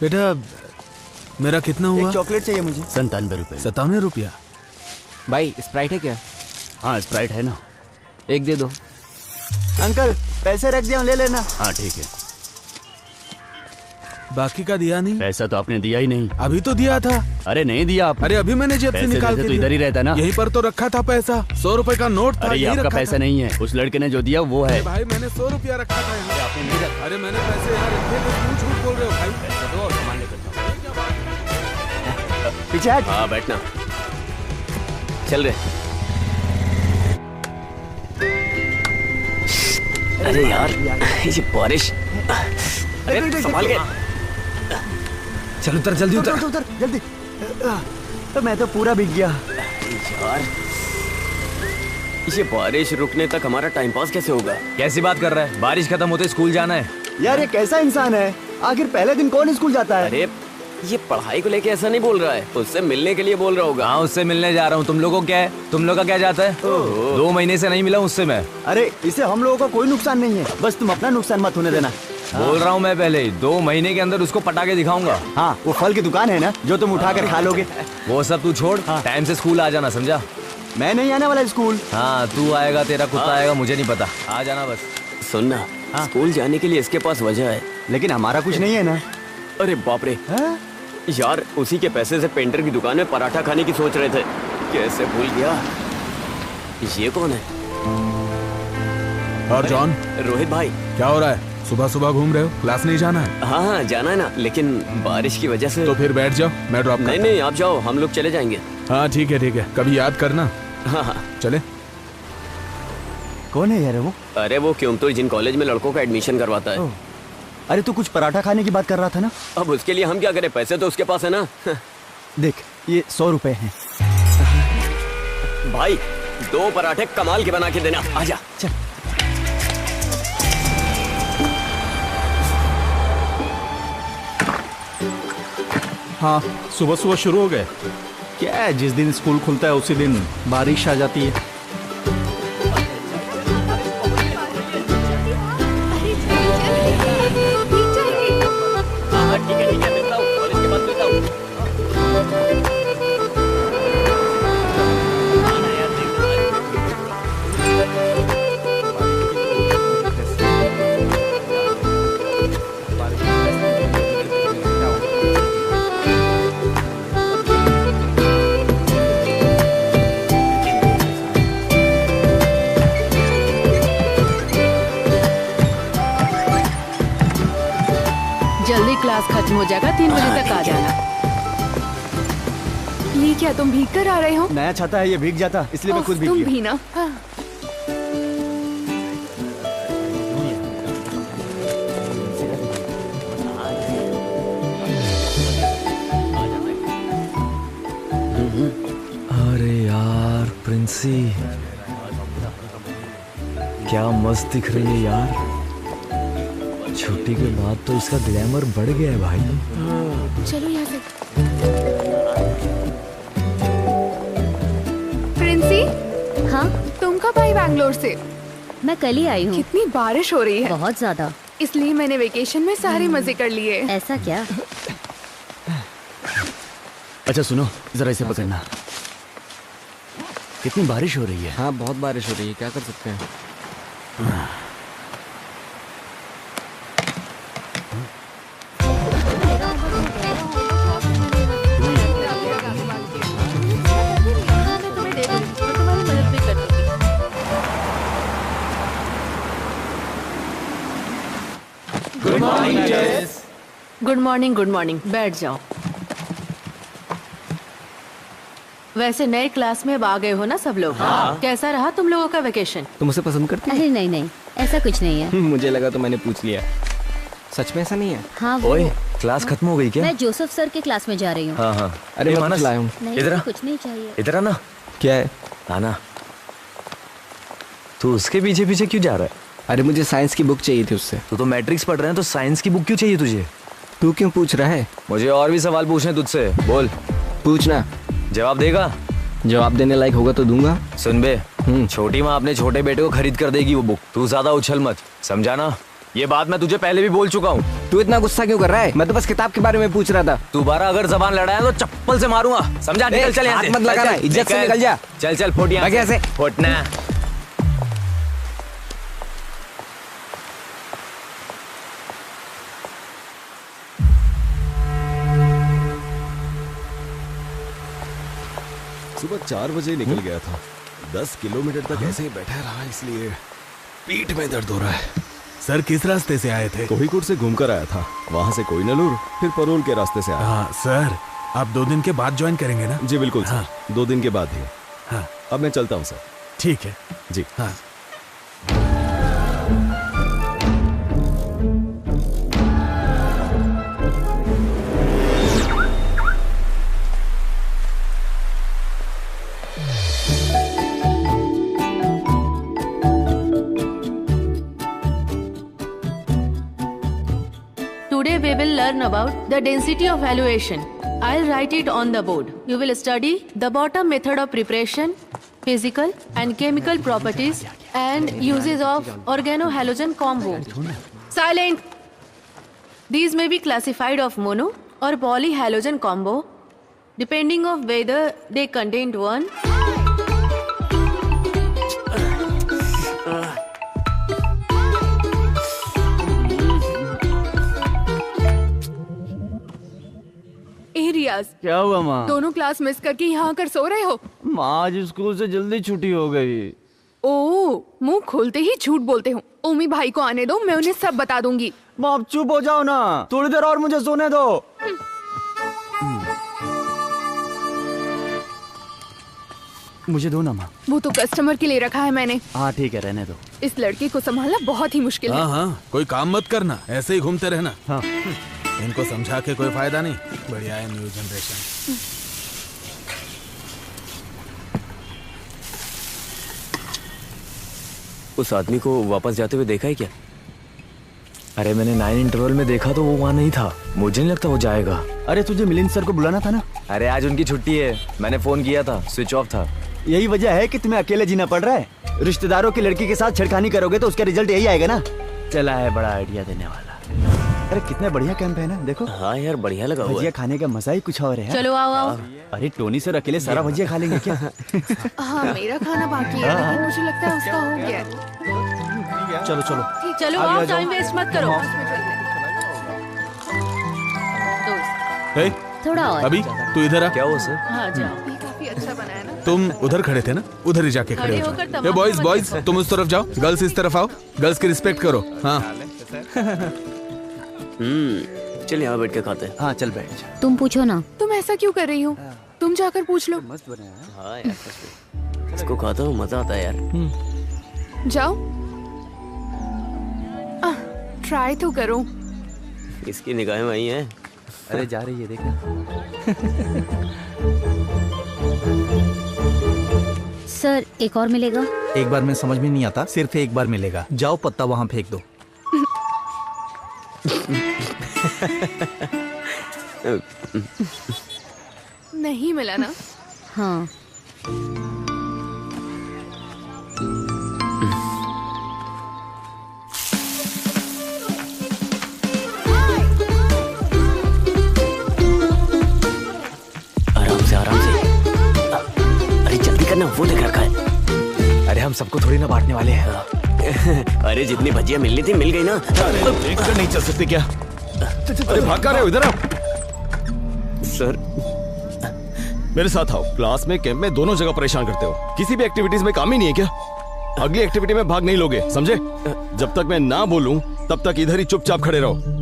बेटा मेरा कितना हुआ? एक चॉकलेट चाहिए मुझे। 97 रुपए। 97 रुपया। भाई स्प्राइट है क्या? हाँ स्प्राइट है ना। एक दे दो। अंकल पैसे रख दिया, ले लेना। हाँ ठीक है। बाकी का दिया नहीं? पैसा तो आपने दिया ही नहीं। अभी तो दिया था। अरे नहीं दिया आप। अरे अभी मैंने जेब से निकाल के तो इधर ही रहता ना। यहीं पर तो रखा था पैसा। 100 रुपए का नोट था। अरे ये आपका पैसा नहीं है, उस लड़के ने जो दिया वो है। भाई मैंने 100 रुपया रखा था यहाँ। आपने नहीं रखा। अरे मैंने पैसे यहाँ रखे थे, क्यों झूठ बोल रहे हो भाई? पैसा दो और सामान लेकर जाओ। पीछे हट। हाँ बैठना। चल रहे। अरे यार ये बारिश। अरे संभाल के। चल उतर, जल्दी उतर। उतर जल्दी। तो मैं तो पूरा भीग गया यार ये बारिश रुकने तक हमारा टाइम पास कैसे होगा? कैसी बात कर रहा है? बारिश खत्म होते स्कूल जाना है। यार। ये कैसा इंसान है? आखिर पहले दिन कौन स्कूल जाता है? अरे ये पढ़ाई को लेके ऐसा नहीं बोल रहा है, उससे मिलने के लिए बोल रहा होगा। हाँ उससे मिलने जा रहा हूँ। तुम लोगों को क्या है? तुम लोग का क्या जाता है? 2 महीने से नहीं मिला उससे मैं। अरे इसे हम लोगों का कोई नुकसान नहीं है, बस तुम अपना नुकसान मत होने देना। बोल रहा हूँ मैं पहले ही, 2 महीने के अंदर उसको पटा के दिखाऊंगा। हाँ वो फल की दुकान है ना जो तुम उठा कर खा लोगे। वो सब तू छोड़, टाइम से स्कूल आ जाना, समझा? मैं नहीं आने वाला स्कूल। हाँ तू आएगा, तेरा कुत्ता आएगा, मुझे नहीं पता। आ जाना बस। सुनना, स्कूल जाने के लिए इसके पास वजह है, लेकिन हमारा कुछ नहीं है ना। अरे बाप रे यार, उसी के पैसे से पेंटर की दुकान में पराठा खाने की सोच रहे थे। कैसे भूल गया। ये कौन है? और जॉन? रोहित भाई। क्या हो रहा है? सुबह सुबह घूम रहे हो? क्लास नहीं जाना है? हाँ हाँ जाना है ना, लेकिन बारिश की वजह से। तो फिर बैठ जाओ, मैं ड्रॉप करता हूं। नहीं आप जाओ, हम लोग चले जाएंगे। हाँ ठीक है कभी याद करना। हाँ चले। कौन है यार वो? अरे वो क्योंतुर जिन कॉलेज में लड़कों का एडमिशन करवाता है। अरे तू कुछ पराठा खाने की बात कर रहा था ना? अब उसके लिए हम क्या करें, पैसे तो उसके पास है ना। देख ये 100 रुपए हैं। भाई 2 पराठे कमाल के बना के देना। आजा चल। हाँ सुबह सुबह शुरू हो गए। क्या है, जिस दिन स्कूल खुलता है उसी दिन बारिश आ जाती है। ठीक है मिलता हूँ, कॉलेज के बाद मिलता हूँ। जल्दी क्लास खत्म हो जाएगा, 3 बजे तक आ जाना। ये क्या तुम भीग कर आ रहे हो? नया छाता है, ये भीग जाता इसलिए मैं खुद भीग तुम गया। भी ना। हाँ। अरे यार प्रिंसी, क्या मस्त दिख रही है यार। छुट्टी के बाद तो इसका ग्लैमर बढ़ गया है भाई। चलो यहाँ से। प्रिंसी। हाँ तुम कब आई बैंगलोर से? मैं कल ही आई हूँ। कितनी बारिश हो रही है। बहुत ज्यादा, इसलिए मैंने वेकेशन में सारे मजे कर लिए। ऐसा क्या? अच्छा सुनो, जरा इसे पकड़ना। कितनी बारिश हो रही है। हाँ बहुत बारिश हो रही है, क्या कर सकते हैं। Good morning. बैठ जाओ। वैसे नए क्लास में अब आ गए हो ना सब लोग? हाँ। कैसा रहा तुम लोगों का वेकेशन? तुम उसे पसंद करती अरे नहीं ऐसा कुछ नहीं है। मुझे लगा तो मैंने पूछ लिया। सच में ऐसा नहीं है? हाँ वो ओए क्लास खत्म हो गई क्या? मैं जोसेफ सर के क्लास में जा रही हूँ। हाँ अरे मानस लाया हूँ। नहीं इधर आ। कुछ नहीं चाहिए। इधर आना। क्या है? आना। तू उसके पीछे पीछे क्यों जा रहा है? अरे मुझे साइंस की बुक चाहिए थी उससे। तू तो मैट्रिक्स पढ़ रहे हैं तो साइंस की बुक क्यों चाहिए तुझे? तू क्यों पूछ रहा है? मुझे और भी सवाल पूछने तुझसे। बोल। पूछना। जवाब देगा? जवाब देने लायक होगा तो दूंगा। सुन बे, छोटी माँ अपने छोटे बेटे को खरीद कर देगी वो बुक। तू ज्यादा उछल मत, समझा ना? ये बात मैं तुझे पहले भी बोल चुका हूँ। तू इतना गुस्सा क्यों कर रहा है? मैं तो बस किताब के बारे में पूछ रहा था। दोबारा अगर जबान लड़ाया तो चप्पल से मारूंगा, समझा? निकल चल यहाँ से। हाथ मत लगाना, चल, इज्जत से निकल जा। चल चल फुट यहाँ भाग यहाँ से। फुटना। सुबह 4 बजे निकल गया था। 10 किलोमीटर तक ऐसे ही बैठा रहा, इसलिए पीठ में दर्द हो रहा है। सर किस रास्ते से आए थे? कोहिकोड से घूमकर आया था, वहाँ से कोइनलूर, फिर परोल के रास्ते से आया। हाँ सर, आप 2 दिन के बाद ज्वाइन करेंगे ना? जी बिल्कुल सर, 2 दिन के बाद ही। हाँ अब मैं चलता हूँ सर। ठीक है जी हाँ। Today we will learn about the density of valuation. I'll write it on the board. You will study the bottom method of preparation, physical and chemical properties, and uses of organohalogen combo. Silent! These may be classified of mono or polyhalogen combo, depending of whether they contain one रियाज, क्या हुआ माँ? दोनों class miss करके यहाँ आकर सो रहे हो? माँ आज स्कूल से जल्दी छुट्टी हो गई। ओह, मुंह खोलते ही झूठ बोलते हो। ओमी भाई को आने दो, मैं उन्हें सब बता दूंगी। बाप चुप हो जाओ ना, थोड़ी देर और मुझे सोने दो। मुझे दो ना माँ। वो तो कस्टमर के लिए रखा है मैंने। हाँ ठीक है, रहने दो। इस लड़के को संभालना बहुत ही मुश्किल है। हाँ हाँ, कोई काम मत करना, ऐसे ही घूमते रहना। हाँ इनको समझा के कोई फायदा नहीं। बढ़िया है न्यू जनरेशन। उस आदमी को वापस जाते हुए देखा है क्या? अरे मैंने 9 इंटरवल में देखा तो वो वहाँ नहीं था। मुझे नहीं लगता वो जाएगा। अरे तुझे मिलिंद सर को बुलाना था ना। अरे आज उनकी छुट्टी है, मैंने फोन किया था, स्विच ऑफ था। यही वजह है कि तुम्हें अकेले जीना पड़ रहा है। रिश्तेदारों की लड़की के साथ छेड़खानी करोगे तो उसका रिजल्ट यही आएगा ना। चला है बड़ा आइडिया देने वाला। अरे कितना बढ़िया कैंप है ना, देखो। हाँ यार बढ़िया लगा हुआ भजिया है। खाने का मजा ही कुछ और है। चलो आओ आओ। अरे टोनी सर अकेले सारा भजिया खा लेंगे क्या? हाँ मेरा खाना बाकी है, लेकिन मुझे लगता है उसका हो गया। चलो चलो चलो आओ, टाइम वेस्ट मत करो। ए, थोड़ा और। अभी तू इधर आ। क्या हुआ सर? हाँ जाओ। ये काफी अच्छा बना है ना। तुम उधर खड़े थे ना, उधर ही जाके खड़े खड़े हो होकर जाओ। तमाशा बॉयज मत बॉयज तुम उस तरफ जाओ, गर्ल्स इस तरफ आओ। गर्ल्स की रिस्पेक्ट करो। हाँ चल यहाँ बैठ के खाते हैं। हाँ चल बैठ जा। तुम पूछो ना। तुम ऐसा क्यों कर रही हो? तुम जाकर पूछ लो। मस्त बना है। हाँ यार सच में। इसको खाता हूँ, मजा आता है यार। जाओ, ट्राई तो करो। इसकी निगाहें वही हैं। अरे जा रही है देखना। सर एक और मिलेगा? एक बार में समझ में नहीं आता, सिर्फ एक बार मिलेगा। जाओ पत्ता वहाँ फेंक दो। नहीं मिला ना? हाँ आराम से। अरे जल्दी करना, वो देख रखा है। अरे हम सबको थोड़ी ना बांटने वाले हैं। अरे जितनी भजिया मिलनी थी मिल गई ना। अगर नहीं चल सकते क्या? अरे भाग रहे हो, इधर आओ। सर मेरे साथ आओ। क्लास में, कैंप में, दोनों जगह परेशान करते हो। किसी भी एक्टिविटीज में काम ही नहीं है क्या? अगली एक्टिविटी में भाग नहीं लोगे, समझे? जब तक मैं ना बोलूं तब तक इधर ही चुपचाप खड़े रहो।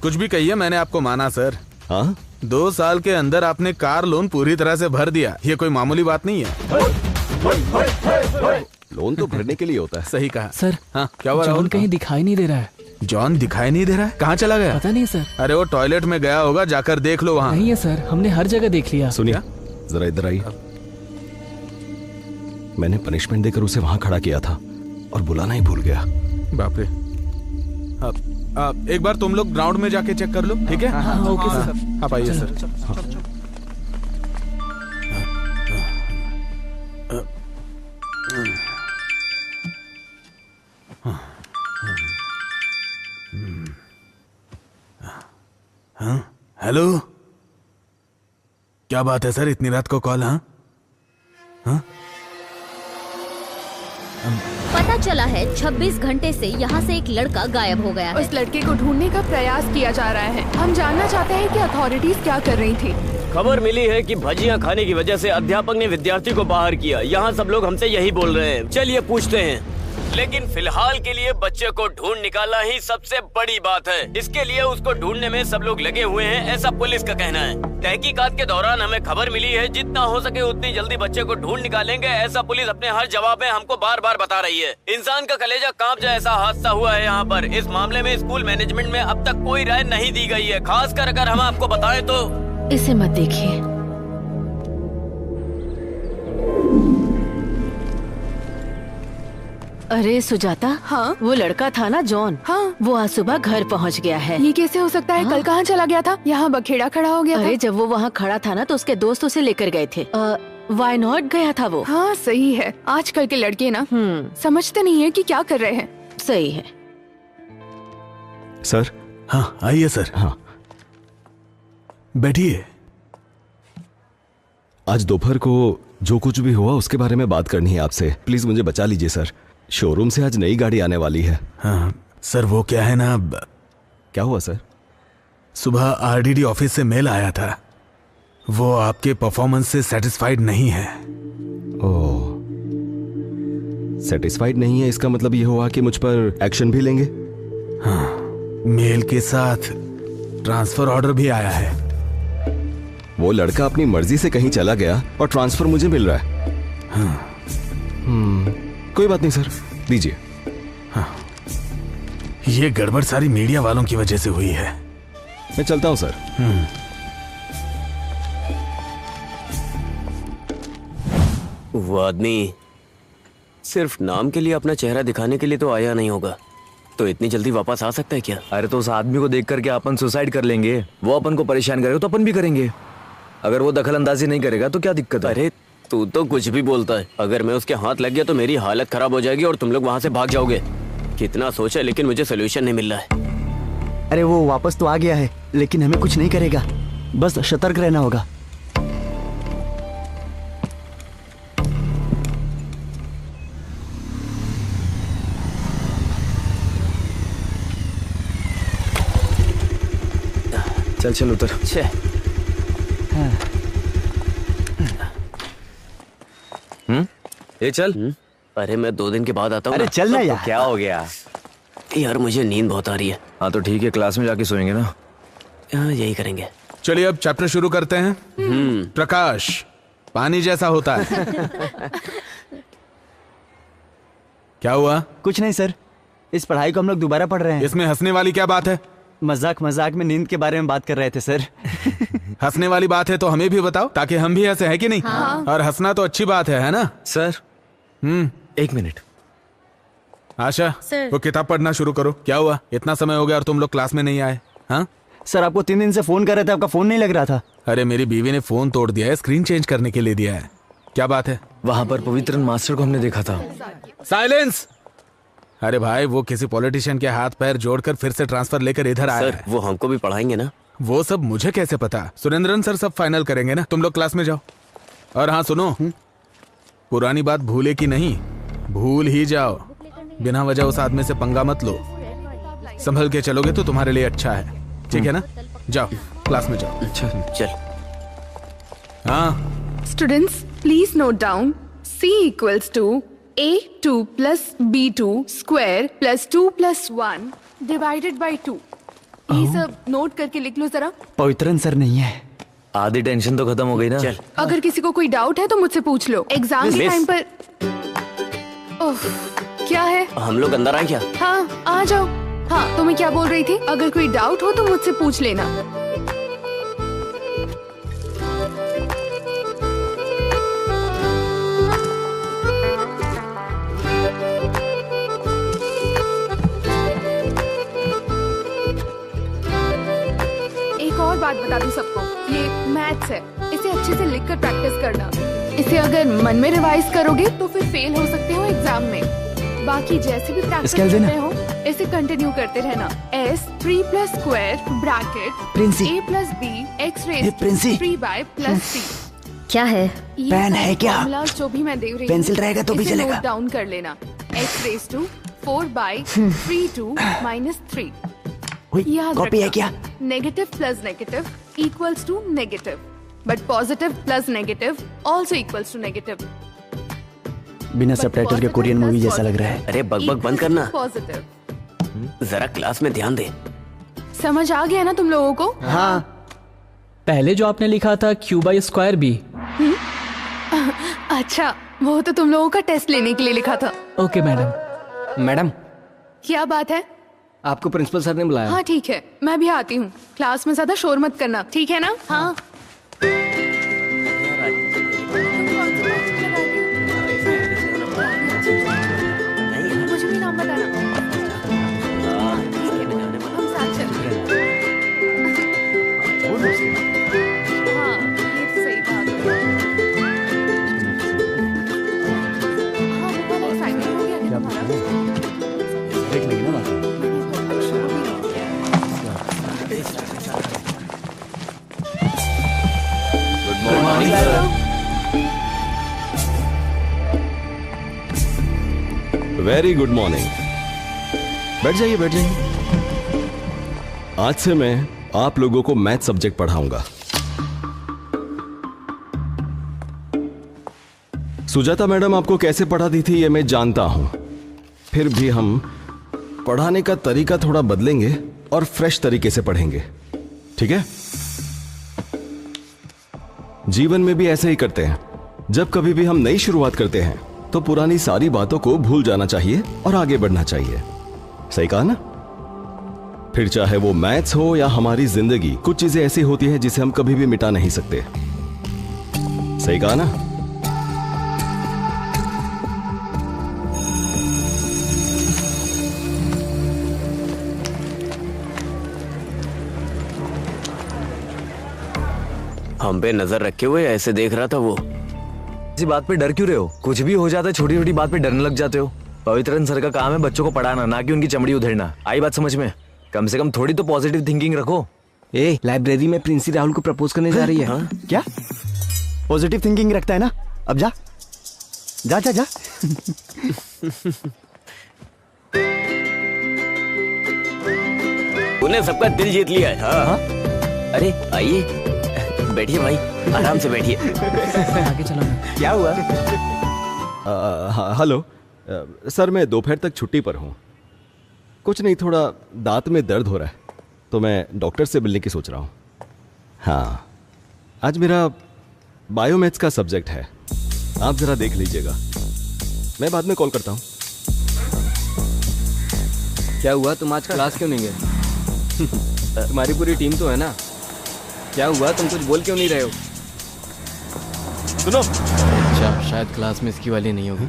कुछ भी कहिए, मैंने आपको माना सर। हाँ 2 साल के अंदर आपने कार लोन पूरी तरह से भर दिया। ये कोई मामूली बात नहीं है। लोन तो भरने के लिए होता है। सही कहा सर। हाँ क्या हुआ राहुल? कहीं दिखाई नहीं दे रहा है। जॉन दिखाई नहीं दे रहा है? कहाँ चला गया? पता नहीं सर। अरे वो टॉयलेट में गया होगा, जाकर देख लो वहाँ। नहीं है सर, हमने हर जगह देख लिया। सुनिए जरा इधर आइए। मैंने पनिशमेंट देकर उसे वहां खड़ा किया था और बुलाना ही भूल गया। बाप रे। एक बार तुम लोग ग्राउंड में जाके चेक कर लो, ठीक है? हाँ, ओके सर। आप आइए सर। हाँ, हेलो, क्या बात है सर, इतनी रात को कॉल? हाँ हाँ, पता चला है 26 घंटे से यहाँ से एक लड़का गायब हो गया है। उस लड़के को ढूंढने का प्रयास किया जा रहा है। हम जानना चाहते हैं कि अथॉरिटीज क्या कर रही थी। खबर मिली है कि भजिया खाने की वजह से अध्यापक ने विद्यार्थी को बाहर किया। यहाँ सब लोग हमसे यही बोल रहे हैं। चलिए पूछते हैं। लेकिन फिलहाल के लिए बच्चे को ढूंढ निकालना ही सबसे बड़ी बात है। इसके लिए उसको ढूंढने में सब लोग लगे हुए हैं, ऐसा पुलिस का कहना है। तहकीकात के दौरान हमें खबर मिली है जितना हो सके उतनी जल्दी बच्चे को ढूंढ निकालेंगे, ऐसा पुलिस अपने हर जवाब में हमको बार बार बता रही है। इंसान का कलेजा कांप जाए ऐसा हादसा हुआ है यहाँ पर। इस मामले में स्कूल मैनेजमेंट में अब तक कोई राय नहीं दी गई है। खासकर अगर हम आपको बताएं तो इसे मत देखिए। अरे सुजाता, हाँ? वो लड़का था ना जॉन, हाँ? वो आज सुबह घर पहुंच गया है। ये कैसे हो सकता है? हाँ? कल कहाँ चला गया था? यहाँ बखेड़ा खड़ा हो गया अरे था। जब वो वहाँ खड़ा था ना तो उसके दोस्त उसे लेकर गए थे। वाई नॉट गया था वो। हाँ सही है। आजकल के लड़के ना समझते नहीं है कि क्या कर रहे हैं। सही है सर। हाँ आइए सर। हाँ बैठिए। आज दोपहर को जो कुछ भी हुआ उसके बारे में बात करनी है आपसे। प्लीज मुझे बचा लीजिए सर। शोरूम से आज नई गाड़ी आने वाली है। हाँ सर, वो क्या है ना। क्या हुआ सर? सुबह आरडीडी ऑफिस से मेल आया था। वो आपके परफॉर्मेंस से सेटिस्फाइड नहीं है। ओह, सेटिस्फाइड नहीं है, इसका मतलब ये हुआ कि मुझ पर एक्शन भी लेंगे? हाँ, मेल के साथ ट्रांसफर ऑर्डर भी आया है। वो लड़का अपनी मर्जी से कहीं चला गया और ट्रांसफर मुझे मिल रहा है। हाँ। कोई बात नहीं सर, दीजिए। हाँ, ये गड़बड़ सारी मीडिया वालों की वजह से हुई है। मैं चलता हूं सर। वो आदमी सिर्फ नाम के लिए अपना चेहरा दिखाने के लिए तो आया नहीं होगा, तो इतनी जल्दी वापस आ सकता है क्या? अरे तो उस आदमी को देख करके अपन सुसाइड कर लेंगे। वो अपन को परेशान करेगा तो अपन भी करेंगे। अगर वो दखल अंदाजी नहीं करेगा तो क्या दिक्कत है? अरे तू तो कुछ भी बोलता है। अगर मैं उसके हाथ लग गया तो मेरी हालत खराब हो जाएगी और तुम लोग वहाँ से भाग जाओगे। कितना सोचा लेकिन मुझे सोल्यूशन नहीं मिल रहा है। अरे वो वापस तो आ गया है, लेकिन हमें कुछ नहीं करेगा। बस सतर्क रहना होगा। चल चल उतर। ये चल। अरे मैं 2 दिन के बाद आता हूँ। अरे चल ना यार। क्या हो गया यार? मुझे नींद बहुत आ रही है। हाँ तो ठीक है, क्लास में जाके सोएंगे ना। हाँ यही करेंगे। चलिए अब चैप्टर शुरू करते हैं। प्रकाश पानी जैसा होता है। क्या हुआ? कुछ नहीं सर, इस पढ़ाई को हम लोग दोबारा पढ़ रहे हैं। इसमें हंसने वाली क्या बात है? मजाक मजाक में नींद के बारे में बात कर रहे थे सर। हंसने वाली बात है तो हमें भी बताओ ताकि हम भी हंसे, है कि नहीं? हाँ। और हंसना तो अच्छी बात है ना? Sir 1 minute. आशा, सर। वो किताब पढ़ना शुरू करो। क्या हुआ? इतना समय हो गया और तुम लोग क्लास में नहीं आए? हाँ सर, आपको 3 दिन से फोन कर रहे थे, आपका फोन नहीं लग रहा था। अरे मेरी बीवी ने फोन तोड़ दिया है, स्क्रीन चेंज करने के लिए दिया है। क्या बात है? वहां पर पवित्रन मास्टर को हमने देखा था। साइलेंस! अरे भाई, वो किसी पॉलिटिशियन के हाथ पैर जोड़कर फिर से ट्रांसफर लेकर इधर आया सर, वो हमको भी पढ़ाएंगे ना? वो सब मुझे कैसे पता? सुरेंद्रन सर सब फाइनल करेंगे ना। तुम लोग क्लास में जाओ। और हाँ सुनो, पुरानी बात भूले की नहीं, भूल ही जाओ। बिना वजह उस आदमी से पंगा मत लो। संभल के चलोगे तो तुम्हारे लिए अच्छा है, ठीक है ना? जाओ क्लास में जाओ। अच्छा चल। हाँ students please note down C equals to A2 plus B2 square plus 2 plus 1 divided by 2। ये सब नोट करके लिख लो जरा। पवित्रन सर नहीं है। आधी टेंशन तो खत्म हो गई ना। चल। अगर किसी को कोई डाउट है तो मुझसे पूछ लो। एग्जाम के मिस। टाइम पर ओह, क्या है? हम लोग अंदर आए क्या? हाँ आ जाओ। हाँ तो मैं क्या बोल रही थी, अगर कोई डाउट हो तो मुझसे पूछ लेना। बात बता दूं सबको, ये मैथ्स है, इसे अच्छे से लिखकर प्रैक्टिस करना। इसे अगर मन में रिवाइज करोगे तो फिर फेल हो सकते हो एग्जाम में। बाकी जैसे भी प्रैक्टिस कर रहे हो इसे कंटिन्यू करते रहना। S 3 plus square bracket A plus B x raise to 3 by plus C। क्या है? पेन है क्या? जो भी मैं दे रही हूँ पेंसिल रहेगा तो भी चलेगा। नोट डाउन कर लेना। x raise to 4 by 3 to minus 3। Copy है क्या? Negative plus negative equals to negative, but positive plus negative also equals to negative. बिना सबटाइटल के कोरियन मूवी जैसा लग रहा है। अरे बकबक बंद करना, पॉजिटिव। जरा क्लास में ध्यान दे। समझ आ गया ना तुम लोगों को? हाँ। पहले जो आपने लिखा था क्यू बाई स्क्वायर बी। अच्छा, वो तो तुम लोगों का टेस्ट लेने के लिए लिखा था। Okay madam. मैडम, क्या बात है? आपको प्रिंसिपल सर ने बुलाया। हाँ ठीक है, मैं भी आती हूँ। क्लास में ज्यादा शोर मत करना, ठीक है ना? हाँ। मुझे भी नाम बताना। ठीक है, हम साथ चलते हैं। हाँ, ये तो सही बात है। हाँ, वो वाला assignment हो गया क्या तुम्हारा? देख लेंगे ना। Good morning. Very good morning. बैठ जाइए, बैठ जाइए। आज से मैं आप लोगों को मैथ सब्जेक्ट पढ़ाऊंगा। सुजाता मैडम आपको कैसे पढ़ाती थी ये मैं जानता हूं, फिर भी हम पढ़ाने का तरीका थोड़ा बदलेंगे और फ्रेश तरीके से पढ़ेंगे, ठीक है? जीवन में भी ऐसे ही करते हैं। जब कभी भी हम नई शुरुआत करते हैं तो पुरानी सारी बातों को भूल जाना चाहिए और आगे बढ़ना चाहिए। सही कहा ना? फिर चाहे वो मैथ्स हो या हमारी जिंदगी, कुछ चीजें ऐसी होती हैं जिसे हम कभी भी मिटा नहीं सकते। सही कहा ना? हम पे नजर रखे हुए ऐसे देख रहा था वो। इसी बात पे डर क्यों रहे हो? कुछ भी हो जाता है, छोटी छोटी बात पे डरने लग जाते हो। पवित्रन सर का काम है बच्चों को पढ़ाना, ना कि उनकी चमड़ी उधेड़ना। आई बात समझ में? कम से कम थोड़ी तो पॉजिटिव थिंकिंग रखो। ए, लाइब्रेरी में प्रिंसी राहुल को प्रपोज करने जा रही है। हाँ? क्या पॉजिटिव थिंकिंग रखता है ना? अब जा जा जा जा। तूने सबका दिल जीत लिया है। हाँ? हाँ? अरे आइए, बैठिए भाई, आराम से बैठिए। आगे चलो ना। क्या हुआ? हेलो सर, मैं दोपहर तक छुट्टी पर हूँ। कुछ नहीं, थोड़ा दांत में दर्द हो रहा है तो मैं डॉक्टर से मिलने की सोच रहा हूँ। हाँ, आज मेरा बायोमैथ्स का सब्जेक्ट है, आप जरा देख लीजिएगा। मैं बाद में कॉल करता हूँ। क्या हुआ, तुम आज क्लास क्यों नहीं गए? तुम्हारी पूरी टीम तो है ना। क्या हुआ, तुम कुछ बोल क्यों नहीं रहे हो? सुनो। अच्छा, शायद क्लास में इसकी वाली नहीं होगी।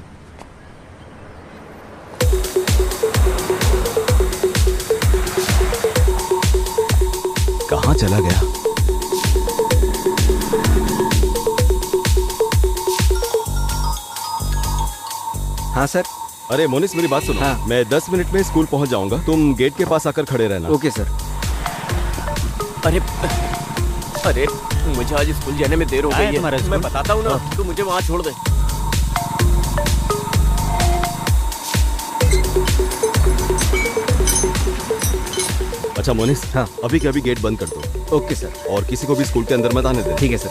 कहाँ चला गया? हाँ सर। अरे मोनिस, मेरी बात सुनो। हाँ। मैं 10 मिनट में स्कूल पहुंच जाऊंगा, तुम गेट के पास आकर खड़े रहना। Okay sir. अरे अरे, मुझे आज स्कूल जाने में देर हो गई है। मैं बताता हूँ ना, तू मुझे वहाँ छोड़ दे। अच्छा मोनिस, हाँ। अभी के अभी गेट बंद कर दो। Okay sir. और किसी को भी स्कूल के अंदर मत आने दे। ठीक है sir.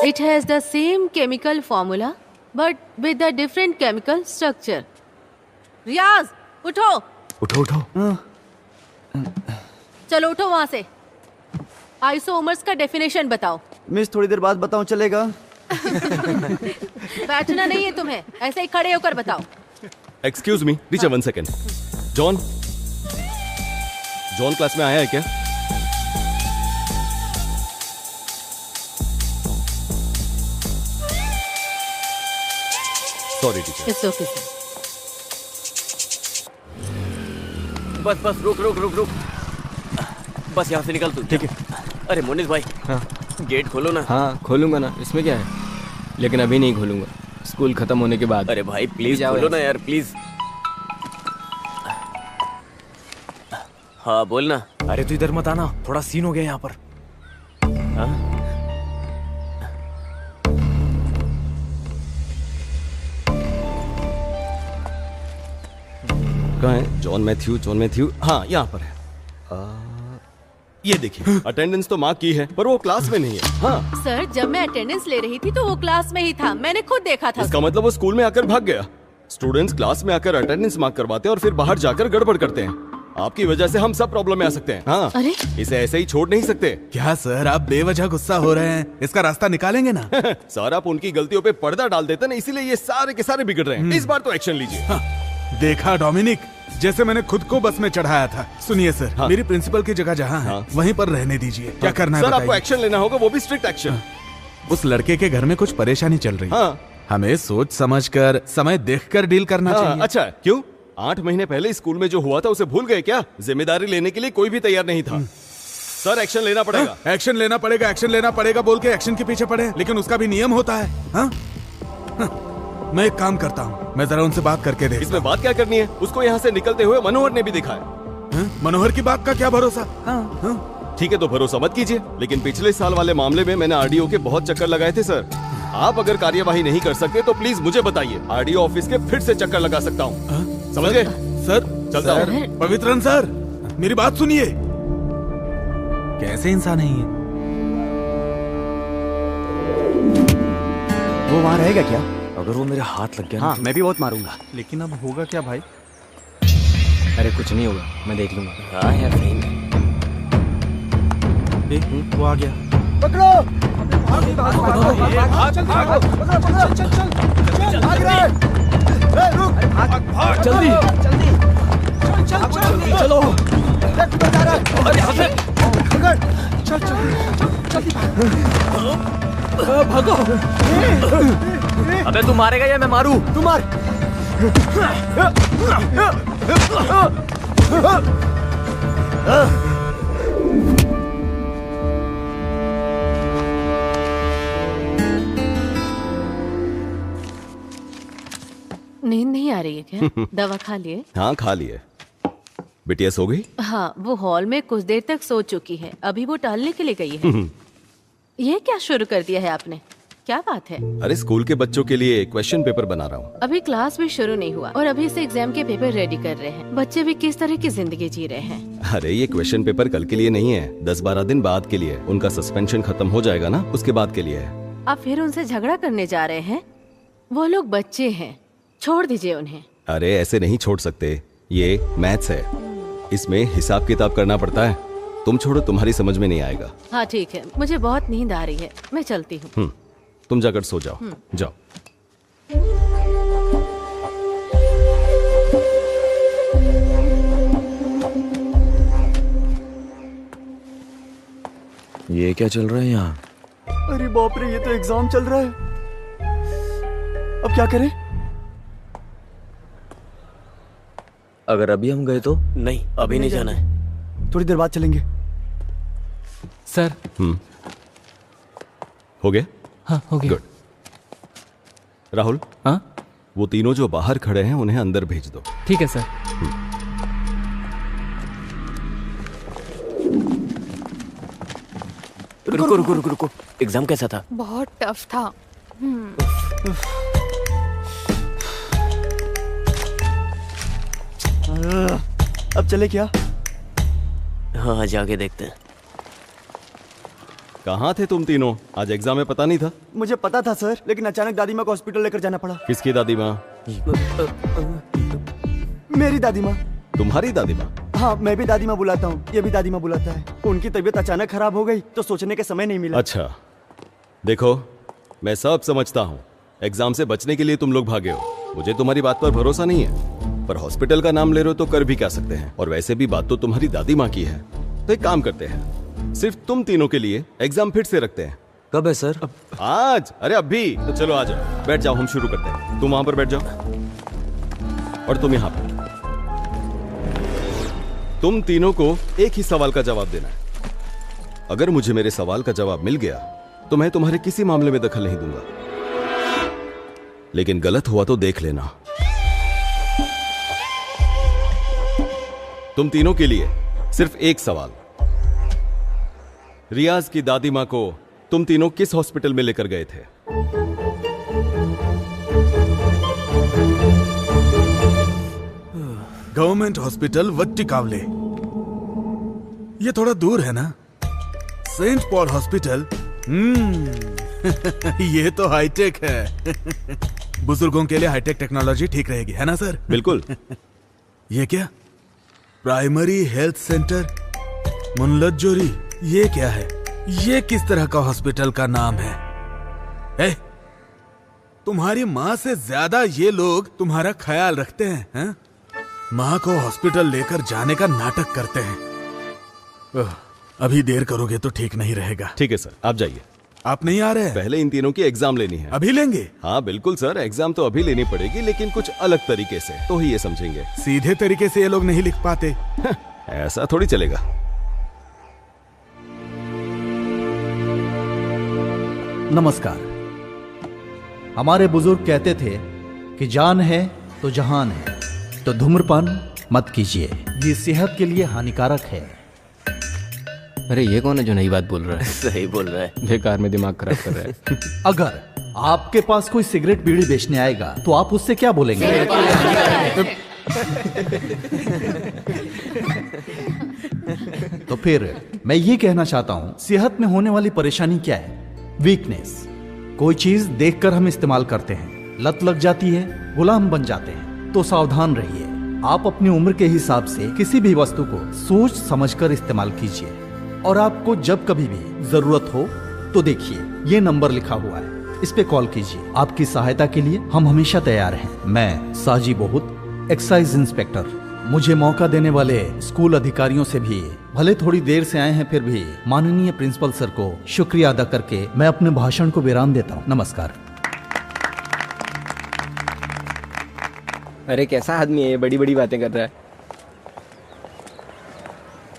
It has the same chemical formula but with a different chemical structure. रियाज, उठो। उठो उठो। चलो उठो वहां से। आइसोमर्स का डेफिनेशन बताओ। मिस, थोड़ी देर बाद बताऊं चलेगा? बैठना नहीं है तुम्हें, ऐसे ही खड़े होकर बताओ। Excuse me teacher, 1 second. John, John class में आया है क्या? Sorry teacher. It's okay. बस बस, रुक रुक रुक रुक। बस यहाँ से निकल तू। ठीक है। अरे मोनिस भाई, हाँ गेट खोलो ना। हाँ खोलूंगा ना, इसमें क्या है, लेकिन अभी नहीं खोलूंगा, स्कूल खत्म होने के बाद। अरे भाई प्लीज खोलो ना यार, प्लीज। हाँ बोलना। अरे तू इधर मत आना, थोड़ा सीन हो गया यहाँ पर। हाँ? कहाँ है जॉन मैथ्यू? हाँ यहाँ पर है। ये देखिए अटेंडेंस तो मार्क की है पर वो क्लास में नहीं है। हाँ सर, जब मैं अटेंडेंस ले रही थी तो वो क्लास में ही था, मैंने खुद देखा था। इसका मतलब वो स्कूल में आकर भाग गया। स्टूडेंट्स क्लास में आकर अटेंडेंस मार्क करवाते हैं और फिर बाहर जाकर गड़बड़ करते हैं। आपकी वजह से हम सब प्रॉब्लम में आ सकते हैं। हाँ अरे इसे ऐसे ही छोड़ नहीं सकते। क्या सर, आप बेवजह गुस्सा हो रहे हैं, इसका रास्ता निकालेंगे ना। सर आप उनकी गलतियों पे पर्दा डाल देते ना, इसीलिए ये सारे के सारे बिगड़ रहे हैं। इस बार तो एक्शन लीजिए। हाँ, देखा डोमिनिक, जैसे मैंने खुद को बस में चढ़ाया था। सुनिए सर, हाँ। मेरी प्रिंसिपल की जगह जहाँ है वहीं पर रहने दीजिए। क्या करना है सर आपको बताइए। एक्शन लेना होगा, वो भी स्ट्रिक्ट एक्शन। उस लड़के के घर में कुछ परेशानी चल रही है। हाँ। हमें सोच समझकर, समय देखकर डील करना चाहिए। अच्छा क्यों? 8 महीने पहले स्कूल में जो हुआ था उसे भूल गए क्या? जिम्मेदारी लेने के लिए कोई भी तैयार नहीं था। सर एक्शन लेना पड़ेगा। एक्शन लेना पड़ेगा, एक्शन लेना पड़ेगा बोल के एक्शन के पीछे पड़े, लेकिन उसका भी नियम होता है। हाँ? मैं एक काम करता हूँ, मैं जरा उनसे बात करके देख। इसमें बात क्या करनी है? उसको यहाँ से निकलते हुए मनोहर ने भी देखा है। मनोहर की बात का क्या भरोसा? ठीक है तो भरोसा मत कीजिए, लेकिन पिछले साल वाले मामले में मैंने आरडीओ के बहुत चक्कर लगाए थे सर। आप अगर कार्यवाही नहीं कर सकते तो प्लीज मुझे बताइए, आरडीओ ऑफिस के फिर से चक्कर लगा सकता हूँ। समझ गए? सर चलता हूँ। पवित्रन सर, मेरी बात सुनिए। कैसे इंसान है ये? वो वहाँ रहेगा क्या? अगर वो मेरे हाथ लग गया हाँ, मैं भी बहुत मारूंगा। लेकिन अब होगा क्या भाई? अरे कुछ नहीं होगा, मैं देख लूंगा। हाँ यार सही में। वो आ गया। पकड़ो! जल्दी चलो। भागो। अबे तू मारेगा या मैं मारूं? तू मार। नींद नहीं आ रही है क्या? दवा खा लिए? हाँ खा लिए। बिटिया सो गई? हाँ, वो हॉल में कुछ देर तक सो चुकी है, अभी वो टहलने के लिए गई है। ये क्या शुरू कर दिया है आपने? क्या बात है? अरे स्कूल के बच्चों के लिए क्वेश्चन पेपर बना रहा हूँ। अभी क्लास भी शुरू नहीं हुआ और अभी से एग्जाम के पेपर रेडी कर रहे हैं। बच्चे भी किस तरह की जिंदगी जी रहे हैं। अरे ये क्वेश्चन पेपर कल के लिए नहीं है, 10-12 दिन बाद के लिए। उनका सस्पेंशन खत्म हो जाएगा ना, उसके बाद के लिए है। आप फिर उनसे झगड़ा करने जा रहे हैं? वो लोग बच्चे हैं, छोड़ दीजिए उन्हें। अरे ऐसे नहीं छोड़ सकते, ये मैथ्स है, इसमें हिसाब किताब करना पड़ता है। तुम छोड़ो, तुम्हारी समझ में नहीं आएगा। हाँ ठीक है, मुझे बहुत नींद आ रही है, मैं चलती हूँ। तुम जाकर सो जाओ। जाओ। ये क्या चल रहा है यहाँ? अरे बाप रे, ये तो एग्जाम चल रहा है। अब क्या करें? अगर अभी हम गए तो? नहीं, अभी नहीं जाना है। थोड़ी देर बाद चलेंगे। सर। हो गया? हाँ हो गया। गुड। राहुल। हाँ? वो तीनों जो बाहर खड़े हैं उन्हें अंदर भेज दो। ठीक है सर। रुको रुको रुको रुको, एग्जाम कैसा था? बहुत टफ था। अब चले क्या? हाँ जाके देखते हैं। कहाँ थे तुम तीनों? आज एग्जाम में पता नहीं था? मुझे पता था सर, लेकिन अचानक दादी माँ को हॉस्पिटल लेकर जाना पड़ा। किसकी दादी माँ? मेरी दादी माँ। तुम्हारी दादी माँ? हाँ, मैं भी दादी माँ बुलाता हूँ, ये भी दादी माँ बुलाता है। उनकी तबीयत अचानक खराब हो गई तो सोचने के समय नहीं मिला। अच्छा देखो, मैं सब समझता हूँ, एग्जाम से बचने के लिए तुम लोग भागे हो। मुझे तुम्हारी बात पर भरोसा नहीं है, पर हॉस्पिटल का नाम ले रहे हो तो कर भी क्या सकते हैं। और वैसे भी बात तो तुम्हारी दादी माँ की है, तो एक काम करते हैं, सिर्फ तुम तीनों के लिए एग्जाम फिर से रखते हैं। कब है सर? आज। अरे अभी तो चलो आ जाओ, बैठ जाओ, हम शुरू करते हैं। तुम वहां पर बैठ जाओ और तुम यहाँ पर। तुम तीनों को एक ही सवाल का जवाब देना है। अगर मुझे मेरे सवाल का जवाब मिल गया तो मैं तुम्हारे किसी मामले में दखल नहीं दूंगा, लेकिन गलत हुआ तो देख लेना। तुम तीनों के लिए सिर्फ एक सवाल। रियाज की दादी मां को तुम तीनों किस हॉस्पिटल में लेकर गए थे? Government hospital Vattikavale. ये थोड़ा दूर है ना। सेंट पॉल हॉस्पिटल, ये तो हाईटेक है। बुजुर्गों के लिए हाईटेक टेक्नोलॉजी ठीक रहेगी, है ना सर? बिल्कुल। ये क्या? प्राइमरी हेल्थ सेंटर मुनलज्जोरी, ये क्या है? ये किस तरह का हॉस्पिटल का नाम है? तुम्हारी माँ से ज्यादा ये लोग तुम्हारा ख्याल रखते हैं, माँ को हॉस्पिटल लेकर जाने का नाटक करते हैं। अभी देर करोगे तो ठीक नहीं रहेगा। ठीक है सर, आप जाइए। आप नहीं आ रहे हैं? पहले इन तीनों की एग्जाम लेनी है। अभी लेंगे? हाँ बिल्कुल सर, एग्जाम तो अभी लेनी पड़ेगी, लेकिन कुछ अलग तरीके से, तो ही ये समझेंगे। सीधे तरीके से ये लोग नहीं लिख पाते। ऐसा थोड़ी चलेगा। नमस्कार। हमारे बुजुर्ग कहते थे कि जान है तो जहान है, तो धूम्रपान मत कीजिए, ये सेहत के लिए हानिकारक है। अरे ये कौन है जो नई बात बोल रहा है? सही बोल रहा है, बेकार में दिमाग खराब कर रहा है। अगर आपके पास कोई सिगरेट बीड़ी बेचने आएगा तो आप उससे क्या बोलेंगे? तो फिर मैं ये कहना चाहता हूं, सेहत में होने वाली परेशानी क्या है? वीकनेस। कोई चीज देखकर हम इस्तेमाल करते हैं, लत लग जाती है, गुलाम बन जाते हैं। तो सावधान रहिए। आप अपनी उम्र के हिसाब से किसी भी वस्तु को सोच समझकर इस्तेमाल कीजिए, और आपको जब कभी भी जरूरत हो तो देखिए, ये नंबर लिखा हुआ है, इस पे कॉल कीजिए। आपकी सहायता के लिए हम हमेशा तैयार हैं। मैं साजी बहुत, एक्साइज इंस्पेक्टर। मुझे मौका देने वाले स्कूल अधिकारियों से भी, भले थोड़ी देर से आए हैं फिर भी, माननीय प्रिंसिपल सर को शुक्रिया अदा करके मैं अपने भाषण को विराम देता हूँ। नमस्कार। अरे कैसा आदमी है ये, बड़ी बड़ी बातें कर रहा है।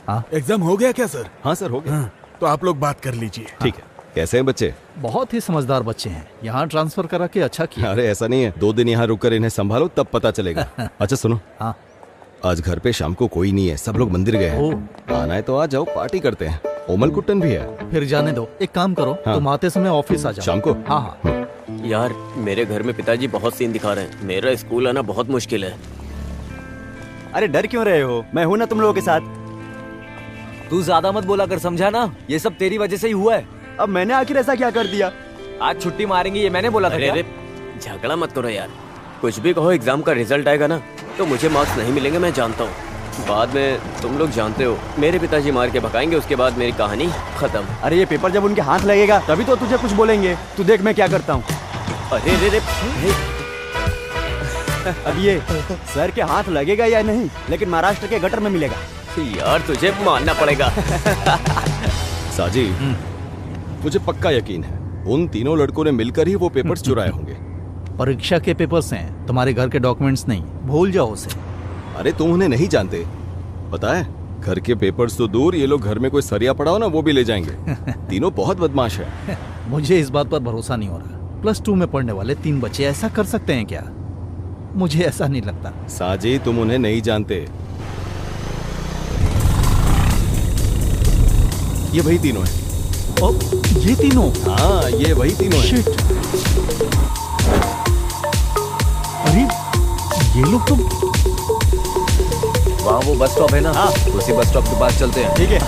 हाँ, एग्जाम हो गया क्या सर? हाँ सर, हो गया। तो आप लोग बात कर लीजिए। ठीक है। कैसे हैं बच्चे? बहुत ही समझदार बच्चे हैं, यहाँ ट्रांसफर करा के अच्छा किया। अरे ऐसा नहीं है, 2 दिन यहाँ रुककर इन्हें संभालो तब पता चलेगा। अच्छा सुनो, हाँ, आज घर पे शाम को कोई नहीं है, सब लोग मंदिर गए हैं। आना है तो आ जाओ, पार्टी करते हैं। ओमल कुट्टन भी है। फिर जाने दो। एक काम करो, हाँ। तुम आते समय ऑफिस आ जाओ। शाम को? हाँ हाँ। यार मेरे घर में पिताजी बहुत सीन दिखा रहे हैं, मेरा स्कूल आना बहुत मुश्किल है। अरे डर क्यों रहे हो? मैं हूं ना तुम लोगों के साथ। तू ज्यादा मत बोला कर, समझा ना? ये सब तेरी वजह से ही हुआ है। अब मैंने आखिर ऐसा क्या कर दिया? आज छुट्टी मारेंगे ये मैंने बोला था अरे क्या? अरे झगड़ा मत करो यार, कुछ भी कहो, एग्जाम का रिजल्ट आएगा ना तो मुझे मार्क्स नहीं मिलेंगे, मैं जानता हूँ। बाद में तुम लोग जानते हो, मेरे पिताजी मार के भगाएंगे, उसके बाद मेरी कहानी खत्म। अरे ये पेपर जब उनके हाथ लगेगा तभी तो तुझे कुछ बोलेंगे। तू देख मैं क्या करता हूँ। अरे रे रे, अब ये सर के हाथ लगेगा या नहीं, लेकिन महाराष्ट्र के गटर में मिलेगा। यार तुझे मानना पड़ेगा। साजी, मुझे पक्का यकीन है उन तीनों लड़कों ने मिलकर ही वो पेपर्स चुराए होंगे। परीक्षा के पेपर्स हैं, तुम्हारे घर के डॉक्यूमेंट्स नहीं, भूल जाओ उसे। अरे तुम उन्हें नहीं जानते, पता है घर के पेपर्स तो दूर, ये लोग घर में कोई सरिया पड़ा हो ना वो भी ले जाएंगे। तीनों बहुत बदमाश है। मुझे इस बात पर भरोसा नहीं हो रहा। +2 में पढ़ने वाले 3 बच्चे ऐसा कर सकते हैं क्या? मुझे ऐसा नहीं लगता। साजी तुम उन्हें नहीं जानते, ये वही तीनों हैं। ओ, ये तीनों? हाँ ये वही तीनों हैं। शिट। अरे ये लोग तो वहाँ वो बस स्टॉप है ना? हाँ, उसी बस स्टॉप के पास चलते हैं। ठीक है।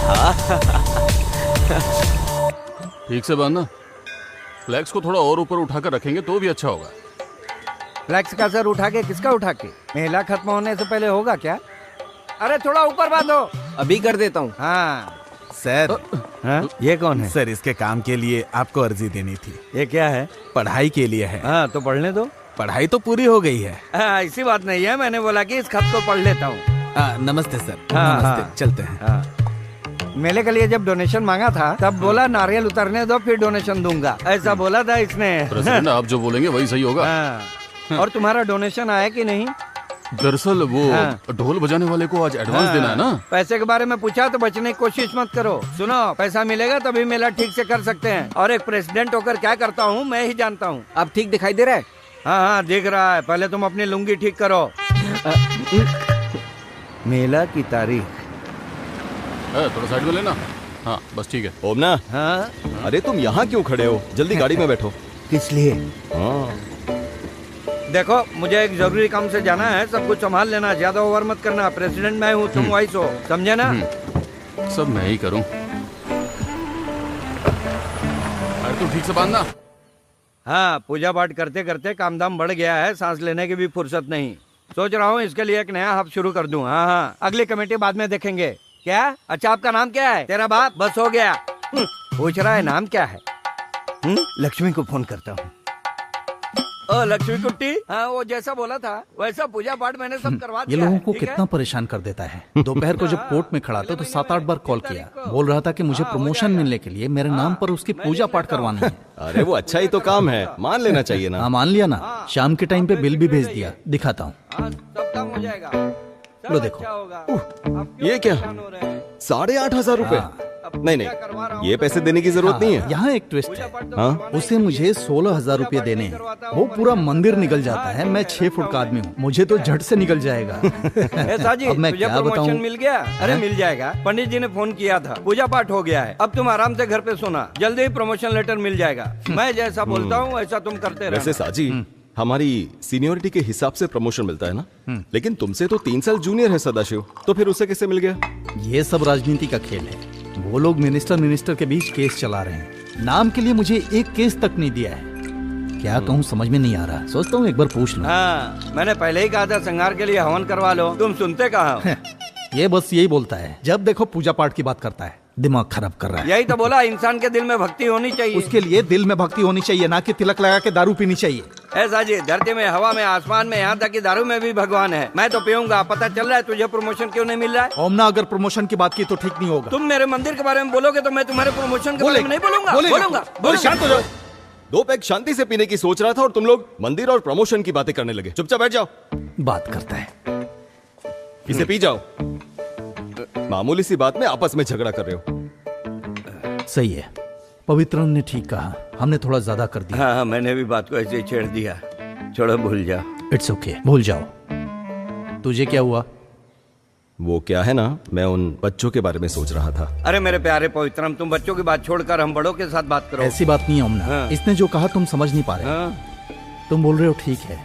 ठीक से बांधना। फ्लैक्स को थोड़ा और ऊपर उठाकर रखेंगे तो भी अच्छा होगा। फ्लैक्स का सर उठा के किसका उठा के? मेला खत्म होने से पहले होगा क्या? अरे थोड़ा ऊपर बांधो। अभी कर देता हूँ। हाँ सर। ये कौन है? सर इसके काम के लिए आपको अर्जी देनी थी। ये क्या है? पढ़ाई के लिए है। हाँ तो पढ़ने दो। पढ़ाई तो पूरी हो गई है। ऐसी बात नहीं है, मैंने बोला कि इस खत को पढ़ लेता हूँ। नमस्ते सर। हाँ, नमस्ते। हाँ, चलते हैं। हाँ। मेले के लिए जब डोनेशन मांगा था तब बोला नारियल उतरने दो फिर डोनेशन दूंगा, ऐसा बोला था इसने। प्रेसिडेंट आप जो बोलेंगे वही सही होगा। हाँ। और तुम्हारा डोनेशन आया कि नहीं? दरअसल वो हाँ। ढोल बजाने वाले को आज एडवांस देना है ना। पैसे के बारे में पूछा तो बचने की कोशिश मत करो। सुनो, पैसा मिलेगा तभी मेला ठीक से कर सकते हैं, और एक प्रेसिडेंट होकर क्या करता हूँ मैं ही जानता हूँ। अब ठीक दिखाई दे रहा है? हाँ हाँ दिख रहा है, पहले तुम अपनी लुंगी ठीक करो। मेला की तारीख थोड़ा साइड में लेना। हाँ बस ठीक है। ओमना, हाँ अरे तुम यहाँ क्यों खड़े हो? जल्दी गाड़ी में बैठो। किस लिए? हाँ देखो, मुझे एक जरूरी काम से जाना है, सब कुछ संभाल लेना, ज्यादा ओवर मत करना। प्रेसिडेंट मैं हूँ, तुम वाइस हो, समझे ना? सब मैं ही करूँ। अरे तू ठीक से बांधना। हाँ, पूजा पाठ करते करते काम धाम बढ़ गया है, सांस लेने की भी फुर्सत नहीं। सोच रहा हूँ इसके लिए एक नया हब शुरू कर दूं। हाँ हाँ, अगली कमेटी बाद में देखेंगे। क्या? अच्छा, आपका नाम क्या है? तेरा बाप? बस हो गया। पूछ रहा है नाम क्या है? लक्ष्मी को फोन करता हूँ। ओ लक्ष्मी कुट्टी, हाँ वो जैसा बोला था वैसा पूजा पाठ मैंने सब करवा ये दिया लोगों है, को ठीक कितना परेशान कर देता है। दोपहर को जब कोर्ट में खड़ा था तो 7-8 बार कॉल किया, बोल रहा था कि मुझे प्रमोशन मिलने के लिए मेरे नाम पर उसकी पूजा पाठ करवानी है। अरे वो अच्छा ही तो काम है, मान लेना चाहिए ना। हाँ मान लिया ना, शाम के टाइम पे बिल भी भेज दिया, दिखाता हूँ। सब काम हो जाएगा। लो देखो। ये क्या? 8,500 रुपए? नहीं नहीं, ये पैसे देने की जरूरत नहीं है। यहाँ एक ट्विस्ट है। हाँ? उसे मुझे 16,000 रुपए देने हैं। वो पूरा मंदिर निकल जाता है, मैं 6 फुट का आदमी हूँ, मुझे तो झट से निकल जाएगा। ऐसा जी, अब मैं तुझे क्या प्रमोशन बताऊँ? मिल गया? अरे मिल जाएगा, पंडित जी ने फोन किया था, पूजा पाठ हो गया है, अब तुम आराम से घर पे सोना, जल्दी ही प्रमोशन लेटर मिल जाएगा। मैं जैसा बोलता हूँ वैसा तुम करते वैसे रहना। साजी, हमारी सीनियोरिटी के हिसाब से प्रमोशन मिलता है ना, लेकिन तुमसे तो 3 साल जूनियर है सदाशिव, तो फिर उसे कैसे मिल गया? ये सब राजनीति का खेल है। वो लोग मिनिस्टर के बीच केस चला रहे हैं, नाम के लिए मुझे एक केस तक नहीं दिया है। क्या कहूँ समझ में नहीं आ रहा, सोचता हूँ एक बार पूछ लूं। हाँ, मैंने पहले ही कहा था श्रृंगार के लिए हवन करवा लो, तुम सुनते कहाँ हो? ये बस यही बोलता है, जब देखो पूजा पाठ की बात करता है, दिमाग खराब कर रहा है। यही तो बोला, इंसान के दिल में भक्ति होनी चाहिए। उसके लिए दिल में भक्ति होनी चाहिए, ना कि तिलक लगा के दारू पीनी चाहिए। ऐसा जी, धरती में, हवा में, आसमान में, यहाँ तक कि दारू में भी भगवान है। मैं तो पीऊंगा। पता चल रहा है तुझे प्रमोशन क्यों नहीं मिल रहा है? ओमना, अगर प्रमोशन की बात की तो ठीक नहीं होगा। तुम मेरे मंदिर के बारे में बोलोगे तो मैं तुम्हारे प्रमोशन के बारे में नहीं बोलूंगा। बोलूंगा। शांत हो जाओ। 2 पैक शांति से पीने की सोच रहा था और तुम लोग मंदिर और प्रमोशन की बातें करने लगे। चुपचाप बैठ जाओ। बात करता है, इसे पी जाओ। मामूली सी बात में आपस में झगड़ा कर रहे हो। सही है, पवित्रन ने ठीक कहा, हमने थोड़ा ज्यादा कर दिया। हाँ, मैंने भी बात को ऐसे ही छेड़ दिया। छोड़ो, भूल जाओ। इट्स ओके, भूल जाओ। तुझे क्या हुआ? वो क्या है ना, मैं उन बच्चों के बारे में सोच रहा था। अरे मेरे प्यारे पवित्रम, तुम बच्चों की बात छोड़कर हम बड़ों के साथ बात करो। ऐसी बात नहीं है ओमना। हाँ। इसने जो कहा तुम समझ नहीं पा रहे। तुम बोल रहे हो ठीक है,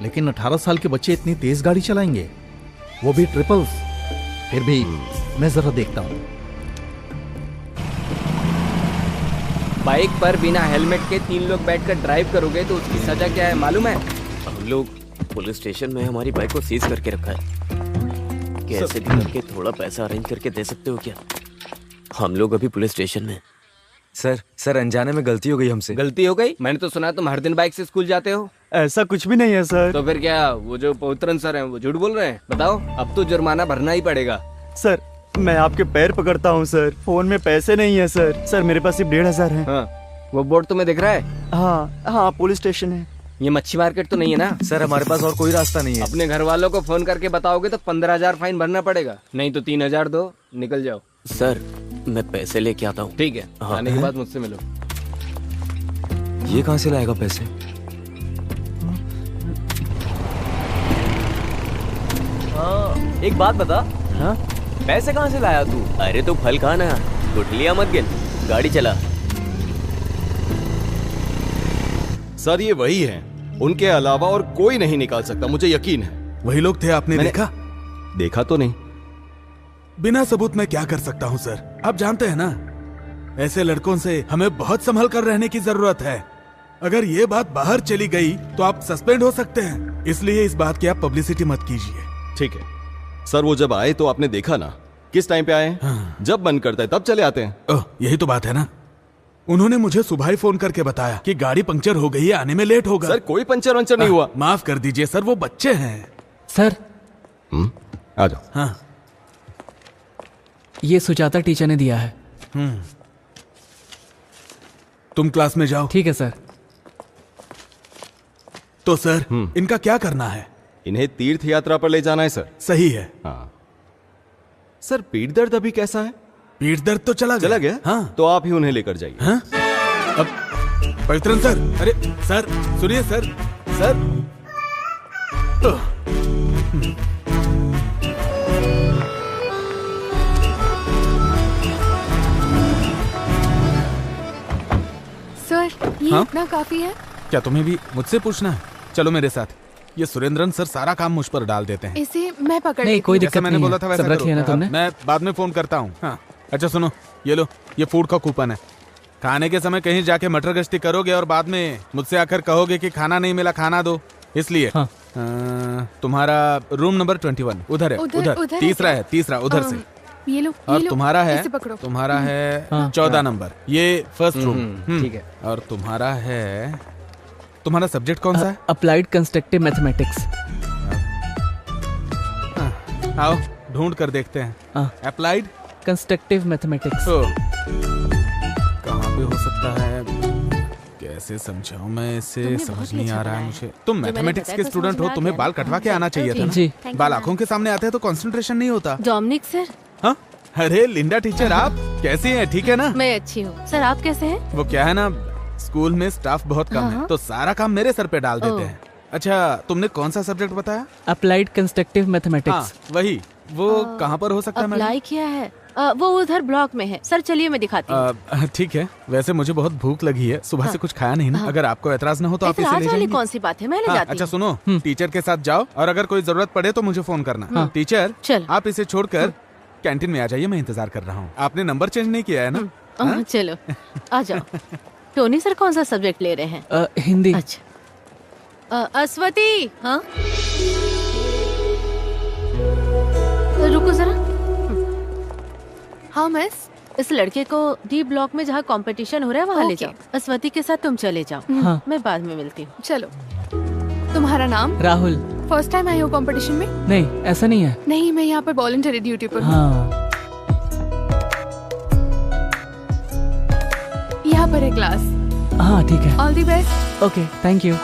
लेकिन 18 साल के बच्चे इतनी तेज गाड़ी चलाएंगे, वो भी ट्रिपल्स। फिर भी मैं जरा देखता हूँ। बाइक पर बिना हेलमेट के 3 लोग बैठकर ड्राइव करोगे तो उसकी सजा क्या है मालूम है? हम लोग पुलिस स्टेशन में हमारी बाइक को सीज करके रखा है। कैसे भी करके थोड़ा पैसा अरेंज करके दे सकते हो क्या? हम लोग अभी पुलिस स्टेशन में। सर अनजाने में गलती हो गई हमसे। गलती हो गई? मैंने तो सुना तुम हर दिन बाइक से स्कूल जाते हो। ऐसा कुछ भी नहीं है सर। तो फिर क्या वो जो पवित्रन सर हैं वो झूठ बोल रहे हैं? बताओ, अब तो जुर्माना भरना ही पड़ेगा। सर मैं आपके पैर पकड़ता हूँ सर, फोन में पैसे नहीं है सर। सर मेरे पास सिर्फ 1,500 है। हाँ, वो बोर्ड तुम्हें दिख रहा है? हाँ हाँ, पुलिस स्टेशन है। ये मच्छी मार्केट तो नहीं है ना? सर हमारे पास और कोई रास्ता नहीं है। अपने घर वालों को फोन करके बताओगे तो 15,000 फाइन भरना पड़ेगा, नहीं तो 3,000 दो, निकल जाओ। सर मैं पैसे लेके आता हूँ। ठीक है, आने के बाद मुझसे मिलो। ये कहाँ से लाएगा पैसे? एक बात बता। हाँ? पैसे कहाँ से लाया तू? अरे तू फल खा ना, गुठलियां मत गिन, गाड़ी चला। सर ये वही है, उनके अलावा और कोई नहीं निकाल सकता, मुझे यकीन है। वही लोग थे, आपने देखा? देखा तो नहीं। बिना सबूत मैं क्या कर सकता हूँ सर, आप जानते हैं ना, ऐसे लड़कों से हमें बहुत संभल कर रहने की जरूरत है। अगर ये बात बाहर चली गई तो आप सस्पेंड हो सकते हैं, इसलिए इस बात की आप पब्लिसिटी मत कीजिए। ठीक है सर, वो जब आए तो आपने देखा ना किस टाइम पे आए? हाँ। जब मन करता है तब चले आते हैं। यही तो बात है ना। उन्होंने मुझे सुबह ही फोन करके बताया कि गाड़ी पंक्चर हो गई है, आने में लेट होगा। सर कोई पंचर वंचर नहीं हुआ। माफ कर दीजिए सर, वो बच्चे हैं। सर आ जाओ। हाँ, ये सुजाता टीचर ने दिया है। तुम क्लास में जाओ। ठीक है सर। तो सर इनका क्या करना है? इन्हें तीर्थ यात्रा पर ले जाना है सर। सही है। हाँ सर, पीठ दर्द अभी कैसा है? पीठ दर्द तो चला गया। हाँ, तो आप ही उन्हें लेकर जाइए। हाँ? अब पवित्रन सर, अरे सर सुनिए सर, सर सर ये हाँ? इतना काफी है? क्या तुम्हें भी मुझसे पूछना है? चलो मेरे साथ। ये सुरेंद्रन सर सारा काम मुझ पर डाल देते हैं। इसे मैं पकड़ नहीं, कोई जैसा दिक्कत मैंने नहीं बोला है। था वैसा सब रखी है ना करो। तुमने? मैं बाद में फोन करता हूँ। हाँ अच्छा सुनो, ये लो, ये फूड का कूपन है। खाने के समय कहीं जाके मटर गश्ती करोगे और बाद में मुझसे आकर कहोगे कि खाना नहीं मिला, खाना दो, इसलिए। हाँ। तुम्हारा रूम नंबर 21 उधर है, उधर तीसरा है, तीसरा उधर से। ये लो, और ये लो, तुम्हारा है, इसे पकड़ो। तुम्हारा है हाँ। 14 नंबर, ये फर्स्ट रूम। ठीक है। और तुम्हारा है, तुम्हारा सब्जेक्ट कौन सा है? Applied constructive mathematics. आओ ढूंढ कर देखते हैं। Applied constructive mathematics. कहाँ पे हो सकता है? कैसे समझाऊं मैं इसे, समझ नहीं आ रहा है मुझे। तुम मैथमेटिक्स के स्टूडेंट हो, तुम्हें बाल कटवा के आना चाहिए था ना? जी। बाल आंखों के सामने आते हैं तो कंसंट्रेशन नहीं होता। Dominic sir. हाँ? अरे लिंडा टीचर, आप कैसी हैं? ठीक है ना? मैं अच्छी हूँ सर, आप कैसे हैं? वो क्या है ना, स्कूल में स्टाफ बहुत कम है, तो सारा काम मेरे सर पे डाल देते हैं। अच्छा, तुमने कौन सा सब्जेक्ट बताया? Applied constructive mathematics. वही, वो कहाँ पर हो सकता है? अप्लाई किया है, वो उधर ब्लॉक में है। सर चलिए मैं दिखाती हूँ। ठीक है, वैसे मुझे बहुत भूख लगी है, सुबह से कुछ खाया नहीं ना। अगर आपको एतराज ना हो तो आप इसे ले जाइए। कौन सी बात है, मैं ले जाती हूँ। अच्छा सुनो, टीचर के साथ जाओ और अगर कोई जरूरत पड़े तो मुझे फोन करना। टीचर आप इसे छोड़कर कैंटीन में आ जाइए, मैं इंतजार कर रहा हूँ। आपने नंबर चेंज नहीं किया है ना? चलो आ जाओ। टोनी सर कौन सा सब्जेक्ट ले रहे हैं? हिंदी। अच्छा अस्वती। हाँ रुको जरा। हाँ मिस। इस लड़के को डी ब्लॉक में जहाँ कंपटीशन हो रहा है वहाँ ले जाओ। अस्वती के साथ तुम चले जाओ। हाँ। मैं बाद में मिलती हूँ। चलो। तुम्हारा नाम? राहुल। फर्स्ट टाइम आई हो कंपटीशन में? नहीं ऐसा नहीं है। नहीं, मैं यहाँ पर वॉलंटरी ड्यूटी पर हूँ। हाँ। यहाँ पर है क्लास। हाँ ठीक है। All the best. Okay thank you.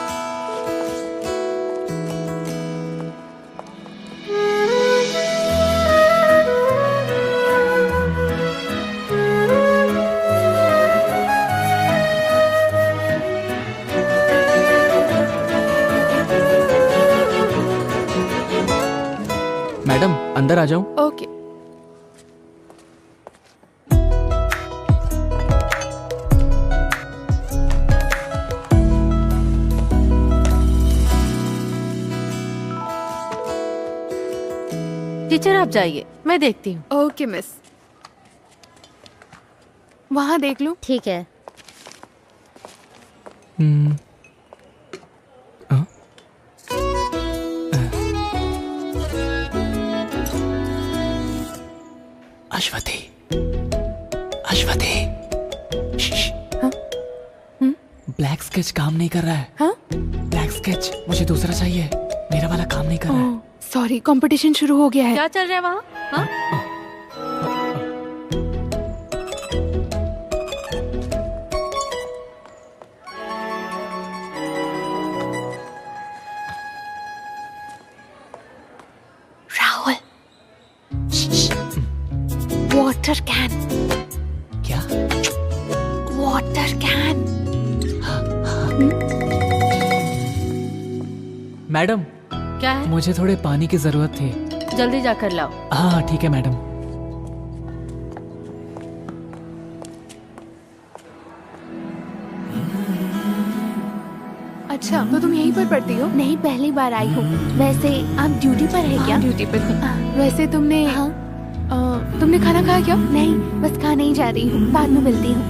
Madam अंदर आ जाऊं? ओके। टीचर आप जाइए, मैं देखती हूँ। Okay miss. वहाँ देख लो। ठीक है। अश्वती, अश्वती। ब्लैक स्केच काम नहीं कर रहा है। हाँ? ब्लैक स्केच मुझे दूसरा चाहिए, मेरा वाला काम नहीं कर रहा है। सॉरी, कंपटीशन शुरू हो गया है। क्या चल रहा है वहाँ? हाँ? Rahul, water can. क्या? Water can. मैडम क्या है? मुझे थोड़े पानी की जरूरत थी। जल्दी जाकर लाओ। हाँ ठीक है मैडम। अच्छा, तो तुम यहीं पर पढ़ती हो? नहीं, पहली बार आई हूँ। वैसे आप ड्यूटी पर है क्या? ड्यूटी पर हूँ। वैसे तुमने तुमने खाना खाया क्या? नहीं, बस खाने ही जा रही हूँ, बाद में मिलती हूँ।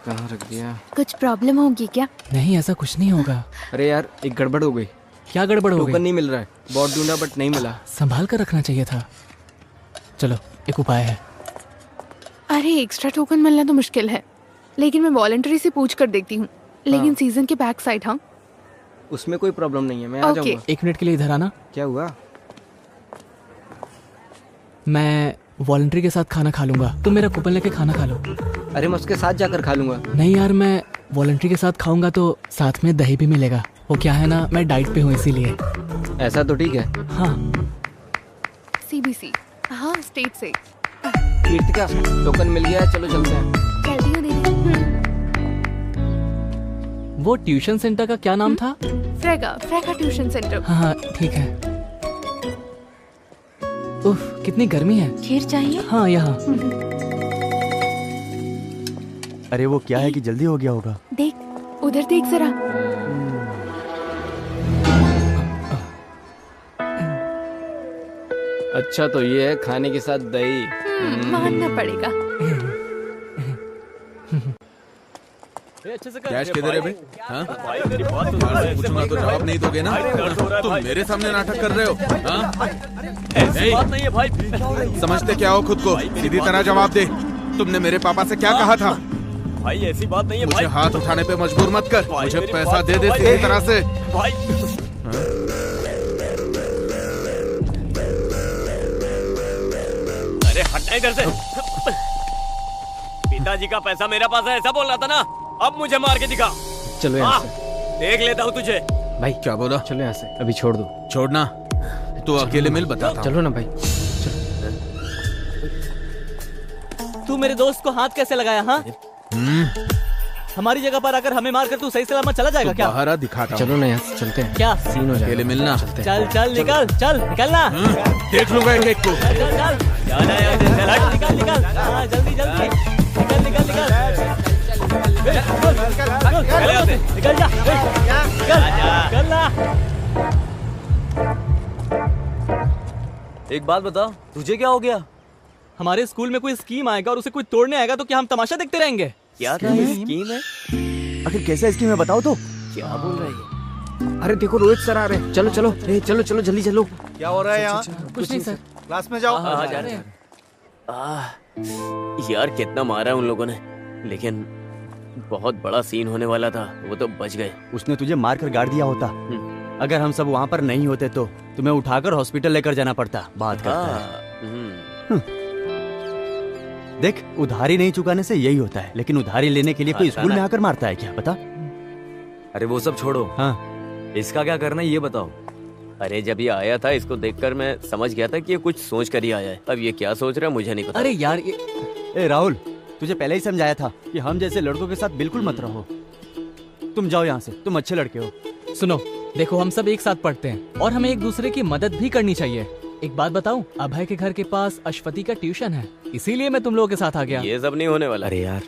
कहाँ रख दिया? कुछ प्रॉब्लम होगी क्या? नहीं ऐसा कुछ नहीं होगा। अरे यार एक गड़बड़ हो गई। क्या गड़बड़ हो गई? टोकन नहीं मिल रहा है, बहुत ढूंढा बट नहीं मिला। संभाल कर रखना चाहिए था। चलो एक उपाय है। अरे एक्स्ट्रा टोकन मिलना तो मुश्किल है, लेकिन मैं वॉलंटरी से पूछ कर देखती हूँ। लेकिन सीजन के बैक साइड। हाँ उसमें कोई प्रॉब्लम नहीं है, मैं आ जाऊंगा। 1 मिनट के लिए इधर आना। क्या हुआ? मैं वॉलंटरी के साथ खाना खा लूंगा, तुम मेरा कूपन लेके खाना खा लो। अरे मैं उसके साथ जाकर खा लूंगा। नहीं यार, मैं वॉलंटरी के साथ खाऊंगा तो साथ में दही भी मिलेगा। वो क्या है ना, मैं डाइट पे हूँ इसीलिए। ऐसा तो ठीक है। हाँ सीबीसी, हाँ स्टेट से। कीर्तिका टोकन मिल गया है, चलो चलते हैं। जल्दी हो दीदी। वो ट्यूशन सेंटर का क्या नाम था? फ्रेगा ट्यूशन सेंटर। हाँ ठीक है। उफ, कितनी गर्मी है। खीर चाहिए? हाँ यहाँ। अरे वो क्या है कि जल्दी हो गया होगा। देख उधर देख जरा। अच्छा तो ये है खाने के साथ दही। मानना पड़ेगा। कैश किधर है भाई? हाँ? पूछूंगा तो जवाब नहीं दोगे ना? तुम मेरे सामने नाटक कर रहे हो? हाँ? ऐसी बात नहीं है भाई। समझते क्या हो खुद को? सीधी तरह जवाब दे। तुमने मेरे पापा से क्या कहा था? भाई ऐसी बात नहीं है मुझे भाई। हाथ उठाने पे मजबूर मत कर। मुझे पैसा दे दे सीधी तरह से। भाई अरे हटना इधर से। पिताजी का पैसा मेरे पास है, ऐसा बोल रहा था ना? अब मुझे मार के दिखा। चलो यहाँ से। देख लेता हूँ तुझे। भाई क्या बोला? चलो यहाँ से, अभी छोड़ दो। छोड़ना तू अकेले मिल, बताता हूँ। चलो ना भाई। तू मेरे दोस्त को हाथ कैसे लगाया? हाँ, हमारी जगह पर आकर हमें मारकर तू सही सलामत चला जाएगा क्या? बाहर आ, दिखाता हूँ। चलो ना यहाँ से चलते हैं। क्या सीन हो जाएगा। अकेले मिलना। चल चल निकल, चल निकलना। देख लूंगा एक एक को। चल चल चल, निकल निकल। हाँ जल्दी जल्दी निकल निकल निकल। निकल जा, निकल ना। एक बात बता, तुझे क्या हो गया? हमारे स्कूल में कोई स्कीम आएगा और उसे कोई तोड़ने आएगा तो क्या हम तमाशा देखते रहेंगे? क्या था ये स्कीम है? आखिर कैसा स्कीम है बताओ तो। क्या बोल रही है? अरे देखो रोहित सर आ रहे हैं। चलो चलो चलो चलो जल्दी चलो। क्या हो रहा है यहाँ? कुछ नहीं सर। क्लास में जाओ। हाँ जा रहे हैं। यार कितना मारा उन लोगों ने, लेकिन बहुत बड़ा सीन होने वाला था, वो तो बच गए। उसने तुझे मार कर गाड़ दिया होता। अगर हम सब वहाँ पर नहीं होते तो तुम्हें उठाकर हॉस्पिटल लेकर जाना पड़ता। बात करता है। देख, उधारी नहीं चुकाने से यही होता है, लेकिन उधारी लेने के लिए कोई स्कूल में आकर मारता है क्या? बता। अरे वो सब छोड़ो। हाँ, इसका क्या करना है ये बताओ। अरे जब ये आया था, इसको देखकर मैं समझ गया था कि ये कुछ सोच कर ही आया है। अब ये क्या सोच रहा है मुझे नहीं पता। अरे यार ए राहुल, तुझे पहले ही समझाया था कि हम जैसे लड़कों के साथ बिल्कुल मत रहो। तुम जाओ यहाँ से, तुम अच्छे लड़के हो। सुनो, देखो हम सब एक साथ पढ़ते हैं और हमें एक दूसरे की मदद भी करनी चाहिए। एक बात बताऊं, अभय के घर के पास अश्वती का ट्यूशन है, इसीलिए मैं तुम लोगों के साथ आ गया। ये सब नहीं होने वाला। अरे यार,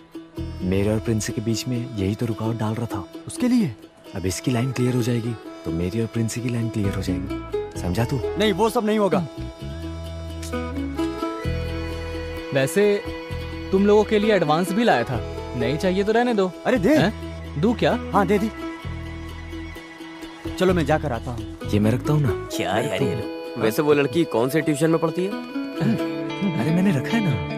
मेरे और प्रिंस के बीच में यही तो रुकावट डाल रहा था। उसके लिए अब इसकी लाइन क्लियर हो जाएगी तो मेरी और प्रिंस की लाइन क्लियर हो जाएगी। समझा तू? नहीं, वो सब नहीं होगा। वैसे तुम लोगों के लिए एडवांस भी लाया था, नहीं चाहिए तो रहने दो। अरे दे। दू क्या? हाँ दे दी। चलो मैं जाकर आता हूँ। ये मैं रखता हूँ ना। क्या यार ये? वैसे वो लड़की कौन से ट्यूशन में पढ़ती है? अरे मैंने रखा है ना।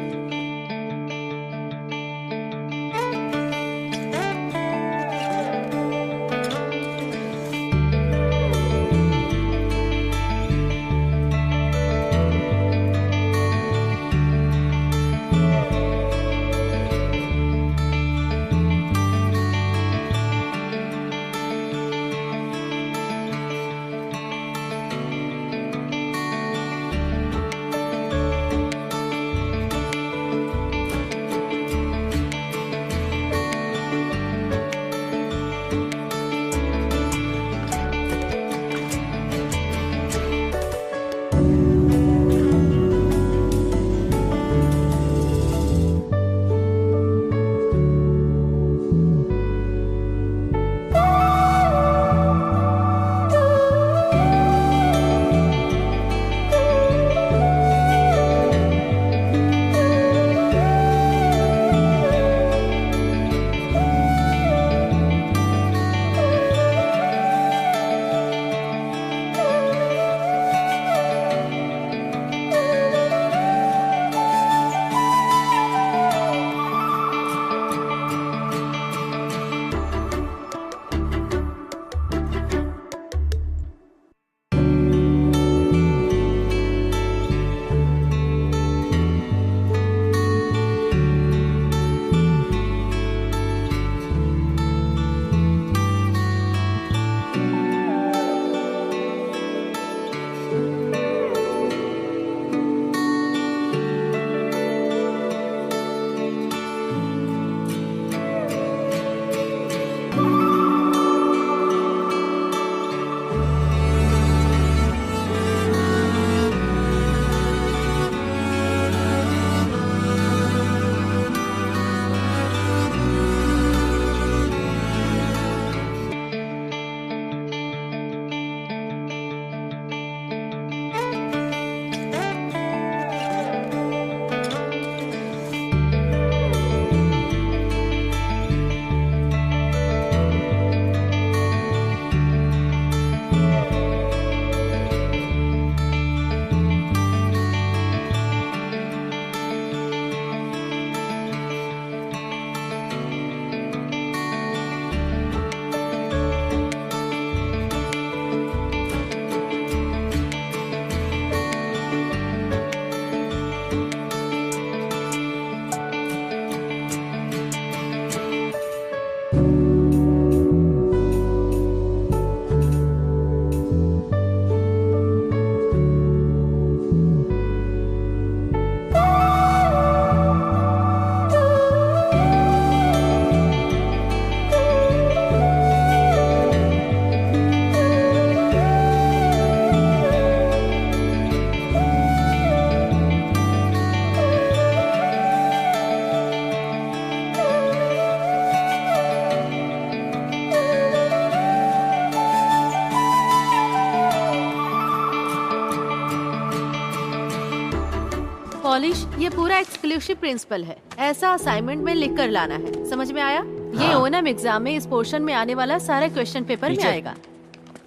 पूरा एक्सक्लूसिव प्रिंसिपल है। ऐसा असाइनमेंट में लिख कर लाना है, समझ में आया? ये ओनम एग्जाम में इस पोर्शन में आने वाला सारा क्वेश्चन पेपर में टीचर, आएगा।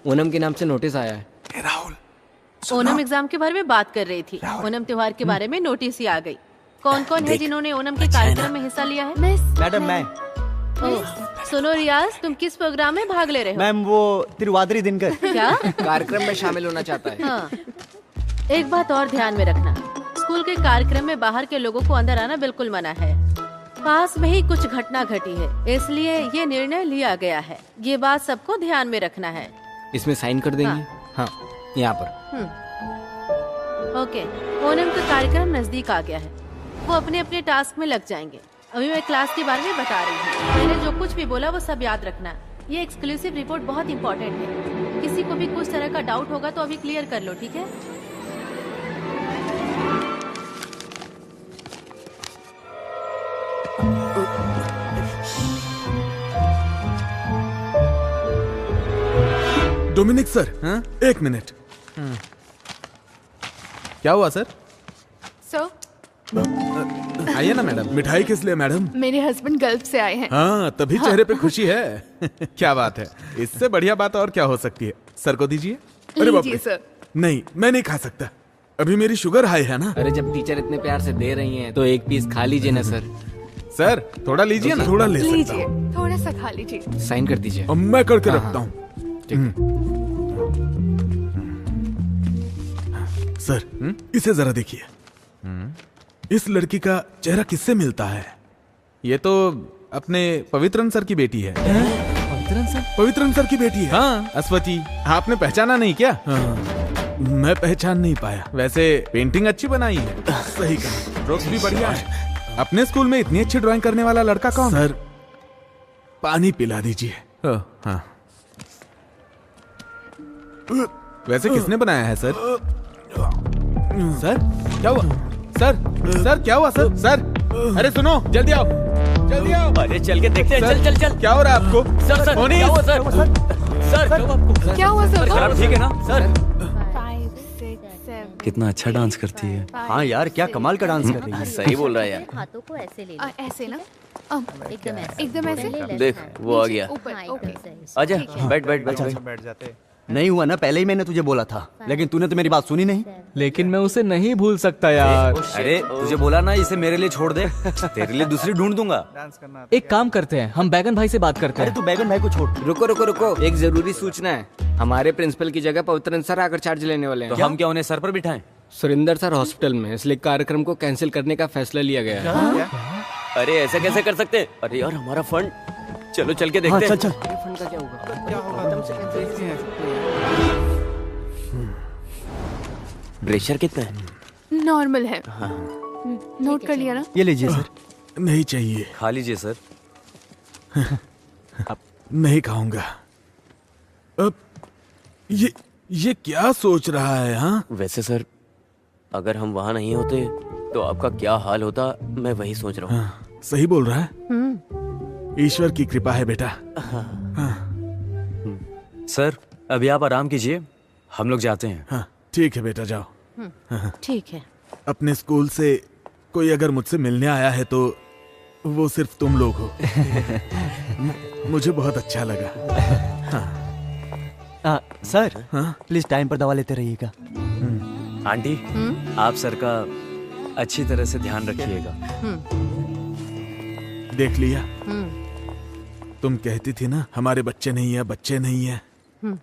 ओनम के नाम से नोटिस आया है। ओनम एग्जाम के बारे में बात कर रही थी। ओनम त्योहार के बारे में नोटिस ही आ गई। कौन कौन है जिन्होंने ओनम के कार्यक्रम में हिस्सा लिया है? मैडम मैं। सुनो रियाज, तुम किस प्रोग्राम में भाग ले रहे हो? मैम वो तिरुवादिरी दिनकर। क्या? कार्यक्रम में शामिल होना चाहता है। हाँ। एक बात और ध्यान में रखना, स्कूल के कार्यक्रम में बाहर के लोगों को अंदर आना बिल्कुल मना है। पास में ही कुछ घटना घटी है, इसलिए ये निर्णय लिया गया है। ये बात सबको ध्यान में रखना है। इसमें साइन कर देंगे? हाँ, यहाँ पर। ओके, ओनम का कार्यक्रम नजदीक आ गया है। वो अपने अपने टास्क में लग जाएंगे। अभी मैं क्लास के बारे में बता रही हूँ। मैंने जो कुछ भी बोला वो सब याद रखना। ये एक्सक्लूसिव रिपोर्ट बहुत इंपॉर्टेंट है। किसी को भी कुछ तरह का डाउट होगा तो अभी क्लियर कर लो, ठीक है? डोमिनिक सर, हाँ? एक मिनट। क्या हुआ सर? आइए ना मैडम। मिठाई किस लिए मैडम? मेरे हस्बैंड गल्फ से आए हैं। हाँ, तभी चेहरे पे खुशी है। क्या बात है, इससे बढ़िया बात और क्या हो सकती है। सर को दीजिए। अरे बाप रे। सर। नहीं, मैं नहीं खा सकता, अभी मेरी शुगर हाई है ना। अरे जब टीचर इतने प्यार से दे रही हैं तो एक पीस खा लीजिए ना सर। सर थोड़ा लीजिए ना। थोड़ा ले सकता लीजिए, हूँ। थोड़ा सा खा लीजिए। साइन कर दीजिए। अब मैं करके हाँ, रखता हाँ। हूँ। सर, इसे जरा देखिए। इस लड़की का चेहरा किससे मिलता है? ये तो अपने पवित्रन सर की बेटी है। पवित्रन सर? पवित्रन सर की बेटी है। हाँ, अश्वती। आपने पहचाना नहीं क्या? हाँ, मैं पहचान नहीं पाया। वैसे पेंटिंग अच्छी बनाई है। सही कहा, स्ट्रोक्स भी बढ़िया है। अपने स्कूल में इतनी अच्छी ड्राइंग करने वाला लड़का कौन? सर, पानी पिला दीजिए। हाँ। वैसे किसने बनाया है सर? सर क्या हुआ? सर क्या हुआ सर? सर अरे सुनो, जल्दी आओ, जल्दी आओ। अरे चल के देखते हैं। चल चल चल। क्या हो रहा है आपको? सर सर क्या हुआ सर? सर क्या हुआ सर? आप ठीक है ना सर? 5, 6, 7। कितना अच्छा डांस करती है। हाँ यार, क्या कमाल का डांस कर रही है। सही बोल रहा है यार। हाथों को ऐसे ले ऐसे ना? एकदम ऐसे। एकदम ऐसे? देख वो आ गया। ऊपर। ओके। आजा, बैठ बैठ बैठ। बैठ जाते। नहीं हुआ ना, पहले ही मैंने तुझे बोला था, लेकिन तूने तो मेरी बात सुनी नहीं। लेकिन मैं उसे नहीं भूल सकता यार। अरे तुझे बोला ना इसे मेरे लिए छोड़ दे, तेरे लिए दूसरी ढूंढ दूंगा। एक काम करते हैं, हम बैगन भाई से बात करते हैं। तू बैगन भाई को छोड़। रुको रुको रुको, एक जरूरी सूचना है। हमारे प्रिंसिपल की जगह पवित्रन सर आकर चार्ज लेने वाले हैं। तो हम क्या उन्हें सर पर बिठाएं? सुरेंद्र सर हॉस्पिटल में, इसलिए कार्यक्रम को कैंसिल करने का फैसला लिया गया है। अरे ऐसे कैसे कर सकते हैं? अरे यार हमारा फंड। चलो चल के देखते हैं। चल। फंड का क्या होगा? प्रेशर कितना है? नॉर्मल है। नोट कर लिया ना? ये लीजिए सर। नहीं चाहिए। खा लीजिए सर। नहीं खाऊंगा। अब ये क्या सोच रहा है? हाँ, वैसे सर, अगर हम वहाँ नहीं होते तो आपका क्या हाल होता, मैं वही सोच रहा हूँ। हाँ, सही बोल रहा है। ईश्वर की कृपा है बेटा। हाँ। सर अभी आप आराम कीजिए, हम लोग जाते हैं। हाँ ठीक है बेटा, जाओ। हाँ। ठीक है। अपने स्कूल से कोई अगर मुझसे मिलने आया है तो वो सिर्फ तुम लोग हो। मुझे बहुत अच्छा लगा। हाँ। सर, प्लीज टाइम पर दवा लेते रहिएगा। आंटी, आप सर का अच्छी तरह से ध्यान रखिएगा। देख लिया, तुम कहती थी ना हमारे बच्चे नहीं है, बच्चे नहीं है।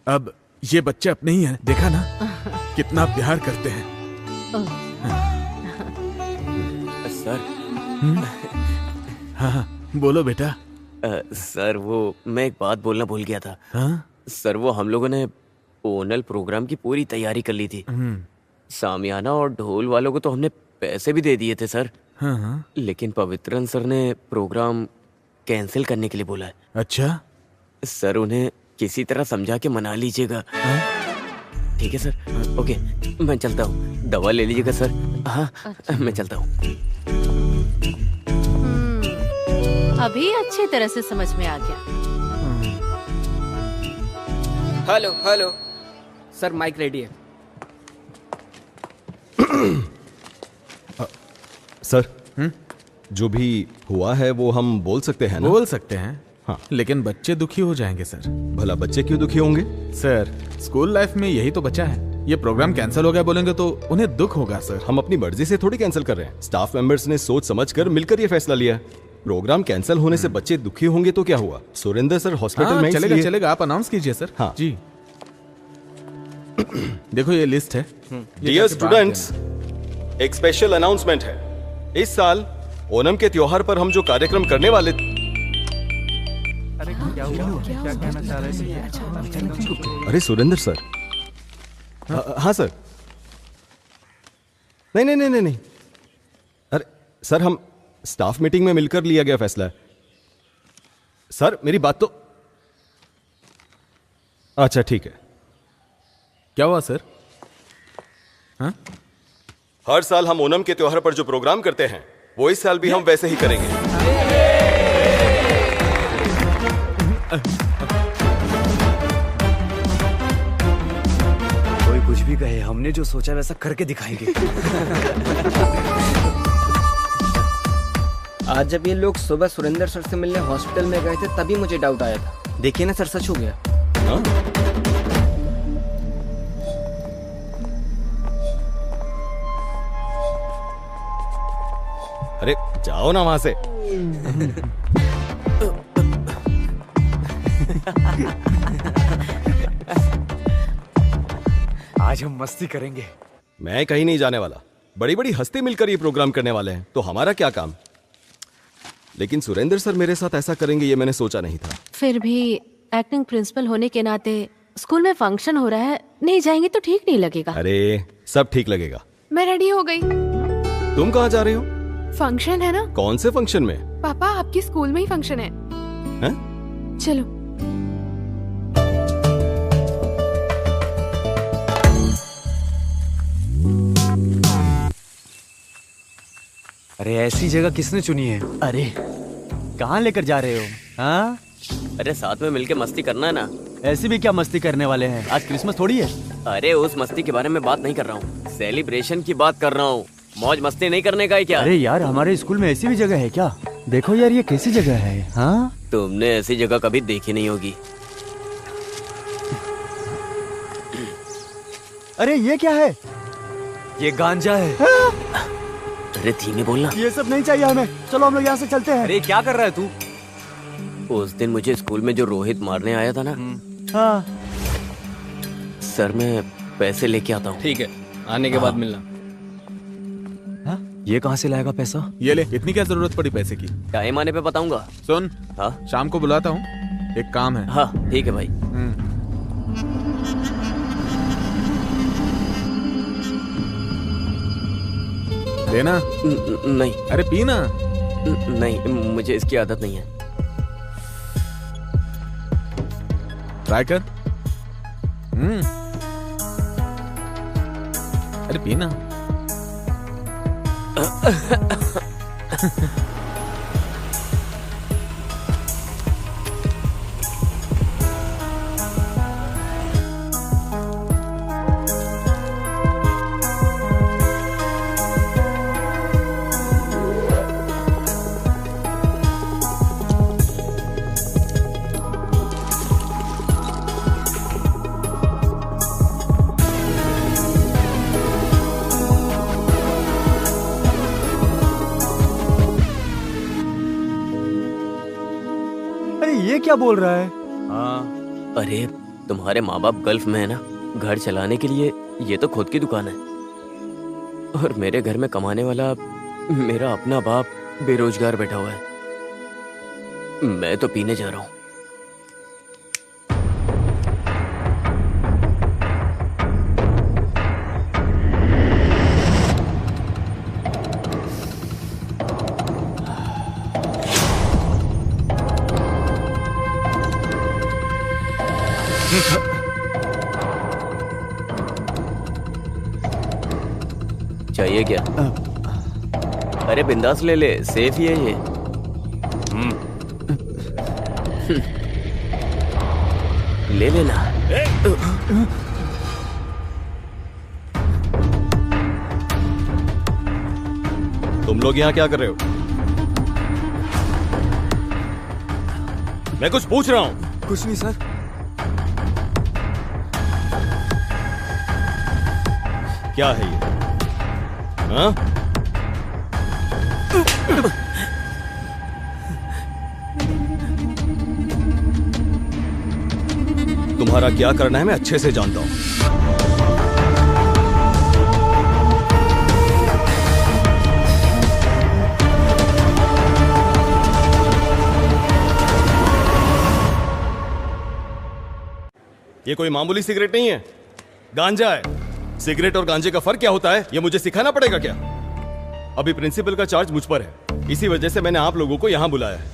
अब ये बच्चे अपने ही हैं, देखा ना कितना प्यार करते हैं। सर। हाँ बोलो बेटा। सर वो मैं एक बात बोलना भूल गया था। हाँ? सर वो हम लोगों ने ओनल प्रोग्राम की पूरी तैयारी कर ली थी। सामियाना और ढोल वालों को तो हमने पैसे भी दे दिए थे सर। हाँ। लेकिन पवित्रन सर ने प्रोग्राम कैंसिल करने के लिए बोला है। अच्छा सर, उन्हें किसी तरह समझा के मना लीजिएगा। ठीक है सर? ओके, मैं चलता हूँ। दवा ले लीजिएगा सर। हाँ मैं चलता हूँ। अभी अच्छी तरह से समझ में आ गया। Hello hello sir, mic ready है। सर जो भी हुआ है वो हम बोल सकते हैं ना? बोल सकते हैं हाँ। लेकिन बच्चे दुखी हो जाएंगे सर। भला बच्चे क्यों दुखी होंगे? सर स्कूल लाइफ में यही तो बचा है। ये प्रोग्राम कैंसिल हो गया बोलेंगे तो उन्हें दुख होगा सर। हम अपनी मर्जी से थोड़ी कैंसिल कर रहे हैं। स्टाफ मेंबर्स ने सोच समझकर मिलकर ये फैसला लिया। प्रोग्राम कैंसिल होने से बच्चे दुखी होंगे तो क्या हुआ? सुरेंद्र सर हॉस्पिटल में चलेगा इसलिए- चलेगा, आप अनाउंस कीजिए सर। हाँ जी देखो ये लिस्ट है। डियर स्टूडेंट्स, एक स्पेशल अनाउंसमेंट है। इस साल ओणम के त्योहार पर हम जो कार्यक्रम करने वाले क्या कहना चाह रहे थे? अरे सुरेंद्र सर। हाँ सर। नहीं। अरे सर, हम स्टाफ मीटिंग में मिलकर लिया गया फैसला है। सर मेरी बात तो अच्छा ठीक है। क्या हुआ सर? हाँ? हर साल हम ओणम के त्योहार पर जो प्रोग्राम करते हैं वो इस साल भी हम वैसे ही करेंगे। कोई कुछ भी कहे, हमने जो सोचा वैसा करके दिखाएंगे। आज जब ये लोग सुबह सुरेंद्र सर से मिलने हॉस्पिटल में गए थे तभी मुझे डाउट आया था। देखिए ना सर, सच हो गया। अरे जाओ ना वहां से। आज हम मस्ती करेंगे। मैं कहीं नहीं जाने वाला। बड़ी बड़ी हस्ती मिलकर ये प्रोग्राम करने वाले हैं तो हमारा क्या काम? लेकिन सुरेंद्र सर मेरे साथ ऐसा करेंगे ये मैंने सोचा नहीं था। फिर भी एक्टिंग प्रिंसिपल होने के नाते स्कूल में फंक्शन हो रहा है, नहीं जाएंगे तो ठीक नहीं लगेगा। अरे सब ठीक लगेगा। मैं रेडी हो गई। तुम कहाँ जा रही हो? फंक्शन है ना। कौन से फंक्शन में? पापा आपकी स्कूल में ही फंक्शन है। चलो। अरे ऐसी जगह किसने चुनी है? अरे कहाँ लेकर जा रहे हो? हाँ? अरे साथ में मिलके मस्ती करना है ना। ऐसी भी क्या मस्ती करने वाले हैं? आज क्रिसमस थोड़ी है। अरे उस मस्ती के बारे में बात नहीं कर रहा हूँ, सेलिब्रेशन की बात कर रहा हूँ। मौज मस्ती नहीं करने का है क्या? अरे यार, हमारे स्कूल में ऐसी भी जगह है क्या? देखो यार, ये कैसी जगह है? हाँ? तुमने ऐसी जगह कभी देखी नहीं होगी। अरे ये क्या है? ये गांजा है। अरे धीमे बोलना। ये सब नहीं चाहिए हमें। चलो हम लोग यहाँ से चलते हैं। अरे क्या कर रहा है तू? उस दिन मुझे स्कूल में जो रोहित मारने आया था ना। हाँ। सर मैं पैसे लेके आता हूँ। ठीक है, आने के बाद मिलना। ये कहाँ से लाएगा पैसा? ये ले, इतनी क्या जरूरत पड़ी पैसे की? टाइम आने पे बताऊंगा। सुन, हाँ शाम को बुलाता हूँ, एक काम है। हाँ ठीक है भाई। लेना? नहीं। अरे पीना। नहीं, मुझे इसकी आदत नहीं है। ट्राई कर। अरे पीना। ये क्या बोल रहा है? हाँ। अरे तुम्हारे माँ बाप गल्फ में है ना, घर चलाने के लिए ये तो खुद की दुकान है। और मेरे घर में कमाने वाला मेरा अपना बाप बेरोजगार बैठा हुआ है। मैं तो पीने जा रहा हूँ। चाहिए क्या? अरे बिंदास ले ले, सेफ ही है ये। ले लेना। तुम लोग यहाँ क्या कर रहे हो? मैं कुछ पूछ रहा हूँ। कुछ नहीं सर। क्या है ये? हाँ? तुम्हारा क्या करना है मैं अच्छे से जानता हूं। ये कोई मामूली सिगरेट नहीं है, गांजा है। सिगरेट और गांजे का फर्क क्या होता है ये मुझे सिखाना पड़ेगा क्या? अभी प्रिंसिपल का चार्ज मुझ पर है, इसी वजह से मैंने आप लोगों को यहाँ बुलाया है।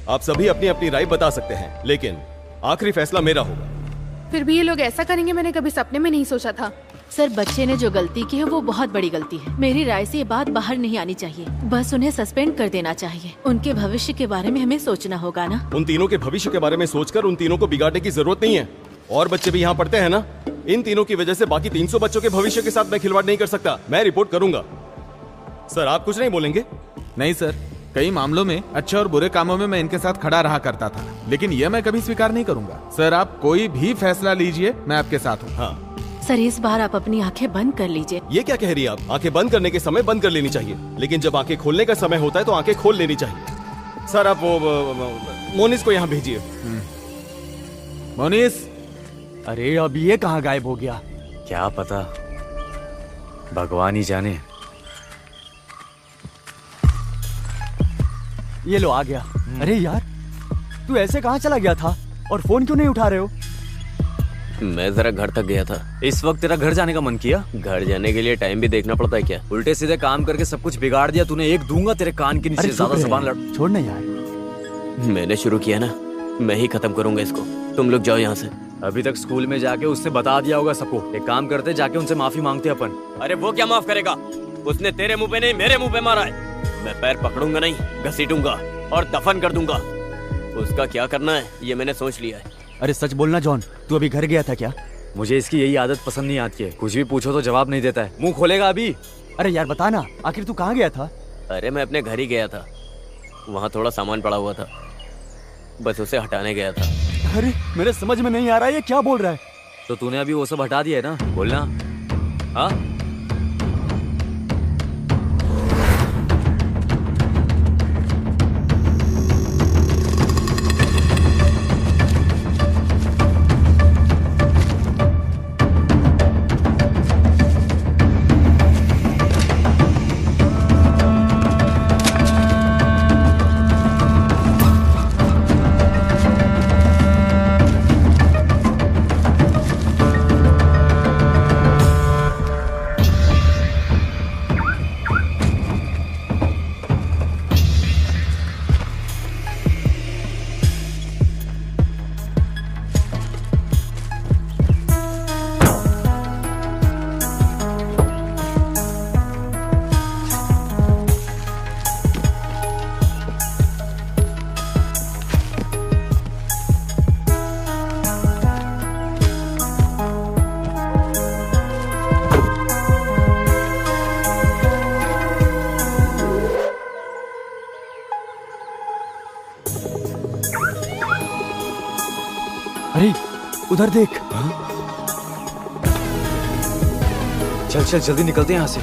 आप सभी अपनी अपनी राय बता सकते हैं, लेकिन आखिरी फैसला मेरा होगा। फिर भी ये लोग ऐसा करेंगे मैंने कभी सपने में नहीं सोचा था। सर, बच्चे ने जो गलती की है वो बहुत बड़ी गलती है। मेरी राय से ये बात बाहर नहीं आनी चाहिए, बस उन्हें सस्पेंड कर देना चाहिए। उनके भविष्य के बारे में हमें सोचना होगा ना। उन तीनों के भविष्य के बारे में सोचकर उन तीनों को बिगाड़ने की जरूरत नहीं है। और बच्चे भी यहाँ पढ़ते हैं ना, इन तीनों की वजह से बाकी 300 बच्चों के भविष्य के साथ मैं खिलवाड़ नहीं कर सकता। मैं रिपोर्ट करूंगा। सर, आप कुछ नहीं बोलेंगे? नहीं सर, कई मामलों में अच्छे और बुरे कामों में मैं इनके साथ खड़ा रहा करता था, लेकिन यह मैं कभी स्वीकार नहीं करूंगा। सर, आप कोई भी फैसला लीजिए, मैं आपके साथ हूँ। हाँ सर, इस बार आप अपनी आंखें बंद कर लीजिए। ये क्या कह रही है आप? आंखें बंद करने के समय बंद कर लेनी चाहिए, लेकिन जब आंखें खोलने का समय होता है तो आंखें खोल लेनी चाहिए। सर, आप वो मोनिस को यहाँ भेजिए। मोनिस। अरे अब ये कहाँ गायब हो गया? क्या पता, भगवान ही जाने। ये लो आ गया। अरे यार, तू ऐसे कहाँ चला गया था और फोन क्यों नहीं उठा रहे हो? मैं जरा घर तक गया था। इस वक्त तेरा घर जाने का मन किया? घर जाने के लिए टाइम भी देखना पड़ता है क्या? उल्टे सीधे काम करके सब कुछ बिगाड़ दिया तूने। एक दूंगा तेरे कान के नीचे। ज्यादा जबान लड़। छोड़ ना यार। मैंने शुरू किया ना, मैं ही खत्म करूंगा इसको। तुम लोग जाओ यहाँ से। अभी तक स्कूल में जाके उससे बता दिया होगा सबको। एक काम करते, जाके उनसे माफी मांगते अपन। अरे वो क्या माफ करेगा? उसने तेरे मुंह पे नहीं मेरे मुंह पे मारा है। मैं पैर पकड़ूंगा नहीं, घसीटूंगा और दफन कर दूंगा। उसका क्या करना है ये मैंने सोच लिया है। अरे सच बोलना जॉन, तू अभी घर गया था क्या? मुझे इसकी यही आदत पसंद नहीं आती है। कुछ भी पूछो तो जवाब नहीं देता है, मुंह खोलेगा अभी। अरे यार बता ना, आखिर तू कहाँ गया था? अरे मैं अपने घर ही गया था, वहाँ थोड़ा सामान पड़ा हुआ था, बस उसे हटाने गया था। अरे मेरे समझ में नहीं आ रहा है ये क्या बोल रहा है। तो तूने अभी वो सब हटा दिया है ना? बोलना। हाँ, अरे उधर देख। चल चल जल्दी निकलते हैं यहाँ से।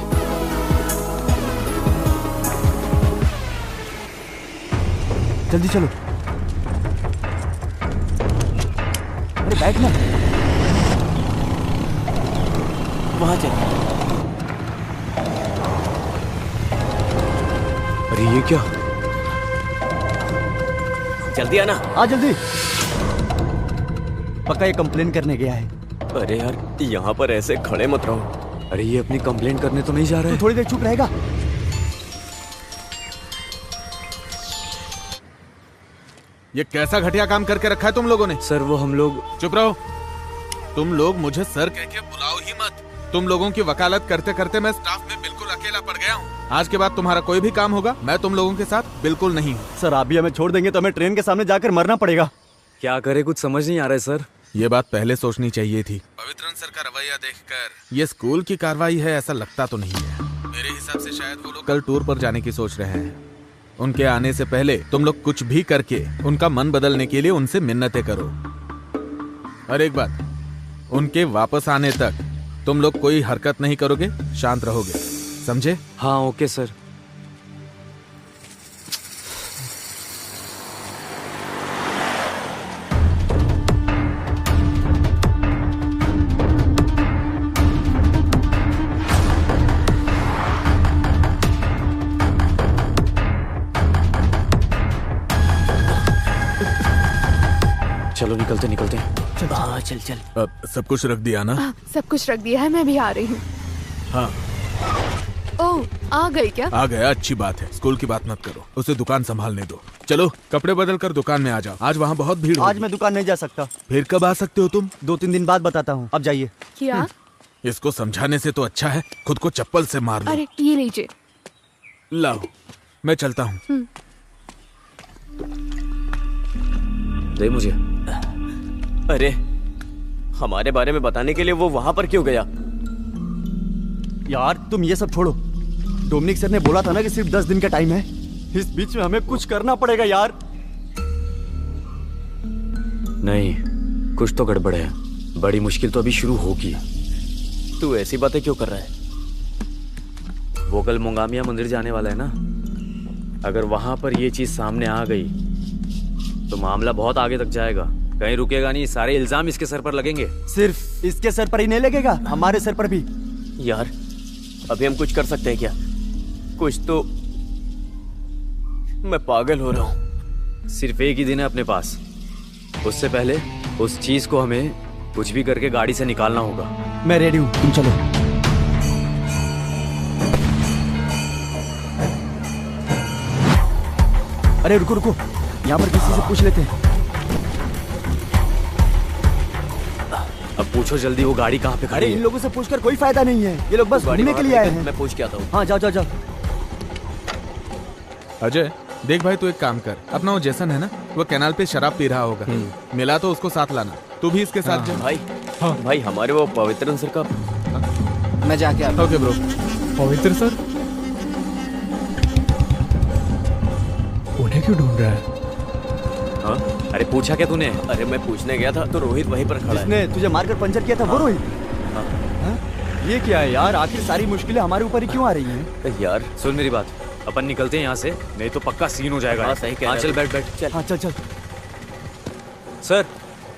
जल्दी चलो। अरे बैठ ना। वहां चल। अरे ये क्या? जल्दी आना। आ जल्दी। पक्का ये कंप्लेन करने गया है। अरे यार यहाँ पर ऐसे खड़े मत रहो। अरे ये अपनी कंप्लेन करने तो नहीं जा रहा है। तू थोड़ी देर चुप रहेगा? ये कैसा घटिया काम करके रखा है तुम लोगों ने? सर वो हम लोग। चुप रहो। तुम लोग मुझे सर कह के बुलाओ ही मत। तुम लोगों की वकालत करते करते मैं स्टाफ में बिल्कुल अकेला पड़ गया हूँ। आज के बाद तुम्हारा कोई भी काम होगा मैं तुम लोगों के साथ बिल्कुल नहीं हूँ। सर आप भी हमें छोड़ देंगे तो हमें ट्रेन के सामने जाकर मरना पड़ेगा। क्या करे कुछ समझ नहीं आ रहा है सर। ये बात पहले सोचनी चाहिए थी। पवित्रन सर का रवैया देखकर ये स्कूल की कार्रवाई है ऐसा लगता तो नहीं है। मेरे हिसाब हिसाब से शायद वो लोग कल टूर पर जाने की सोच रहे हैं। उनके आने से पहले तुम लोग कुछ भी करके उनका मन बदलने के लिए उनसे मिन्नतें करो। और एक बात, उनके वापस आने तक तुम लोग कोई हरकत नहीं करोगे, शांत रहोगे, समझे? हाँ ओके सर। चलो निकलते निकलते। चल चल। सब कुछ रख दिया ना? सब कुछ रख दिया है, मैं भी आ रही हूँ। हाँ। ओह, आ गई क्या? आ गया, अच्छी बात है। स्कूल की बात मत करो, उसे दुकान संभालने दो। चलो कपड़े बदल कर दुकान में आ जाओ, आज वहाँ बहुत भीड़ आज मैं दुकान नहीं जा सकता। फिर कब आ सकते हो तुम? 2-3 दिन बाद बताता हूँ, अब जाइए। क्या? इसको समझाने से तो अच्छा है खुद को चप्पल से मार लो। अरे ये लीजिए। लाओ, मैं चलता हूँ। दे मुझे। अरे हमारे बारे में बताने के लिए वो वहां पर क्यों गया? यार तुम ये सब छोड़ो। डोमिनिक सर ने बोला था ना कि सिर्फ 10 दिन का टाइम है। इस बीच में हमें कुछ करना पड़ेगा यार। नहीं, कुछ तो गड़बड़ है। बड़ी मुश्किल तो अभी शुरू होगी। तू ऐसी बातें क्यों कर रहा है? वो कल मोंगामिया मंदिर जाने वाला है ना। अगर वहां पर ये चीज सामने आ गई तो मामला बहुत आगे तक जाएगा। कहीं रुकेगा नहीं, सारे इल्जाम इसके सर पर लगेंगे। सिर्फ इसके सर पर ही नहीं लगेगा, हमारे सर पर भी। यार अभी हम कुछ कर सकते हैं क्या? कुछ तो। मैं पागल हो रहा हूँ। सिर्फ एक ही दिन है अपने पास, उससे पहले उस चीज को हमें कुछ भी करके गाड़ी से निकालना होगा। मैं रेडी हूँ, तुम चलो। अरे रुको रुको, यहाँ पर किसी से पूछ लेते हैं। अब पूछो जल्दी, वो गाड़ी कहाँ पे खड़ी अरे है? इन लोगों से पूछकर कोई फायदा नहीं है, ये लोग बस घूमने के लिए आए हैं। मैं पूछ के आता हूँ। हाँ जाओ जाओ जाओ। अजय देख भाई, तू एक काम कर, अपना वो जैसन है ना, वो कैनाल पे शराब पी रहा होगा, मिला तो उसको साथ लाना। तू भी इसके साथ जा। भाई भाई हमारे वो पवित्रन सर का। मैं जाके आता हूँ। Okay bro. पवित्र सर उन्हें क्यों ढूंढ रहा है? हाँ? अरे पूछा क्या तूने? अरे मैं पूछने गया था तो रोहित वहीं पर खड़ा है। जिसने तुझे मारकर पंचर किया था वो रोहित? हाँ? ये क्या है यार, आखिर सारी मुश्किलें हमारे ऊपर ही क्यों आ रही हैं? यार सुन मेरी बात, अपन निकलते हैं यहाँ से, नहीं तो पक्का सीन हो जाएगा। हाँ, सही कह रहे हो। चल बैठ बैठ। चल। हाँ चल चल। सर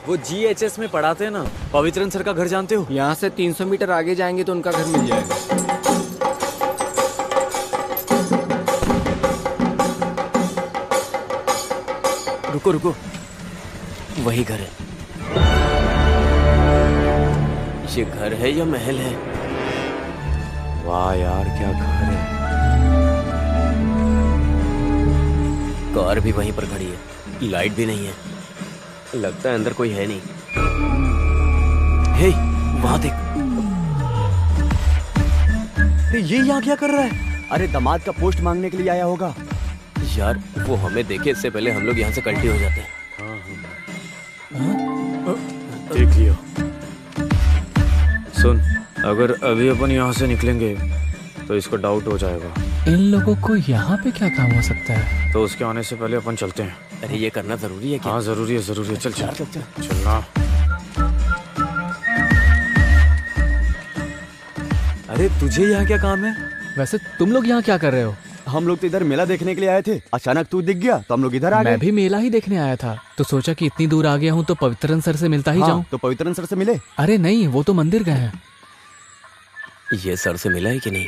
वो GHS में पढ़ाते हैं ना, पवित्रन सर का घर जानते हो? यहाँ से 300 मीटर आगे जाएंगे तो उनका घर मिल जाएगा। रुको रुको, वही घर है। ये घर है या महल है? वाह यार क्या घर है। कार भी वहीं पर खड़ी है, लाइट भी नहीं है, लगता है अंदर कोई है नहीं। हे, वहां देख। ये यहाँ क्या कर रहा है? अरे दामाद का पोस्ट मांगने के लिए आया होगा। यार वो हमें देखे इससे पहले हम लोग यहाँ से कल्टी हो जाते हैं। देख लियो। सुन, अगर अभी अपन यहाँ से निकलेंगे तो इसको डाउट हो जाएगा। इन लोगों को यहाँ पे क्या काम हो सकता है? तो उसके आने से पहले अपन चलते हैं। अरे ये करना जरूरी है क्या? हाँ जरूरी है जरूरी है। चल चल चल चल। चलना। अरे तुझे यहाँ क्या काम है? वैसे तुम लोग यहाँ क्या कर रहे हो? हम लोग तो इधर मेला देखने के लिए आए थे, अचानक तू दिख गया तो हम लोग इधर आ गए। मैं भी मेला ही देखने आया था, तो सोचा कि इतनी दूर आ गया हूँ तो पवित्रन सर से मिलता ही जाऊँ। तो पवित्रन सर से मिले? अरे नहीं, वो तो मंदिर गए हैं। ये सर से मिला है कि नहीं?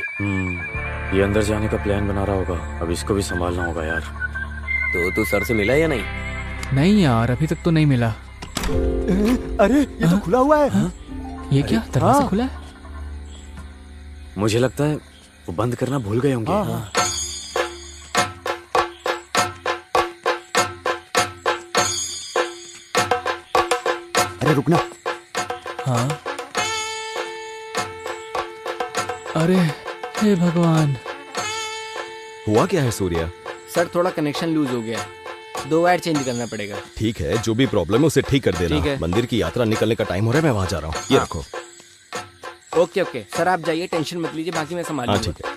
ये अंदर जाने का प्लान बना रहा होगा, अब इसको भी संभालना होगा यार। तो तू सर से मिला या नहीं? नहीं यार, अभी तक तो नहीं मिला। अरे ये तो खुला हुआ है। ये क्या दरवाजा खुला है? मुझे लगता है वो बंद करना भूल गए होंगे। अरे रुकना। हाँ। अरे हे भगवान, हुआ क्या है सूर्या? सर थोड़ा कनेक्शन लूज हो गया, 2 वायर चेंज करना पड़ेगा। ठीक है, जो भी प्रॉब्लम है उसे ठीक कर देना। ठीक है। मंदिर की यात्रा निकलने का टाइम हो रहा है, मैं वहां जा रहा हूँ। ये रखो। ओके ओके सर, आप जाइए, टेंशन मत लीजिए, बाकी मैं संभाल हाँ लूंगा। ठीक है।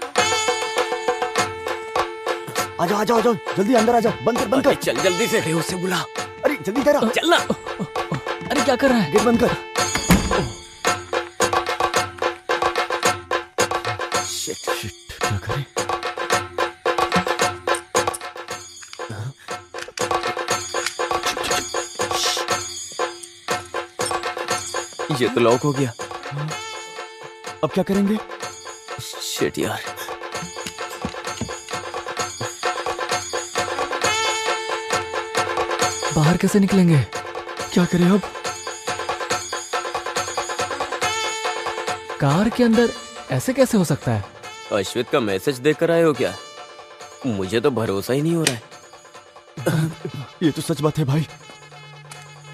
आ जाओ आ जाओ आ जाओ, जल्दी अंदर आ जाओ, बंद कर। चल जल्दी से। अरे उससे बुला। अरे जल्दी कर। चलना। अरे क्या कर रहा है? गेट बंद कर। शिट, क्या करें? ये तो लॉक हो गया। अब क्या करेंगे? शिट यार। बाहर कैसे निकलेंगे? क्या करें अब? कार के अंदर ऐसे कैसे हो सकता है? अश्वित का मैसेज देख कर आए हो क्या? मुझे तो भरोसा ही नहीं हो रहा है। ये तो सच बात है भाई।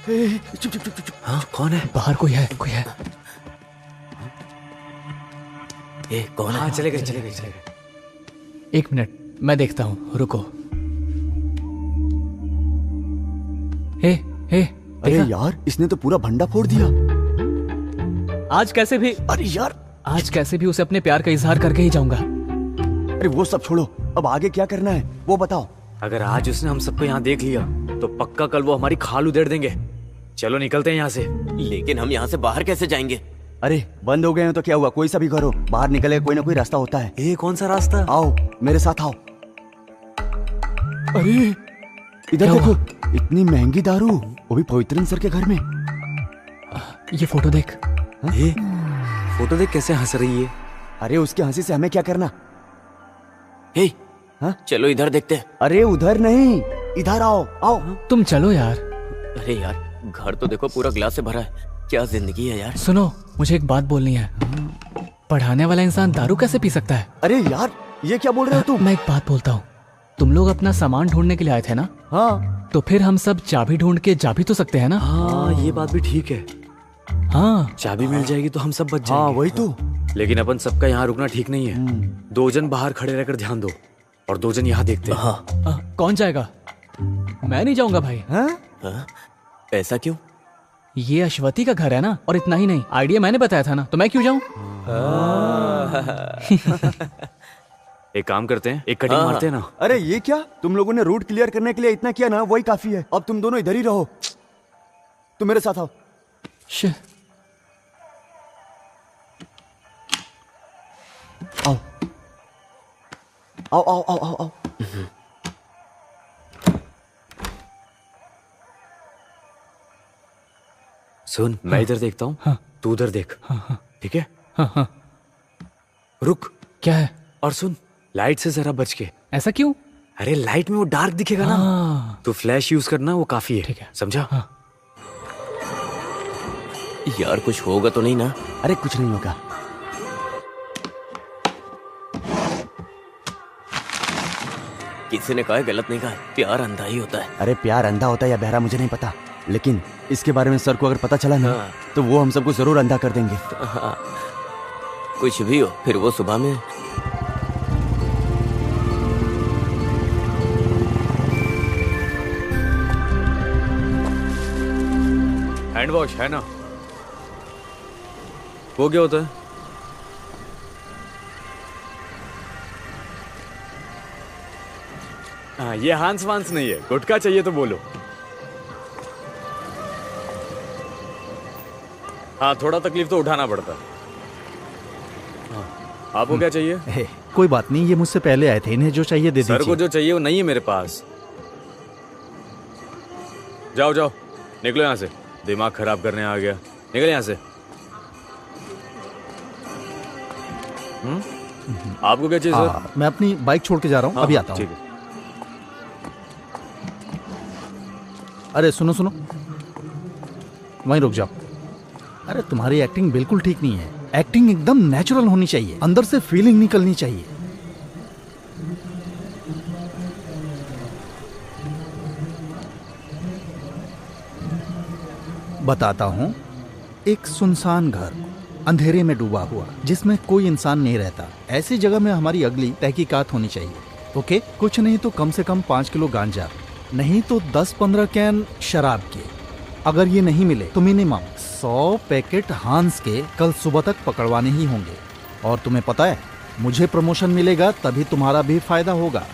चुप चुप चुप चुप। हाँ, कौन है? बाहर कोई है, कोई है। कौन है? हाँ, चले गए। एक मिनट, मैं देखता हूँ, रुको। हे, अरे यार, इसने तो पूरा भंडा फोड़ दिया। आज कैसे भी, अरे यार, आज कैसे भी उसे अपने प्यार का इजहार करके ही जाऊंगा। अरे वो सब छोड़ो, अब आगे क्या करना है वो बताओ। अगर आज उसने हम सबको यहाँ देख लिया तो पक्का कल वो हमारी खाल उधेड़ देंगे। चलो निकलते हैं यहाँ से। लेकिन हम यहाँ से बाहर कैसे जाएंगे? अरे बंद हो गए हैं तो क्या हुआ, कोई सा भी करो, बाहर निकले कोई ना कोई रास्ता होता है। कौन सा रास्ता? आओ मेरे साथ आओ। अरे इधर देखो, इतनी महंगी दारू, वो भी पवित्रन सर के घर में। ये फोटो देख। फोटो देख कैसे हंस रही है। अरे उसके हंसी से हमें क्या करना? चलो इधर देखते हैं। अरे उधर नहीं, इधर आओ आओ। तुम चलो यार। अरे यार, घर तो देखो पूरा ग्लास से भरा है। क्या जिंदगी है यार। सुनो, मुझे एक बात बोलनी है। पढ़ाने वाला इंसान दारू कैसे पी सकता है? अरे यार, ये क्या बोल रहे हो तुम? मैं एक बात बोलता हूँ, तुम लोग अपना सामान ढूंढने के लिए आए थे ना? हाँ। तो फिर हम सब चाबी ढूंढ के जा भी तो सकते हैं ना? हाँ, ये बात भी ठीक है। हाँ, चाबी मिल जाएगी तो हम सब बच जाएंगे। हाँ वही तो। लेकिन अपन सबका यहाँ रुकना ठीक नहीं है। 2 जन बाहर खड़े रहकर ध्यान दो और 2 जन यहाँ देखते हैं। हाँ। कौन जाएगा? मैं नहीं जाऊंगा भाई। हाँ? ऐसा क्यों? ये अश्वती का घर है ना, और इतना ही नहीं, आइडिया मैंने बताया था ना, तो मैं क्यों जाऊं? एक काम करते हैं, एक कटिंग मारते हैं ना। अरे ये क्या, तुम लोगों ने रूट क्लियर करने के लिए इतना किया ना, वही काफी है। अब तुम दोनों इधर ही रहो। तुम मेरे साथ आओ। आओ आओ आओ आओ आओ आओ। सुन, मैं इधर देखता हूँ, तू उधर देख। ठीक है? रुक। क्या है? और सुन, लाइट से जरा बच के। ऐसा क्यों? अरे लाइट में वो डार्क दिखेगा ना, तो फ्लैश यूज करना, वो काफी है। ठीक है, समझा? यार कुछ होगा तो नहीं ना? अरे कुछ नहीं होगा। किसी ने कहा है, गलत नहीं कहा है, प्यार अंधा ही होता है। अरे प्यार अंधा होता है या बहरा मुझे नहीं पता, लेकिन इसके बारे में सर को अगर पता चला ना, तो वो हम सबको जरूर अंधा कर देंगे। कुछ भी हो, फिर वो सुबह में। हैंड वॉश है ना? वो क्या होता है? हाँ, ये हांस वांस नहीं है, गुटखा चाहिए तो बोलो। हाँ, थोड़ा तकलीफ तो उठाना पड़ता है। हाँ, आपको क्या चाहिए? कोई बात नहीं, ये मुझसे पहले आए थे, इन्हें जो चाहिए दे दीजिए। सर को जो चाहिए वो नहीं है मेरे पास। जाओ जाओ, निकलो यहाँ से, दिमाग खराब करने आ गया। निकल यहाँ से। आपको क्या चाहिए सर? मैं अपनी बाइक छोड़ के जा रहा हूँ, अभी आता हूँ। ठीक है। अरे सुनो सुनो, वहीं रुक जाओ। अरे तुम्हारी एक्टिंग बिल्कुल ठीक नहीं है। एक्टिंग एकदम नेचुरल होनी चाहिए, अंदर से फीलिंग निकलनी चाहिए। बताता हूँ, एक सुनसान घर, अंधेरे में डूबा हुआ, जिसमें कोई इंसान नहीं रहता। ऐसी जगह में हमारी अगली तहकीकात होनी चाहिए। ओके, कुछ नहीं तो कम से कम 5 किलो गांजा, नहीं तो 10-15 कैन शराब के। अगर ये नहीं मिले तो मिनिमम 100 पैकेट हांस के कल सुबह तक पकड़वाने ही होंगे। और तुम्हें पता है, मुझे प्रमोशन मिलेगा तभी तुम्हारा भी फायदा होगा।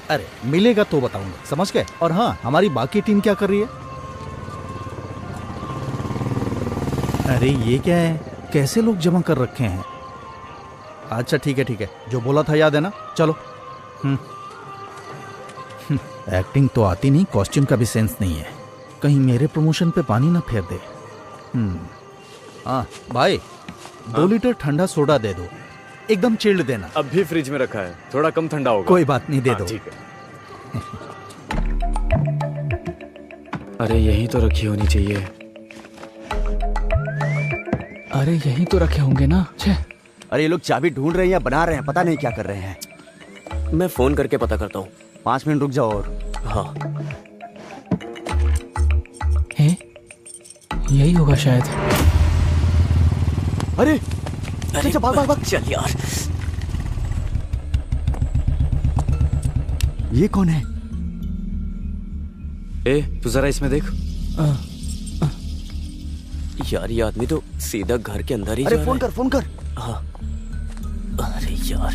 अरे मिलेगा तो बताऊंगा, समझ गए? और हाँ, हमारी बाकी टीम क्या कर रही है? अरे ये क्या है, कैसे लोग जमा कर रखे हैं? अच्छा ठीक है ठीक है, जो बोला था याद है ना? चलो। एक्टिंग तो आती नहीं, कॉस्ट्यूम का भी सेंस नहीं है, कहीं मेरे प्रमोशन पे पानी ना फेर दे। हाँ भाई, 2 लीटर ठंडा सोडा दे दो, एकदम चिल्ड देना। अब भी फ्रिज में रखा है, थोड़ा कम ठंडा होगा। कोई बात नहीं, दे दो। ठीक है। अरे यही तो रखी होनी चाहिए। अरे यही तो रखे होंगे ना। छे। अरे ये लोग चाबी ढूंढ रहे हैं या बना रहे हैं, पता नहीं क्या कर रहे हैं। मैं फोन करके पता करता हूँ। 5 मिनट रुक जाओ। और हाँ, यही होगा शायद। अरे अरे भाग भाग भाग। चल यार, ये कौन है? ए तू जरा इसमें देख। यार ये आदमी तो सीधा घर के अंदर ही अरे जा फोन रहा है। कर, फोन कर। हाँ, अरे यार,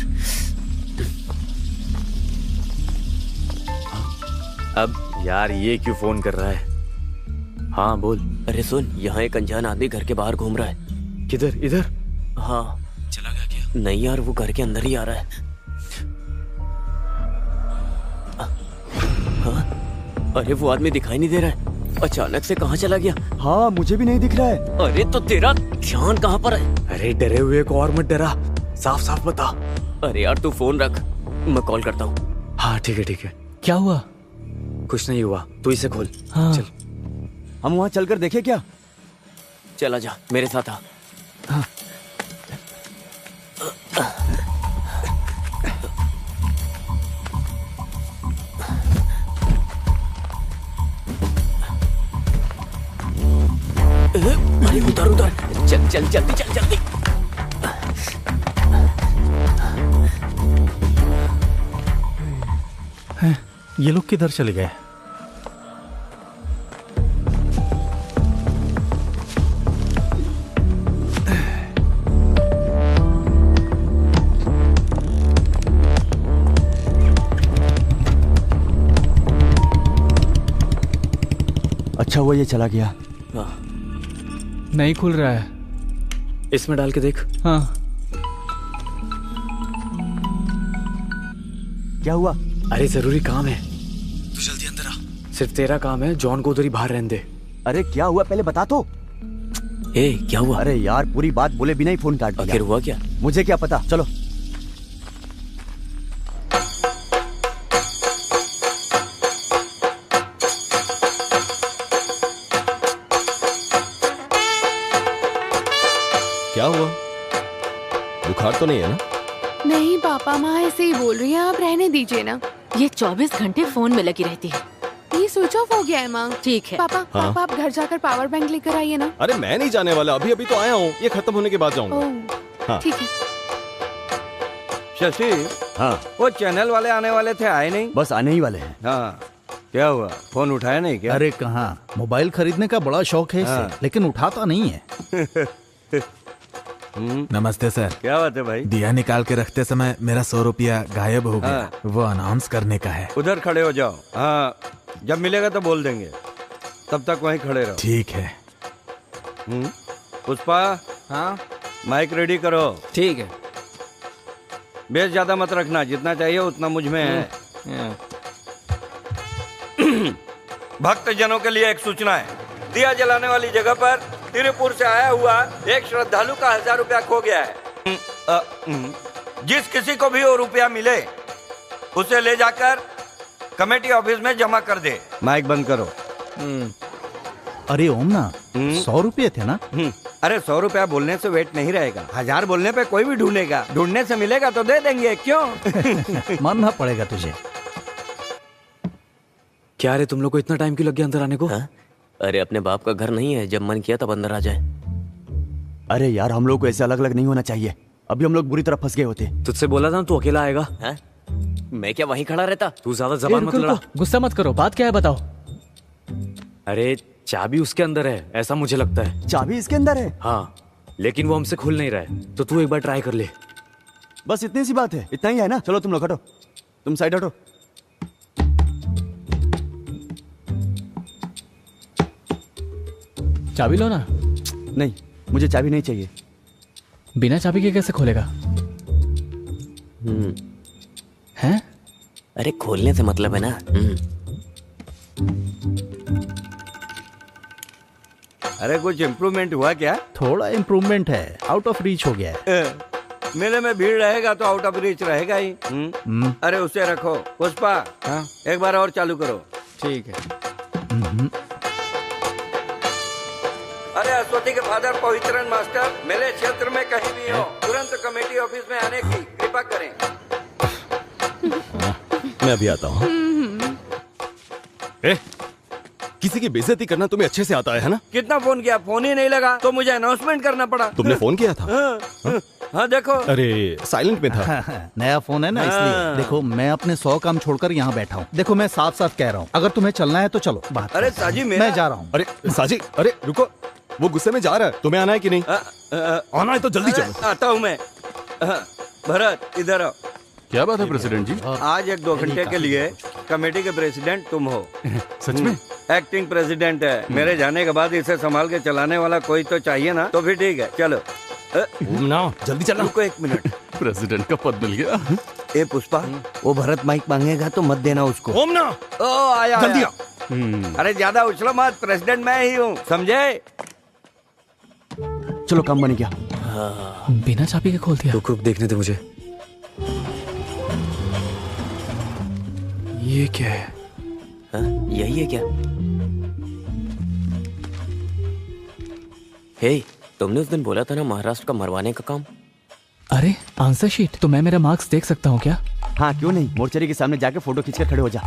अब यार ये क्यों फोन कर रहा है? हाँ बोल। अरे सुन, यहाँ एक अनजान आदमी घर के बाहर घूम रहा है। किधर? इधर? हाँ। चला गया क्या? नहीं यार, वो घर के अंदर ही आ रहा है। हाँ? अरे वो आदमी दिखाई नहीं दे रहा है, अचानक से कहाँ चला गया? हाँ मुझे भी नहीं दिख रहा है। अरे तो तेरा ध्यान कहाँ पर है? अरे डरे हुए को और मत डरा, साफ साफ बता। अरे यार तू फोन रख, मैं कॉल करता हूँ। हाँ ठीक है ठीक है। क्या हुआ? कुछ नहीं हुआ, तू इसे खोल। हाँ। चल। हम वहाँ चलकर देखे क्या? चला जा, मेरे साथ आ। अरे उधर उधर, चल चल जल्दी, चल जल्दी। ये लोग किधर चले गए? अच्छा हुआ ये चला गया। नहीं खुल रहा है। इसमें डाल के देख। हाँ। क्या हुआ? अरे जरूरी काम है, तू जल्दी अंदर आ। सिर्फ तेरा काम है, जॉन को उधर ही बाहर रहने दे। अरे क्या हुआ पहले बता तो। ए क्या हुआ? अरे यार पूरी बात बोले बिना ही फोन काट दिया। आखिर हुआ क्या? मुझे क्या पता, चलो। क्या हुआ? बुखार तो नहीं है ना? नहीं पापा, माँ ऐसे ही बोल रही है, आप रहने दीजिए ना। ये 24 घंटे फोन में लगी रहती है। ये स्विच ऑफ हो गया है माँ। ठीक है पापा। हाँ? पापा आप घर जाकर पावर बैंक लेकर आइए ना। अरे मैं नहीं जाने वाला, अभी अभी तो आया हूँ, ये खत्म होने के बाद जाऊंगा। ओह हाँ। ठीक है। शशि, हाँ वो चैनल वाले आने वाले थे, आए नहीं? बस आने ही वाले हैं। हाँ, क्या हुआ? फोन उठाया नहीं क्या? अरे कहाँ, मोबाइल खरीदने का बड़ा शौक है इसे, हाँ। लेकिन उठाता नहीं है। नमस्ते सर। क्या बात है भाई? दिया निकाल के रखते समय मेरा 100 रुपया गायब हो गया। वो अनाउंस करने का है। उधर खड़े हो जाओ। हाँ, जब मिलेगा तो बोल देंगे, तब तक वहीं खड़े रहो। ठीक है। पुष्पा। हाँ माइक रेडी करो। ठीक है। बेस ज्यादा मत रखना, जितना चाहिए उतना मुझ में है। भक्त जनों के लिए एक सूचना है। दिया जलाने वाली जगह पर तिरुपुर से आया हुआ एक श्रद्धालु का 1000 रुपया खो गया है। जिस किसी को भी वो रुपया मिले उसे ले जाकर कमेटी ऑफिस में जमा कर दे। माइक बंद करो। अरे ओम ना, 100 रुपये थे ना? अरे 100 रुपया बोलने से वेट नहीं रहेगा, 1000 बोलने पे कोई भी ढूंढेगा। ढूंढने से मिलेगा तो दे देंगे, क्यों? मानना पड़ेगा तुझे। क्या रे, तुम लोग को इतना टाइम क्यों लग गया अंदर आने को? हाँ? अरे अपने बाप का घर नहीं है, जब मन किया तब अंदर आ जाए। अरे यार हम लोग को ऐसे अलग अलग नहीं होना चाहिए, अभी हम लोग बुरी तरह फंस गए होते। तुझसे बोला था तू अकेला आएगा। हाँ? मैं क्या वहीं खड़ा रहता? तू ज्यादा जबान मत लड़ा। गुस्सा मत करो, बात क्या है बताओ। अरे चाबी उसके अंदर है, ऐसा मुझे लगता है। चाबी इसके अंदर है? हाँ, लेकिन वो हमसे खुल नहीं रहा है, तो तू एक बार ट्राई कर ले। बस इतनी सी बात है, इतना ही है ना? चलो तुम लोग हटो, तुम साइड हटो। चाबी लो ना। नहीं, मुझे चाबी नहीं चाहिए। बिना चाबी के कैसे खोलेगा? हैं? अरे खोलने से मतलब है ना। अरे कुछ इम्प्रूवमेंट हुआ क्या? थोड़ा इम्प्रूवमेंट है, आउट ऑफ रीच हो गया है। मेले में भीड़ रहेगा तो आउट ऑफ रीच रहेगा ही। अरे उसे रखो। पुष्पा, हाँ? एक बार और चालू करो। ठीक है। अरे अश्वती के फादर पवित्रन मास्टर मेरे क्षेत्र में कहीं भी हो, तुरंत कमेटी ऑफिस में आने की कृपा करें। मैं अभी आता हूँ। किसी की बेइज्जती करना तुम्हें अच्छे से आता है ना? कितना फोन किया, फोन ही नहीं लगा तो मुझे अनाउंसमेंट करना पड़ा। तुमने फोन किया था? हाँ देखो। अरे साइलेंट में था। नया फोन है ना, इसलिए। देखो मैं अपने 100 काम छोड़कर यहाँ बैठा हूँ। देखो मैं साफ साफ कह रहा हूँ, अगर तुम्हें चलना है तो चलो। बात अरे साजी मैं जा रहा हूँ। अरे साजी, अरे रुको, वो गुस्से में जा रहा है। तुम्हें आना है कि नहीं? आना है तो जल्दी चलो। आता हूँ मैं। भरत इधर आओ। क्या बात है प्रेसिडेंट जी? आज 1-2 घंटे के लिए कमेटी के प्रेसिडेंट तुम हो। सच में? एक्टिंग प्रेसिडेंट है। मेरे जाने के बाद इसे संभाल के चलाने वाला कोई तो चाहिए ना, तो फिर ठीक है चलो। ना जल्दी चलो। रुको 1 मिनट। प्रेसिडेंट का पद मिल गया। ए पुष्पा, वो भरत माइक मांगेगा तो मत देना उसको। ओम ना। ओ आया जल्दी आया। अरे ज्यादा उछलो मत, प्रेसिडेंट मैं ही हूँ, समझे? चलो काम बन गया। बिना चाबी के खोल दिया। रुक देखने दे मुझे। ये क्या है? यही है क्या? हे, तुमने उस दिन बोला था ना महाराष्ट्र का मरवाने का काम। अरे आंसर शीट, तो मैं मेरा मार्क्स देख सकता हूँ क्या? हाँ क्यों नहीं, मोर्चरी के सामने जाके फोटो खींचकर खड़े हो जा।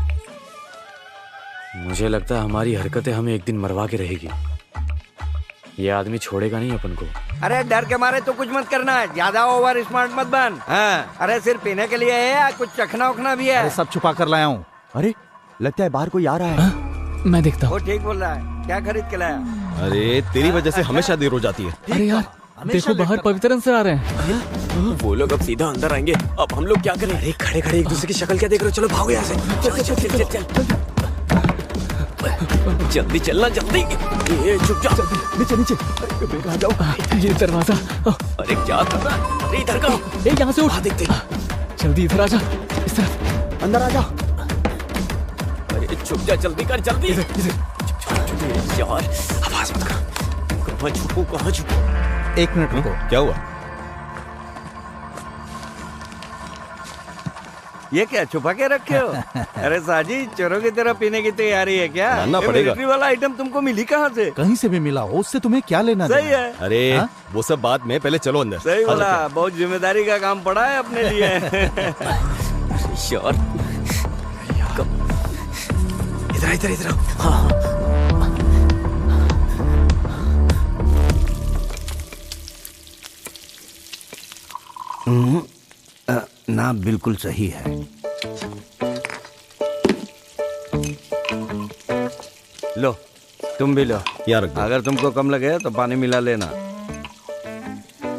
मुझे लगता है हमारी हरकतें हमें एक दिन मरवा के रहेगी। ये आदमी छोड़ेगा नहीं अपन को। अरे डर के मारे तो कुछ मत करना है, ज्यादा ओवर स्मार्ट मत बन। हाँ, अरे सिर्फ पीने के लिए है या कुछ चखना उखना भी है? अरे सब छुपा कर लाया हूँ। अरे लगता है बाहर कोई आ रहा है। मैं देखता हूँ। वो ठीक बोल रहा है। क्या खरीद के लाया? अरे तेरी वजह से हमेशा देर हो जाती है। अरे यार देखो बाहर पवित्रन से आ रहे हैं। वो लोग अब सीधा अंदर आएंगे, अब हम लोग क्या करें? अरे खड़े खड़े एक दूसरे की शक्ल क्या देख रहे हो? चलो भागो यहाँ से। चल चल चल चल चल। जल्दी चलना जल्दी। ये चुप जा। नीचे नीचे। बेटा आ जाओ। ये दरवाजा। अरे क्या कर रहा है? अरे इधर का। ए यहाँ से उठा देखते। जल्दी इधर आ जा। इस तरफ अंदर आ जा। अरे चुप जा, जल्दी कर जल्दी। यार आवाज मत कर। कहाँ छुपू कहाँ छुपू? 1 मिनट रुको। क्या हुआ? ये क्या छुपा के रखे हो? अरे साजी, चोरों की तरह पीने की तैयारी है क्या? मानना ये पड़ेगा। मिलिट्री वाला आइटम तुमको मिली कहाँ से? कहीं से भी मिला हो, उससे तुम्हें क्या लेना सही देना? है। अरे हाँ? वो सब बाद में, पहले चलो अंदर। सही बोला, बहुत जिम्मेदारी का काम पड़ा है अपने लिए। यार इधर इधर इधर। हाँ ना बिल्कुल सही है। लो तुम भी लो। यार अगर तुमको कम लगे तो पानी मिला लेना।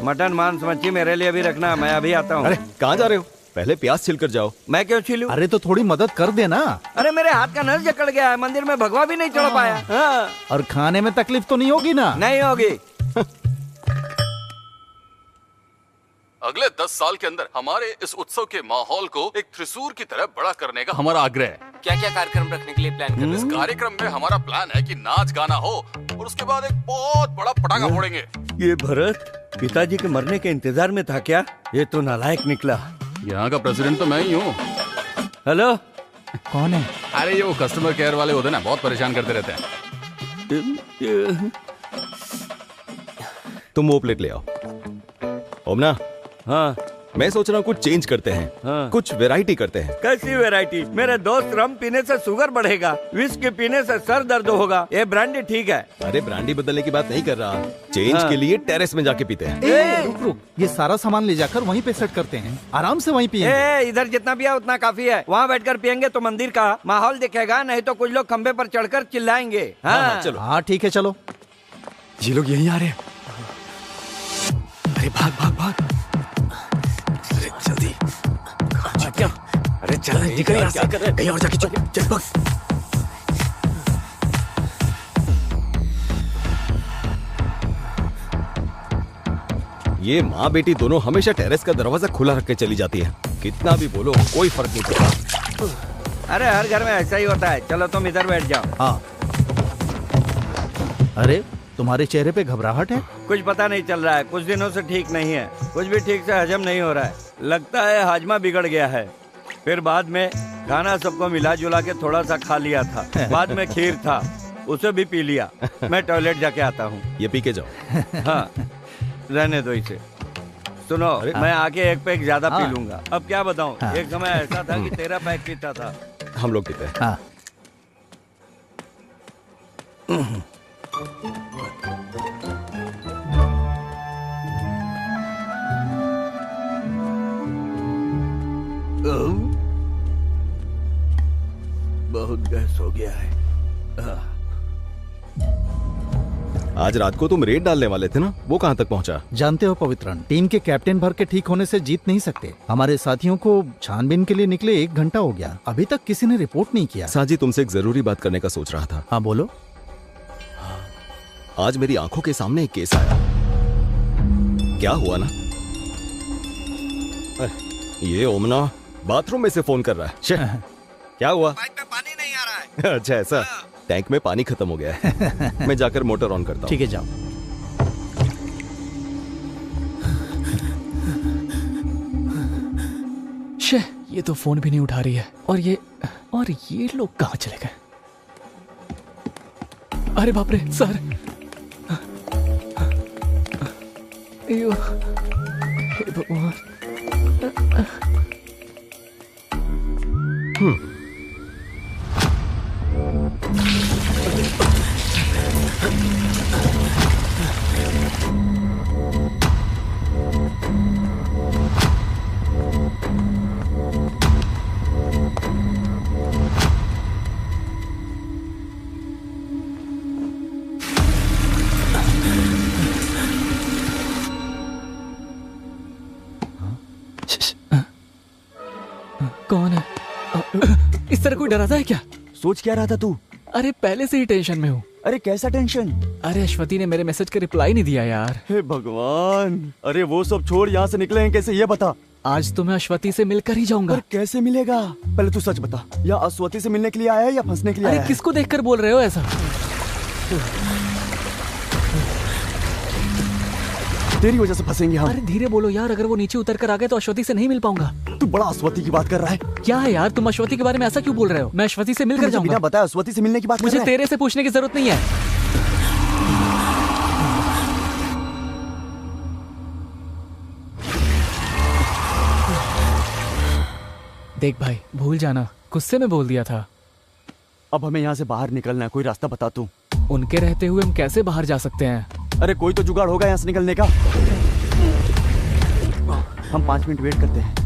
मटन मांस मच्छी मेरे लिए भी रखना, मैं अभी आता हूँ। अरे कहाँ जा रहे हो? पहले प्याज छिलकर जाओ। मैं क्यों छिलूं? अरे तो थोड़ी मदद कर देना। अरे मेरे हाथ का नल जकड़ गया है, मंदिर में भगवा भी नहीं चढ़ पाया। हाँ। और खाने में तकलीफ तो नहीं होगी ना? नहीं होगी। अगले 10 साल के अंदर हमारे इस उत्सव के माहौल को एक त्रिशूल की तरह बड़ा करने का हमारा आग्रह है। क्या क्या कार्यक्रम रखने के लिए प्लान कर रहे इस कार्यक्रम में हमारा प्लान है कि नाच गाना हो और उसके बाद एक बहुत बड़ा पटाखा फोड़ेंगे। ये भरत पिताजी के मरने के इंतजार में था क्या? ये तो नालायक निकला। यहाँ का प्रेसिडेंट तो मैं ही हूँ। हेलो, कौन है? अरे ये वो कस्टमर केयर वाले होते हैं ना, बहुत परेशान करते रहते हैं। तुम वो प्लेट ले आओ। ओमना। हाँ मैं सोच रहा हूँ कुछ चेंज करते हैं। हाँ। कुछ वैरायटी करते हैं। कैसी वैरायटी? मेरे दोस्त, रम पीने से शुगर बढ़ेगा, विस्की पीने से सर दर्द होगा, ये ब्रांडी ठीक है। अरे ब्रांडी बदलने की बात नहीं कर रहा, चेंज हाँ। के लिए टेरेस में जाके पीते हैं। रुक रुक, ये सारा सामान ले जाकर वहीं पे सेट करते हैं, आराम से वहीं पिएंगे। इधर जितना भी है उतना काफी है। वहाँ बैठकर पियेंगे तो मंदिर का माहौल दिखेगा, नहीं तो कुछ लोग खंबे पर चढ़कर चिल्लाएंगे। हाँ चलो। हाँ ठीक है चलो। ये लोग यहीं आ रहे हैं। अरे भाग भाग भाग। अरे जल्दी। क्या? अरे चल निकल यहाँ से। कहीं और जाके चुप चल भाग। ये माँ बेटी दोनों हमेशा टेरेस का दरवाजा खुला रख के चली जाती है। कितना भी बोलो कोई फर्क नहीं पड़ता। अरे हर घर में ऐसा ही होता है। चलो तुम इधर बैठ जाओ। हाँ। अरे तुम्हारे चेहरे पे घबराहट है? कुछ पता नहीं चल रहा है, कुछ दिनों से ठीक नहीं है, कुछ भी ठीक से हजम नहीं हो रहा है। लगता है हाजमा बिगड़ गया है। फिर बाद में खाना सबको मिला जुला के थोड़ा सा खा लिया था। बाद में खीर था, उसे भी पी लिया। मैं टॉयलेट जाके आता हूँ। ये पी के जाओ। हाँ रहने दो इसे। सुनो, मैं आके एक पैक ज्यादा पी लूंगा। अब क्या बताऊँ, एक समय ऐसा था कि 13 पैक पीता था। हम लोग पीते हैं। हाँ। बहुत गैस हो गया है। आज रात को तुम रेड डालने वाले थे ना, वो कहाँ तक पहुँचा? जानते हो पवित्रन, टीम के कैप्टन भर के ठीक होने से जीत नहीं सकते। हमारे साथियों को छानबीन के लिए निकले 1 घंटा हो गया, अभी तक किसी ने रिपोर्ट नहीं किया। साजी, तुमसे एक जरूरी बात करने का सोच रहा था। हाँ बोलो। आज मेरी आंखों के सामने एक केस आया। क्या हुआ ना, ये ओमना बाथरूम में से फोन कर रहा है। क्या हुआ? पाइप में पानी नहीं आ रहा है। अच्छा ऐसा, टैंक में पानी खत्म हो गया है। मैं जाकर मोटर ऑन करता हूँ। ठीक है जाओ। शे, ये तो फोन भी नहीं उठा रही है। और ये लोग कहाँ चले गए? अरे बाप रे सर। अयो, हे भगवान। कौन है? इस तरह कोई डराता है क्या? सोच क्या रहा था तू? अरे पहले से ही टेंशन में हूँ। अरे कैसा टेंशन? अरे अश्वती ने मेरे मैसेज का रिप्लाई नहीं दिया यार। हे भगवान, अरे वो सब छोड़, यहाँ से निकले हैं कैसे ये बता। आज तो मैं अश्वती से मिलकर ही जाऊंगा। पर कैसे मिलेगा? पहले तू सच बता, या अश्वती से मिलने के लिए आया है या फंसने के लिए आया है? अरे किसको देखकर बोल रहे हो ऐसा? तेरी वजह से फंसेंगे हम। अरे धीरे बोलो यार, अगर वो नीचे उतर कर आ गए तो अश्वती से नहीं मिल पाऊंगा। तू बड़ा अश्वती की बात कर रहा है। क्या है यार, तुम अश्वती के बारे में ऐसा क्यों बोल रहे हो? मैं अश्वती से मिलकर जाऊंगा। बिना बताए अश्वती से मिलने की बात मुझे तेरे से पूछने की जरूरत नहीं है। देख भाई, भूल जाना, गुस्से में बोल दिया था। अब हमें यहाँ से बाहर निकलना है, कोई रास्ता बता तू। उनके रहते हुए हम कैसे बाहर जा सकते हैं? अरे कोई तो जुगाड़ होगा यहाँ से निकलने का। हम 5 मिनट वेट करते हैं।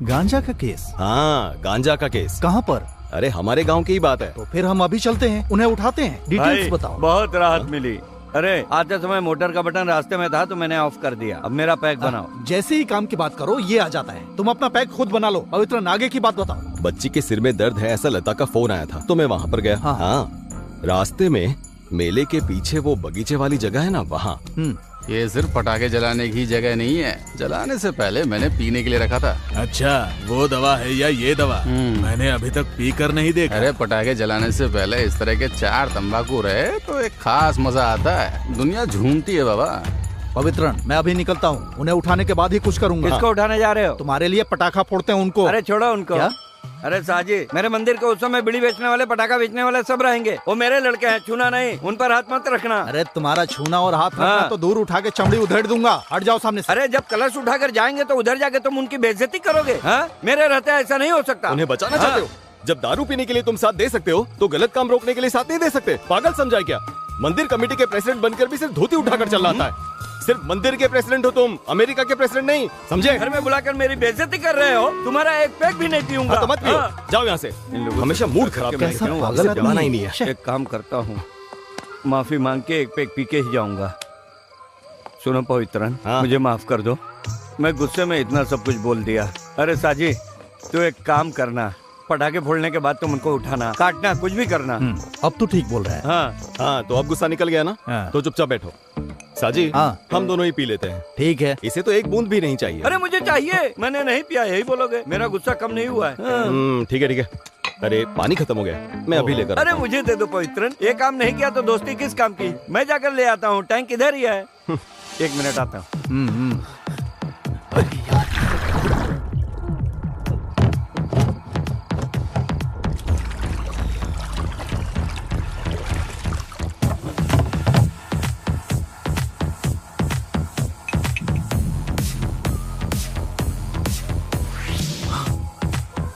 गांजा का केस? हाँ, गांजा का केस। कहाँ पर? अरे हमारे गांव की ही बात है। तो फिर हम अभी चलते हैं, उन्हें उठाते हैं। डिटेल्स बताओ। बहुत राहत मिली। अरे आते समय मोटर का बटन रास्ते में था तो मैंने ऑफ कर दिया। अब मेरा पैक बनाओ। जैसे ही काम की बात करो ये आ जाता है। तुम अपना पैक खुद बना लो। पवित्र, आगे की बात बताओ। बच्ची के सिर में दर्द है ऐसा लता का फोन आया था, तो मैं वहाँ पर गया। हाँ, रास्ते में मेले के पीछे वो बगीचे वाली जगह है ना, वहाँ। ये सिर्फ पटाखे जलाने की जगह नहीं है, जलाने से पहले मैंने पीने के लिए रखा था। अच्छा, वो दवा है या ये दवा? मैंने अभी तक पी कर नहीं देखा। अरे पटाखे जलाने से पहले इस तरह के 4 तंबाकू रहे तो एक खास मजा आता है। दुनिया झूमती है बाबा। पवित्रन, मैं अभी निकलता हूँ, उन्हें उठाने के बाद ही कुछ करूंगा। किसको उठाने जा रहे हो? तुम्हारे लिए पटाखा फोड़ते हैं उनको। अरे छोड़ो उनको। क्या? अरे साजी, मेरे मंदिर के उत्सव में बीड़ी बेचने वाले, पटाखा बेचने वाले सब रहेंगे। वो मेरे लड़के हैं, छूना नहीं, उन पर हाथ मत रखना। अरे तुम्हारा छूना और हाथ रखना तो दूर उठा के चमड़ी उधेड़ दूंगा। हट जाओ सामने से। अरे जब कलश उठाकर जाएंगे तो उधर जाके तुम उनकी बेइज्जती करोगे। हाँ? मेरे रहते ऐसा नहीं हो सकता। उन्हें बचाना चाहते हो? जब दारू पीने के लिए तुम साथ दे सकते हो तो गलत काम रोकने के लिए साथ नहीं दे सकते? पागल समझाए क्या? मंदिर कमेटी के प्रेसिडेंट बनकर भी सिर्फ धोती उठाकर चल रहा है। सिर्फ मंदिर के प्रेसिडेंट हो तुम, अमेरिका के प्रेसिडेंट नहीं, समझे? घर में बुलाकर मेरी बेइज्जती कर रहे हो। तुम्हारा एक पैक भी नहीं पीऊंगा। तो मत पियो, जाओ यहाँ से। हमेशा मूड खराब कैसा पागल आदमी ही नहीं है। एक काम करता हूँ, माफी मांग के एक पैक पी के ही जाऊंगा। सुनो पवित्रन, मुझे माफ कर दो, मैं गुस्से में इतना सब कुछ बोल दिया। अरे साजी, तू एक काम करना, पटाखे फोड़ने के बाद तुम उनको उठाना, काटना, कुछ भी करना। अब तो ठीक बोल रहा है। हाँ हाँ, तो अब गुस्सा निकल गया ना? तो चुपचाप बैठो। साजी, हाँ। हम दोनों ही पी लेते हैं। ठीक है। इसे तो एक बूंद भी नहीं चाहिए। अरे मुझे चाहिए, मैंने नहीं पिया, यही बोलोगे? मेरा गुस्सा कम नहीं हुआ है। ठीक है ठीक है। अरे पानी खत्म हो गया, मैं अभी लेकर अरे मुझे दे दो पवित्रन, ये काम नहीं किया तो दोस्ती किस काम की? मैं जाकर ले आता हूँ, टैंक इधर ही है। 1 मिनट आता हूँ।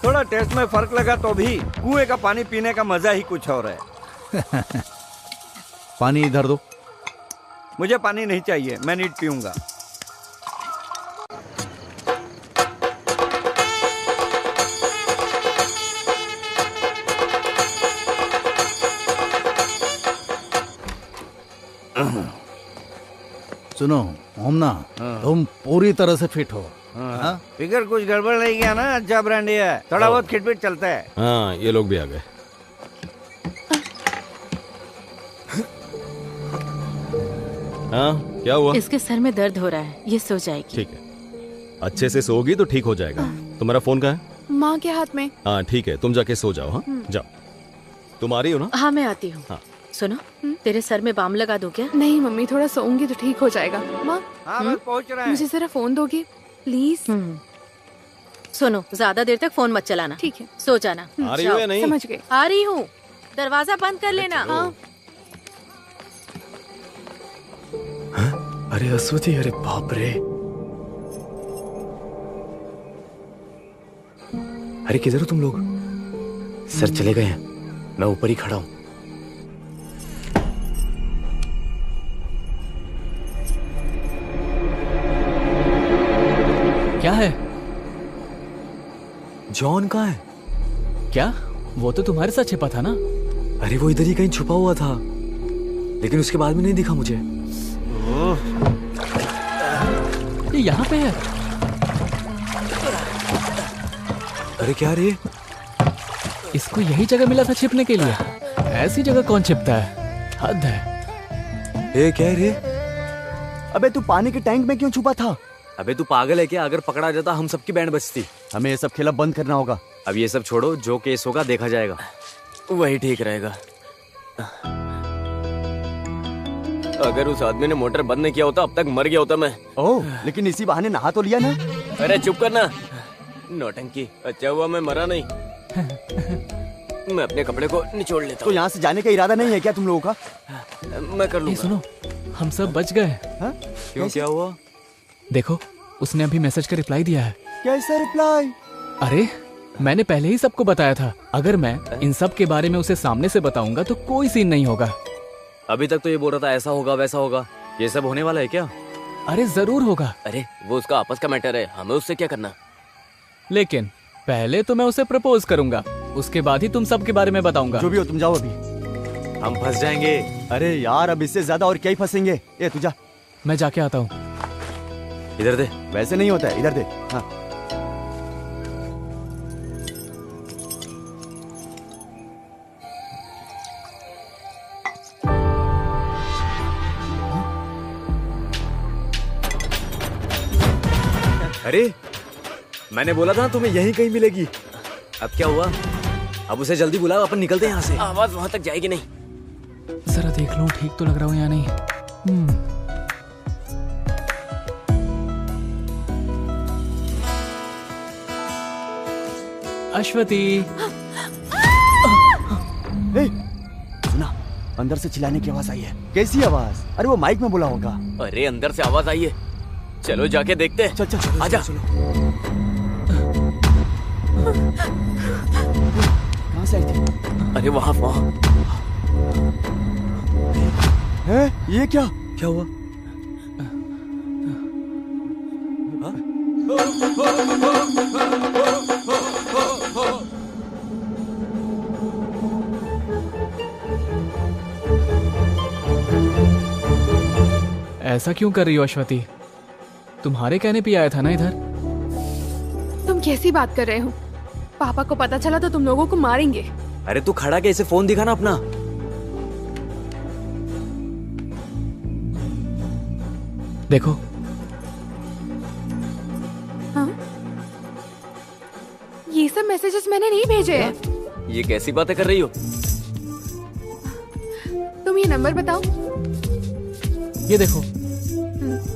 थोड़ा टेस्ट में फर्क लगा तो भी कुएं का पानी पीने का मजा ही कुछ और है। पानी इधर दो। मुझे पानी नहीं चाहिए, मैं नीट पीऊंगा। सुनो ओमना, तुम पूरी तरह से फिट हो। हाँ? फिगर कुछ गड़बड़ नहीं किया ना? अच्छा ब्रांडी है, थोड़ा बहुत खिटपिट चलता है। हाँ, ये लोग भी आ गए। हाँ, क्या हुआ? इसके सर में दर्द हो रहा है, ये सो जाएगी। ठीक है, अच्छे से सोओगी तो ठीक हो जाएगा। तुम्हारा फोन कहाँ है? माँ के हाथ में। हाँ ठीक है, तुम जाके सो जाओ। हाँ जाओ। तुम आ रही हो ना? हाँ मैं आती हूँ। हाँ। सुनो, तेरे सर में बाम लगा दूं क्या? नहीं मम्मी, थोड़ा सोऊंगी तो ठीक हो जाएगा। माँ, हाँ बस पहुँच रहा है। मुझे जरा फोन दोगी प्लीज? सुनो, ज्यादा देर तक फोन मत चलाना। ठीक है, सो जाना। आ रही हो या नहीं? समझ गए। आ रही हूँ, दरवाजा बंद कर लेना। हाँ। अरे अश्वती, अरे बाप रे। अरे किधर हो तुम लोग? सर चले गए हैं, मैं ऊपर ही खड़ा हूँ। क्या है? जॉन कहाँ है? क्या? वो तो तुम्हारे साथ छिपा था ना? अरे वो इधर ही कहीं छुपा हुआ था, लेकिन उसके बाद में नहीं दिखा मुझे। ये यहाँ पे है। अरे क्या रे? इसको यही जगह मिला था छिपने के लिए। ऐसी जगह कौन छिपता है? हद है। ए क्या रे? अबे तू पानी के टैंक में क्यों छुपा था? अबे तू पागल है क्या? अगर पकड़ा जाता हम सबकी बैंड बजती। हमें ये सब खेला बंद करना होगा। अब ये सब छोड़ो, जो केस होगा देखा जाएगा, वही ठीक रहेगा। अगर उस आदमी ने मोटर बंद नहीं किया होता अब तक मर गया होता मैं। ओह, लेकिन इसी बहाने नहा तो लिया ना। अरे चुप करना, नौटंकी। अच्छा हुआ मैं मरा नहीं। मैं अपने कपड़े को निचोड़ लेता तो हूँ। यहाँ से जाने का इरादा नहीं है क्या तुम लोगों का? मैं कर लूंगा। सुनो, हम सब बच गए। क्यों, क्या हुआ? देखो, उसने अभी मैसेज का रिप्लाई दिया है। कैसा रिप्लाई? अरे मैंने पहले ही सबको बताया था, अगर मैं इन सब के बारे में उसे सामने से बताऊंगा तो कोई सीन नहीं होगा। अभी तक तो ये बोल रहा था ऐसा होगा वैसा होगा, ये सब होने वाला है क्या? अरे जरूर होगा। अरे वो उसका आपस का मैटर है, हमें उससे क्या करना? लेकिन पहले तो मैं उसे प्रपोज करूंगा, उसके बाद ही तुम सब के बारे में बताऊंगा। जो भी हो तुम जाओ अभी। हम फंस जाएंगे। अरे यार, अब इससे ज्यादा और क्या ही फंसेंगे। ए तू जा। मैं जाके आता हूँ। इधर दे। वैसे नहीं होता है, इधर दे। हाँ। अरे मैंने बोला था तुम्हें यहीं कहीं मिलेगी। अब क्या हुआ? अब उसे जल्दी बुलाओ, अपन निकलते हैं यहाँ से। आवाज वहां तक जाएगी नहीं। जरा देख लो ठीक तो लग रहा हूँ या नहीं। अश्वती। सुना, अंदर से चिल्लाने की आवाज आई है। कैसी आवाज? अरे वो माइक में बोला होगा। अरे अंदर से आवाज आई है, चलो जाके देखते हैं। चल चल आजा। कहाँ से आई थी? अरे वहाँ है? ये क्या? क्या हुआ? ऐसा क्यों कर रही हो अश्वती? तुम्हारे कहने पे आया था ना इधर। तुम कैसी बात कर रहे हो? पापा को पता चला तो तुम लोगों को मारेंगे। अरे तू खड़ा कैसे? फोन दिखा ना अपना। देखो हाँ? ये सब मैसेजेस मैंने नहीं भेजे हैं। ये कैसी बातें कर रही हो? तुम ये नंबर बताओ। ये देखो।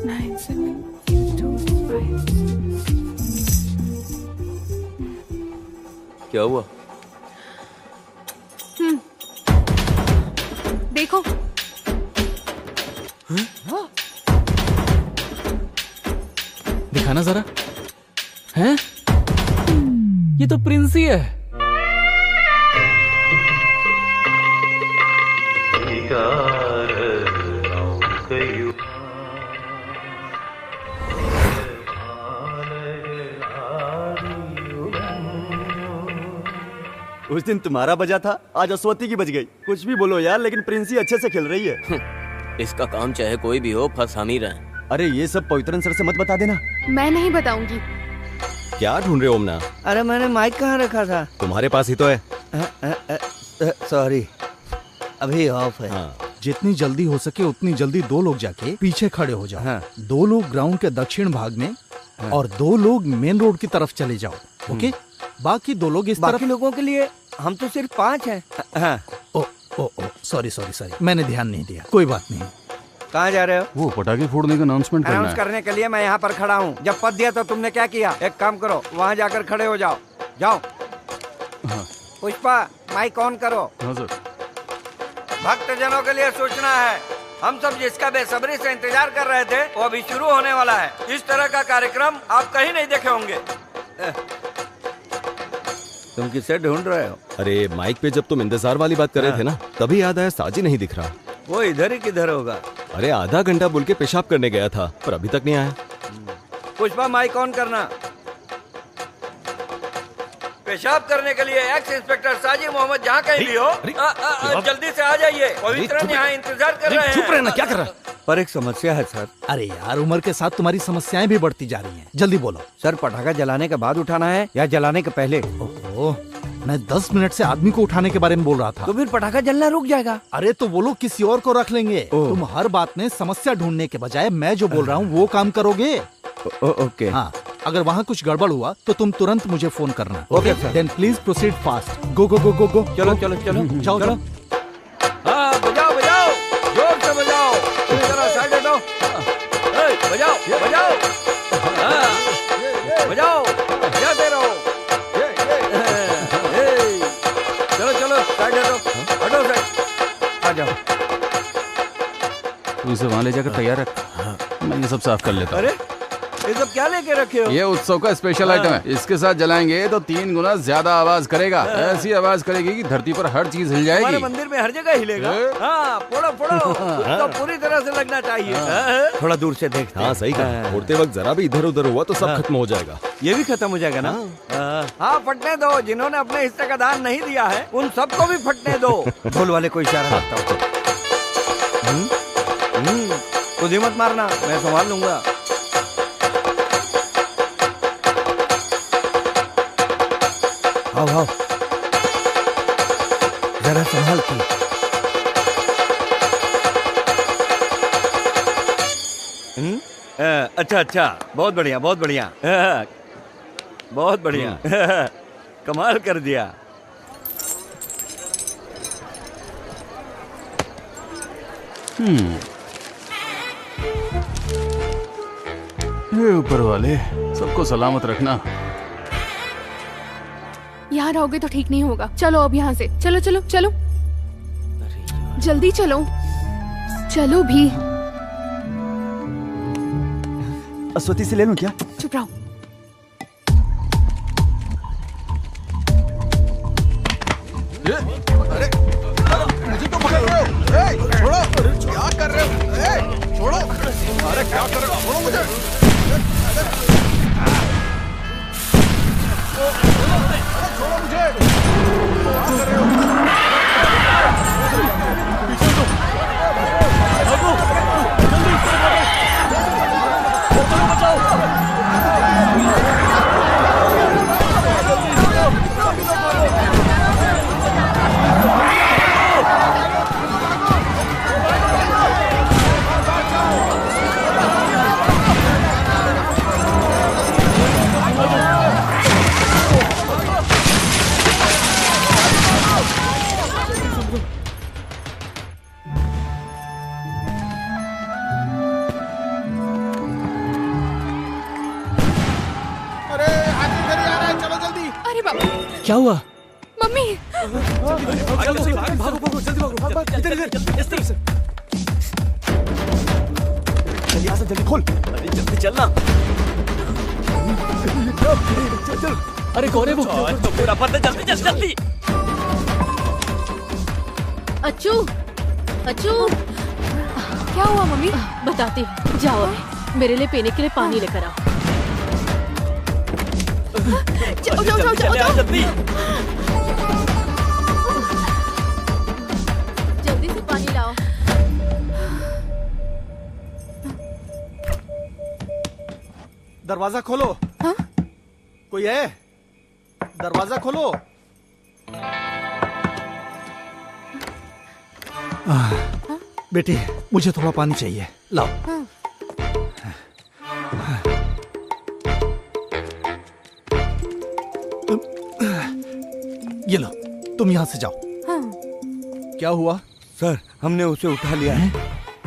9725। क्या हुआ? देखो। दिखाना जरा। हैं? ये तो प्रिंसी है। उस दिन तुम्हारा बजा था, आज अश्वती की बज गई। कुछ भी बोलो यार, लेकिन प्रिंसी अच्छे से खेल रही है। इसका काम चाहे कोई भी हो, फंस हम ही रहे। अरे ये सब पवित्रन सर से मत बता देना। मैं नहीं बताऊंगी। क्या ढूंढ रहे हो ओमना? अरे मैंने माइक कहाँ रखा था? तुम्हारे पास ही तो है। सॉरी, अभी ऑफ है। हाँ। जितनी जल्दी हो सके उतनी जल्दी 2 लोग जाके पीछे खड़े हो जाओ। हाँ। 2 लोग ग्राउंड के दक्षिण भाग में और 2 लोग मेन रोड की तरफ चले जाओ। ओके? बाकी 2 लोग इस तरफ। बाकी लोगों के लिए हम तो सिर्फ 5 हैं। हाँ। ओ सॉरी मैंने ध्यान नहीं दिया। कोई बात नहीं। कहाँ जा रहे हो? वो पटाखे फोड़ने का अनाउंसमेंट करना है। करने के लिए मैं यहाँ पर खड़ा हूँ। जब पद दिया तो तुमने क्या किया? एक काम करो, वहाँ जाकर खड़े हो जाओ। जाओ। हाँ। पुष्पा, माइक ऑन करो। हाँ सर। भक्तजनों के लिए सूचना है, हम सब जिसका बेसब्री से इंतजार कर रहे थे वो अभी शुरू होने वाला है। इस तरह का कार्यक्रम आप कहीं नहीं देखे होंगे। तुम किससे ढूंढ रहे हो? अरे माइक पे जब तुम इंतजार वाली बात कर रहे थे ना, तभी याद आया साजी नहीं दिख रहा। वो इधर ही किधर होगा? अरे आधा घंटा बोल के पेशाब करने गया था, पर अभी तक नहीं आया। पुष्पा, माइक ऑन करना। पेशाब करने के लिए एक्स इंस्पेक्टर साजिद मोहम्मद जहाँ कहीं भी हो, जल्दी से आ जाइए। पवित्रन यहाँ इंतजार कर रहे हैं। चुप रहना, क्या कर रहा है? पर एक समस्या है सर। अरे यार, उम्र के साथ तुम्हारी समस्याएं भी बढ़ती जा रही हैं। जल्दी बोलो। सर, पटाखा जलाने के बाद उठाना है या जलाने के पहले? ओह, मैं 10 मिनट से आदमी को उठाने के बारे में बोल रहा था। तो फिर पटाखा जलना रुक जाएगा। अरे तो वो लोग किसी और को रख लेंगे। तुम हर बात में समस्या ढूंढने के बजाय मैं जो बोल रहा हूँ वो काम करोगे। ओके। हाँ, अगर वहाँ कुछ गड़बड़ हुआ तो तुम तुरंत मुझे फोन करना। Okay sir. Then please proceed fast. Go go go go go. चलो चलो चलो जाओ जाओ। हाँ, बजाओ बजाओ, जोर से बजाओ। जरा साइड हटो। बजाओ बजाओ, बजाओ, बजाते रहो। चलो चलो साइड हटो, हटो साइड। आ जाओ। तू इसे वहाँ ले जाकर तैयार रख, मैं ये सब साफ कर लेता हूँ। अरे ये सब क्या लेके रखे हो? ये उत्सव का स्पेशल आइटम है। इसके साथ जलाएंगे तो 3 गुना ज्यादा आवाज करेगा। ऐसी आवाज करेगी कि धरती पर हर चीज हिल जाएगी। हमारे मंदिर में हर जगह हिलेगा। हाँ, फोड़ो फोड़ो, तो पूरी तरह से लगना चाहिए। थोड़ा दूर से देखते। हाँ सही कहा। फोड़ते वक्त जरा भी इधर उधर हुआ तो सब खत्म हो जाएगा। ये भी खत्म हो जाएगा ना? हाँ, फटने दो। जिन्होंने अपने हिस्से का दान नहीं दिया है उन सबको भी फटने दो। ढोल वाले को इशारा करता हूँ। खुद ही मत मारना, मैं संभाल लूंगा। आओ आओ, जरा संभाल के। अच्छा अच्छा, बहुत बढ़िया बहुत बढ़िया, बहुत बढ़िया। कमाल कर दिया। हे ऊपर वाले, सबको सलामत रखना। यहाँ रहोगे तो ठीक नहीं होगा। चलो अब यहाँ से। चलो चलो चलो, जल्दी चलो, चलो भी। अश्वती से ले लूं क्या? चुप रहो। अरे मुझे तो पकड़ रहे हो। छोड़ो, क्या कर रहे हो? छोड़ो। अरे क्या कर रहे हो? छोड़ो मुझे। छोड़ो मुझे। क्या कर रहे हो? पीछे तो भागो, जल्दी चलो बचाओ। क्या हुआ? मम्मी भागो जल्दी भागो इधर इस तरफ से। जल्दी यहाँ से जल्दी खोल। अरे जल्दी चलना। चल। अरे कौन है वो? तो पूरा पता जल्दी चल जल्दी। अच्छू, अच्छू, क्या हुआ मम्मी? बताती हूँ। जाओ अभी मेरे लिए पीने के लिए पानी लेकर आओ। जाओ जल्दी। जल्दी से पानी लाओ। दरवाजा खोलो। हाँ? कोई है? दरवाजा खोलो। बेटी मुझे थोड़ा पानी चाहिए, लाओ। हाँ। ये लो, तुम यहाँ से जाओ। हाँ। क्या हुआ? सर हमने उसे उठा लिया है।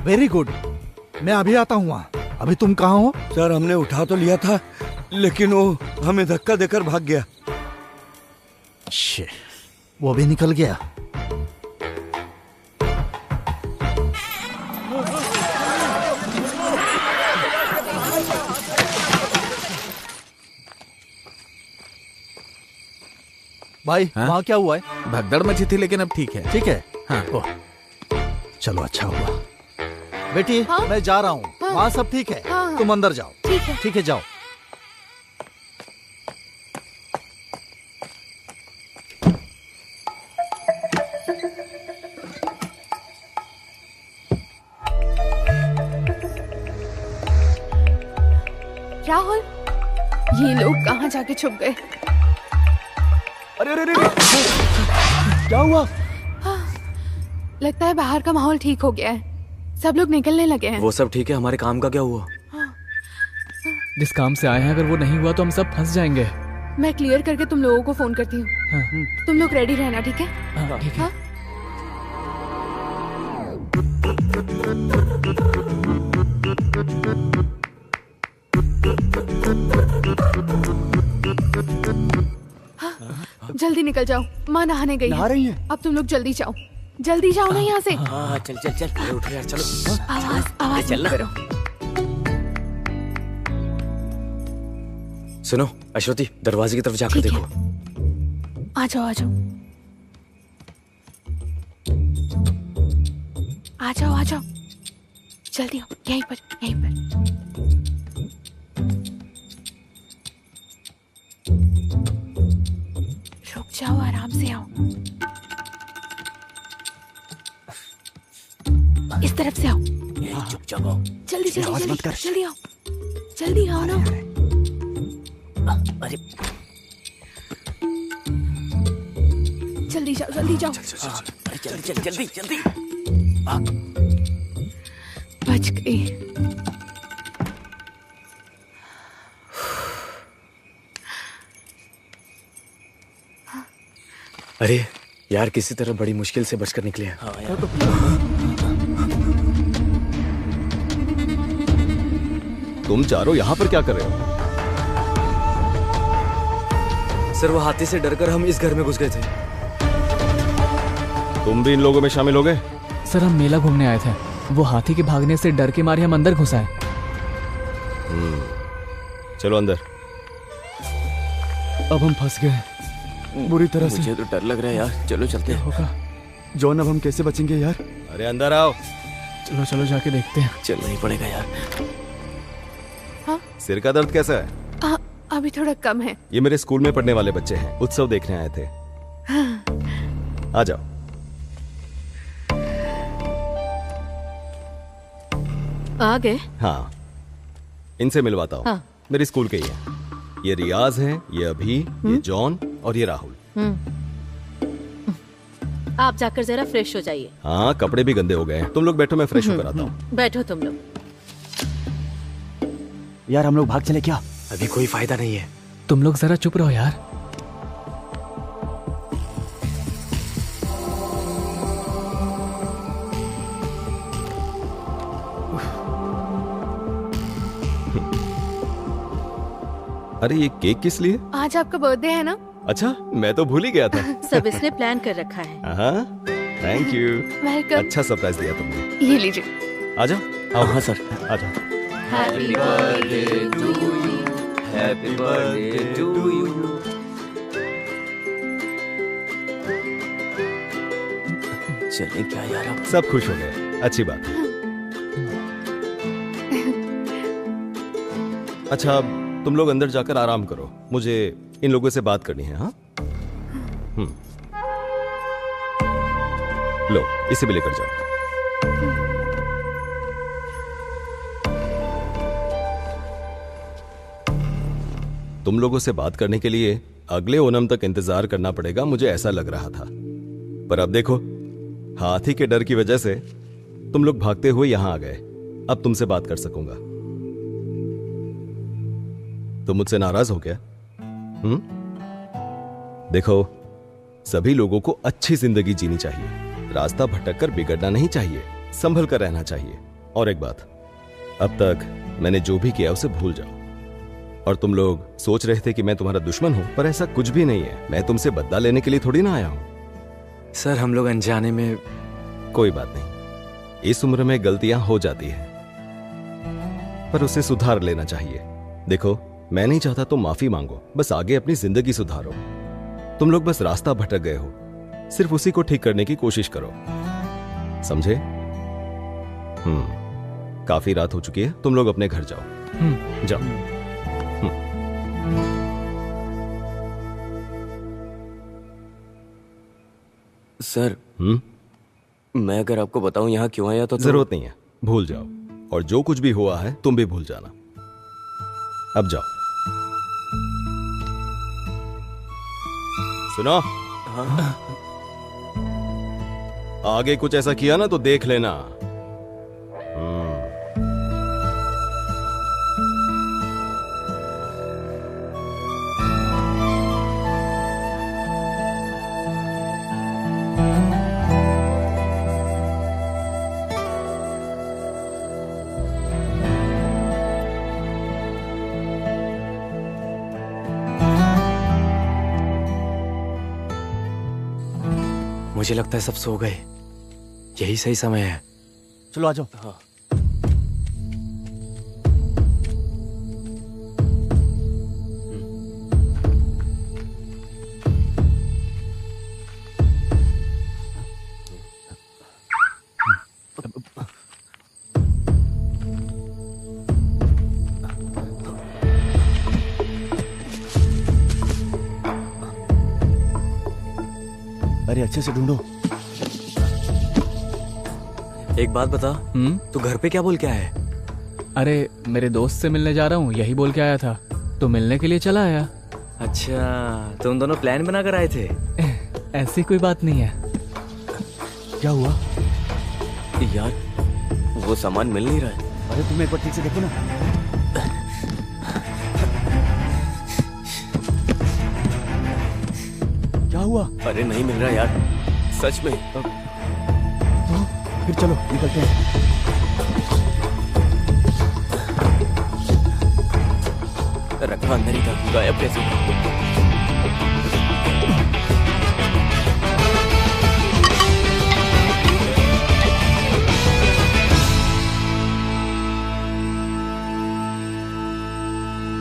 वेरी गुड, मैं अभी आता हूँ वहाँ। अभी तुम कहाँ हो? सर हमने उठा तो लिया था, लेकिन वो हमें धक्का देकर भाग गया। शिट, वो भी निकल गया। भाई वहाँ क्या हुआ है? भगदड़ मची थी लेकिन अब ठीक है। ठीक है। हाँ। ओह, चलो अच्छा हुआ। बेटी हाँ? मैं जा रहा हूँ। हाँ? वहाँ सब ठीक है। हाँ, हाँ। तुम अंदर जाओ। ठीक है। ठीक है, जाओ। राहुल, ये लोग कहाँ जाके छुप गए? अरे अरे अरे क्या हुआ? लगता है बाहर का माहौल ठीक हो गया है, सब लोग निकलने लगे हैं। वो सब ठीक है, हमारे काम का क्या हुआ? जिस काम से आए हैं अगर वो नहीं हुआ तो हम सब फंस जाएंगे। मैं क्लियर करके तुम लोगों को फोन करती हूँ। हाँ। तुम लोग रेडी रहना, ठीक है? हाँ, ठीक है। जल्दी निकल जाओ, माँ नहाने गई नहा रही है? अब तुम लोग जल्दी जाओ, जल्दी जाओ ना यहाँ से। हाँ चल चल चल। अरे उठो यार चलो। आवाज चल मत ना। करो। सुनो अश्वती, दरवाजे की तरफ जाकर ठीक देखो। आ जाओ आ जाओ आ जाओ आ जाओ, जल्दी आओ, यहीं पर यहीं पर। रुक जाओ, आराम से आओ, इस तरफ से आओ। चुपचाप आओ। जल्दी जल्दी आवाज मत जल्दी कर। जल्दी आओ, जल्दी आओ ना। अरे जल्दी जाओ जल्दी जाओ। अरे जल्दी जल्दी जल्दी जल्दी। बच गई। अरे यार किसी तरह बड़ी मुश्किल से बचकर निकले हैं। हाँ यार। तुम चारों यहाँ पर क्या कर रहे हो? सर वो हाथी से डरकर हम इस घर में घुस गए थे। तुम भी इन लोगों में शामिल हो गए? सर हम मेला घूमने आए थे, वो हाथी के भागने से डर के मारे हम अंदर घुस आए। चलो अंदर। अब हम फंस गए बुरी तरह से। मुझे तो डर लग रहा है यार, चलो चलते हैं। होगा जॉन, अब हम कैसे बचेंगे यार? अरे अंदर आओ। चलो चलो जाके देखते हैं। चलना ही पड़ेगा यार। सिर का दर्द कैसा है? अभी थोड़ा कम है। ये मेरे स्कूल में पढ़ने वाले बच्चे हैं, उत्सव देखने आए थे। आ जाओ। आ गए? हाँ, इनसे मिलवाता हूँ। हाँ। मेरे स्कूल के ही हैं। ये रियाज है, ये अभी, ये जॉन और ये राहुल। आप जाकर जरा फ्रेश हो जाइए। हाँ, कपड़े भी गंदे हो गए हैं। तुम लोग बैठो, मैं फ्रेश होकर आता हूँ। बैठो तुम लोग। यार हम लोग भाग चले क्या? अभी कोई फायदा नहीं है। तुम लोग जरा चुप रहो यार। अरे ये केक किस लिए? आज आपका बर्थडे है ना, अच्छा, मैं तो भूल ही गया था। सब इसने प्लान कर रखा है। हाँ, थैंक यू। वेलकम। अच्छा सरप्राइज दिया तुमने। ये लीजिए। आ जाओ। हाँ सर, आ जाओ। Happy birthday to you, happy birthday to you. चले क्या यार अब? सब खुश हो गए, अच्छी बात है। अच्छा, तुम लोग अंदर जाकर आराम करो, मुझे इन लोगों से बात करनी है। हाँ, लो इसे भी लेकर जाओ। तुम लोगों से बात करने के लिए अगले ओणम तक इंतजार करना पड़ेगा, मुझे ऐसा लग रहा था। पर अब देखो, हाथी के डर की वजह से तुम लोग भागते हुए यहां आ गए। अब तुमसे बात कर सकूंगा। तुम मुझसे नाराज हो क्या? देखो, सभी लोगों को अच्छी जिंदगी जीनी चाहिए, रास्ता भटक कर बिगड़ना नहीं चाहिए, संभल कर रहना चाहिए। और एक बात, अब तक मैंने जो भी किया उसे भूल जाओ। और तुम लोग सोच रहे थे कि मैं तुम्हारा दुश्मन हूं, पर ऐसा कुछ भी नहीं है। मैं तुमसे बदला लेने के लिए थोड़ी ना आया हूं। सर हम लोग अनजाने में। कोई बात नहीं, इस उम्र में गलतियां हो जाती है, पर उसे सुधार लेना चाहिए। देखो, मैं नहीं चाहता तुम माफी मांगो, बस आगे अपनी जिंदगी सुधारो। तुम लोग बस रास्ता भटक गए हो, सिर्फ उसी को ठीक करने की कोशिश करो, समझे? काफी रात हो चुकी है, तुम लोग अपने घर जाओ। जाओ। सर, मैं अगर आपको बताऊं यहाँ क्यों आया तो जरूरत नहीं है, भूल जाओ। और जो कुछ भी हुआ है तुम भी भूल जाना। अब जाओ। सुनो, आगे कुछ ऐसा किया ना तो देख लेना। मुझे लगता है सब सो गए, यही सही समय है। चलो आ जाओ। हाँ। अरे अच्छे से ढूंढो। एक बात बता, तू घर पे क्या बोल के आया है? अरे मेरे दोस्त से मिलने जा रहा हूँ, यही बोल के आया था, तो मिलने के लिए चला आया। अच्छा, तुम दोनों प्लान बना कर आए थे? ऐसी कोई बात नहीं है। क्या हुआ? यार, वो सामान मिल नहीं रहा है। अरे तुम एक बार ठीक से देखो ना। क्या हुआ? अरे नहीं मिल रहा यार, सच में। फिर चलो निकलते हैं। रखा अंदर ही था, गायब कैसे?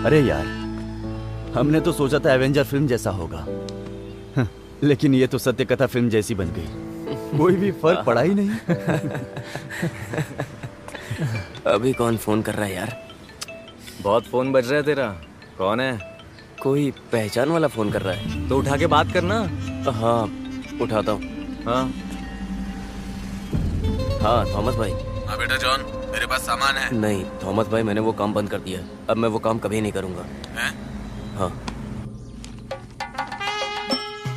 अरे यार, हमने तो सोचा था एवेंजर फिल्म जैसा होगा, लेकिन ये तो सत्य कथा फिल्म जैसी बन गई। कोई भी फर्क पड़ा ही नहीं। अभी कौन फोन कर रहा है यार? बहुत फोन बज रहा है तेरा। कौन है? कोई पहचान वाला फोन कर रहा है। तो उठा के बात करना। हाँ, उठाता हूँ। हाँ थॉमस भाई। हाँ बेटा जॉन, मेरे पास सामान है। नहीं थॉमस भाई, मैंने वो काम बंद कर दिया। अब मैं वो काम कभी नहीं करूंगा। हैं? हाँ।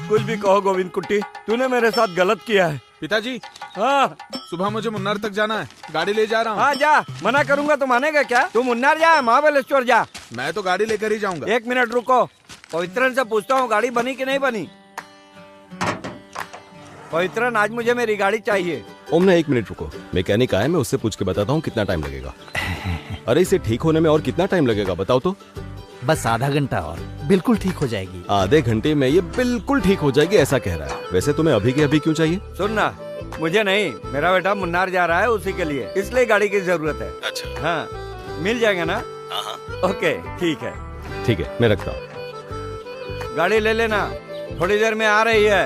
कुछ भी कहो गोविंद कुट्टी, तूने मेरे साथ गलत किया है। पिताजी, हाँ सुबह मुझे मुन्नार तक जाना है, गाड़ी ले जा रहा हूँ। हाँ जा, मना करूंगा तो मानेगा क्या? तू मुन्नार जा, महाबलेश्वर जा। मैं तो गाड़ी लेकर ही जाऊंगा। 1 मिनट रुको, पवित्रन से पूछता हूँ गाड़ी बनी कि नहीं बनी। पवित्रन, आज मुझे मेरी गाड़ी चाहिए। ओमना 1 मिनट रुको, मैकेनिक आया, मैं उससे पूछ के बताता हूँ कितना टाइम लगेगा। अरे इसे ठीक होने में और कितना टाइम लगेगा बताओ तो। बस आधा घंटा और बिल्कुल ठीक हो जाएगी। आधे घंटे में ये बिल्कुल ठीक हो जाएगी ऐसा कह रहा है। वैसे तुम्हें अभी के अभी क्यों चाहिए? सुनना, मुझे नहीं, मेरा बेटा मुन्नार जा रहा है उसी के लिए, इसलिए गाड़ी की जरूरत है। अच्छा। हाँ, मिल जाएगा ना? हाँ। ओके, ठीक है। ठीक है, मैं रखता हूँ। गाड़ी ले लेना, थोड़ी देर में आ रही है।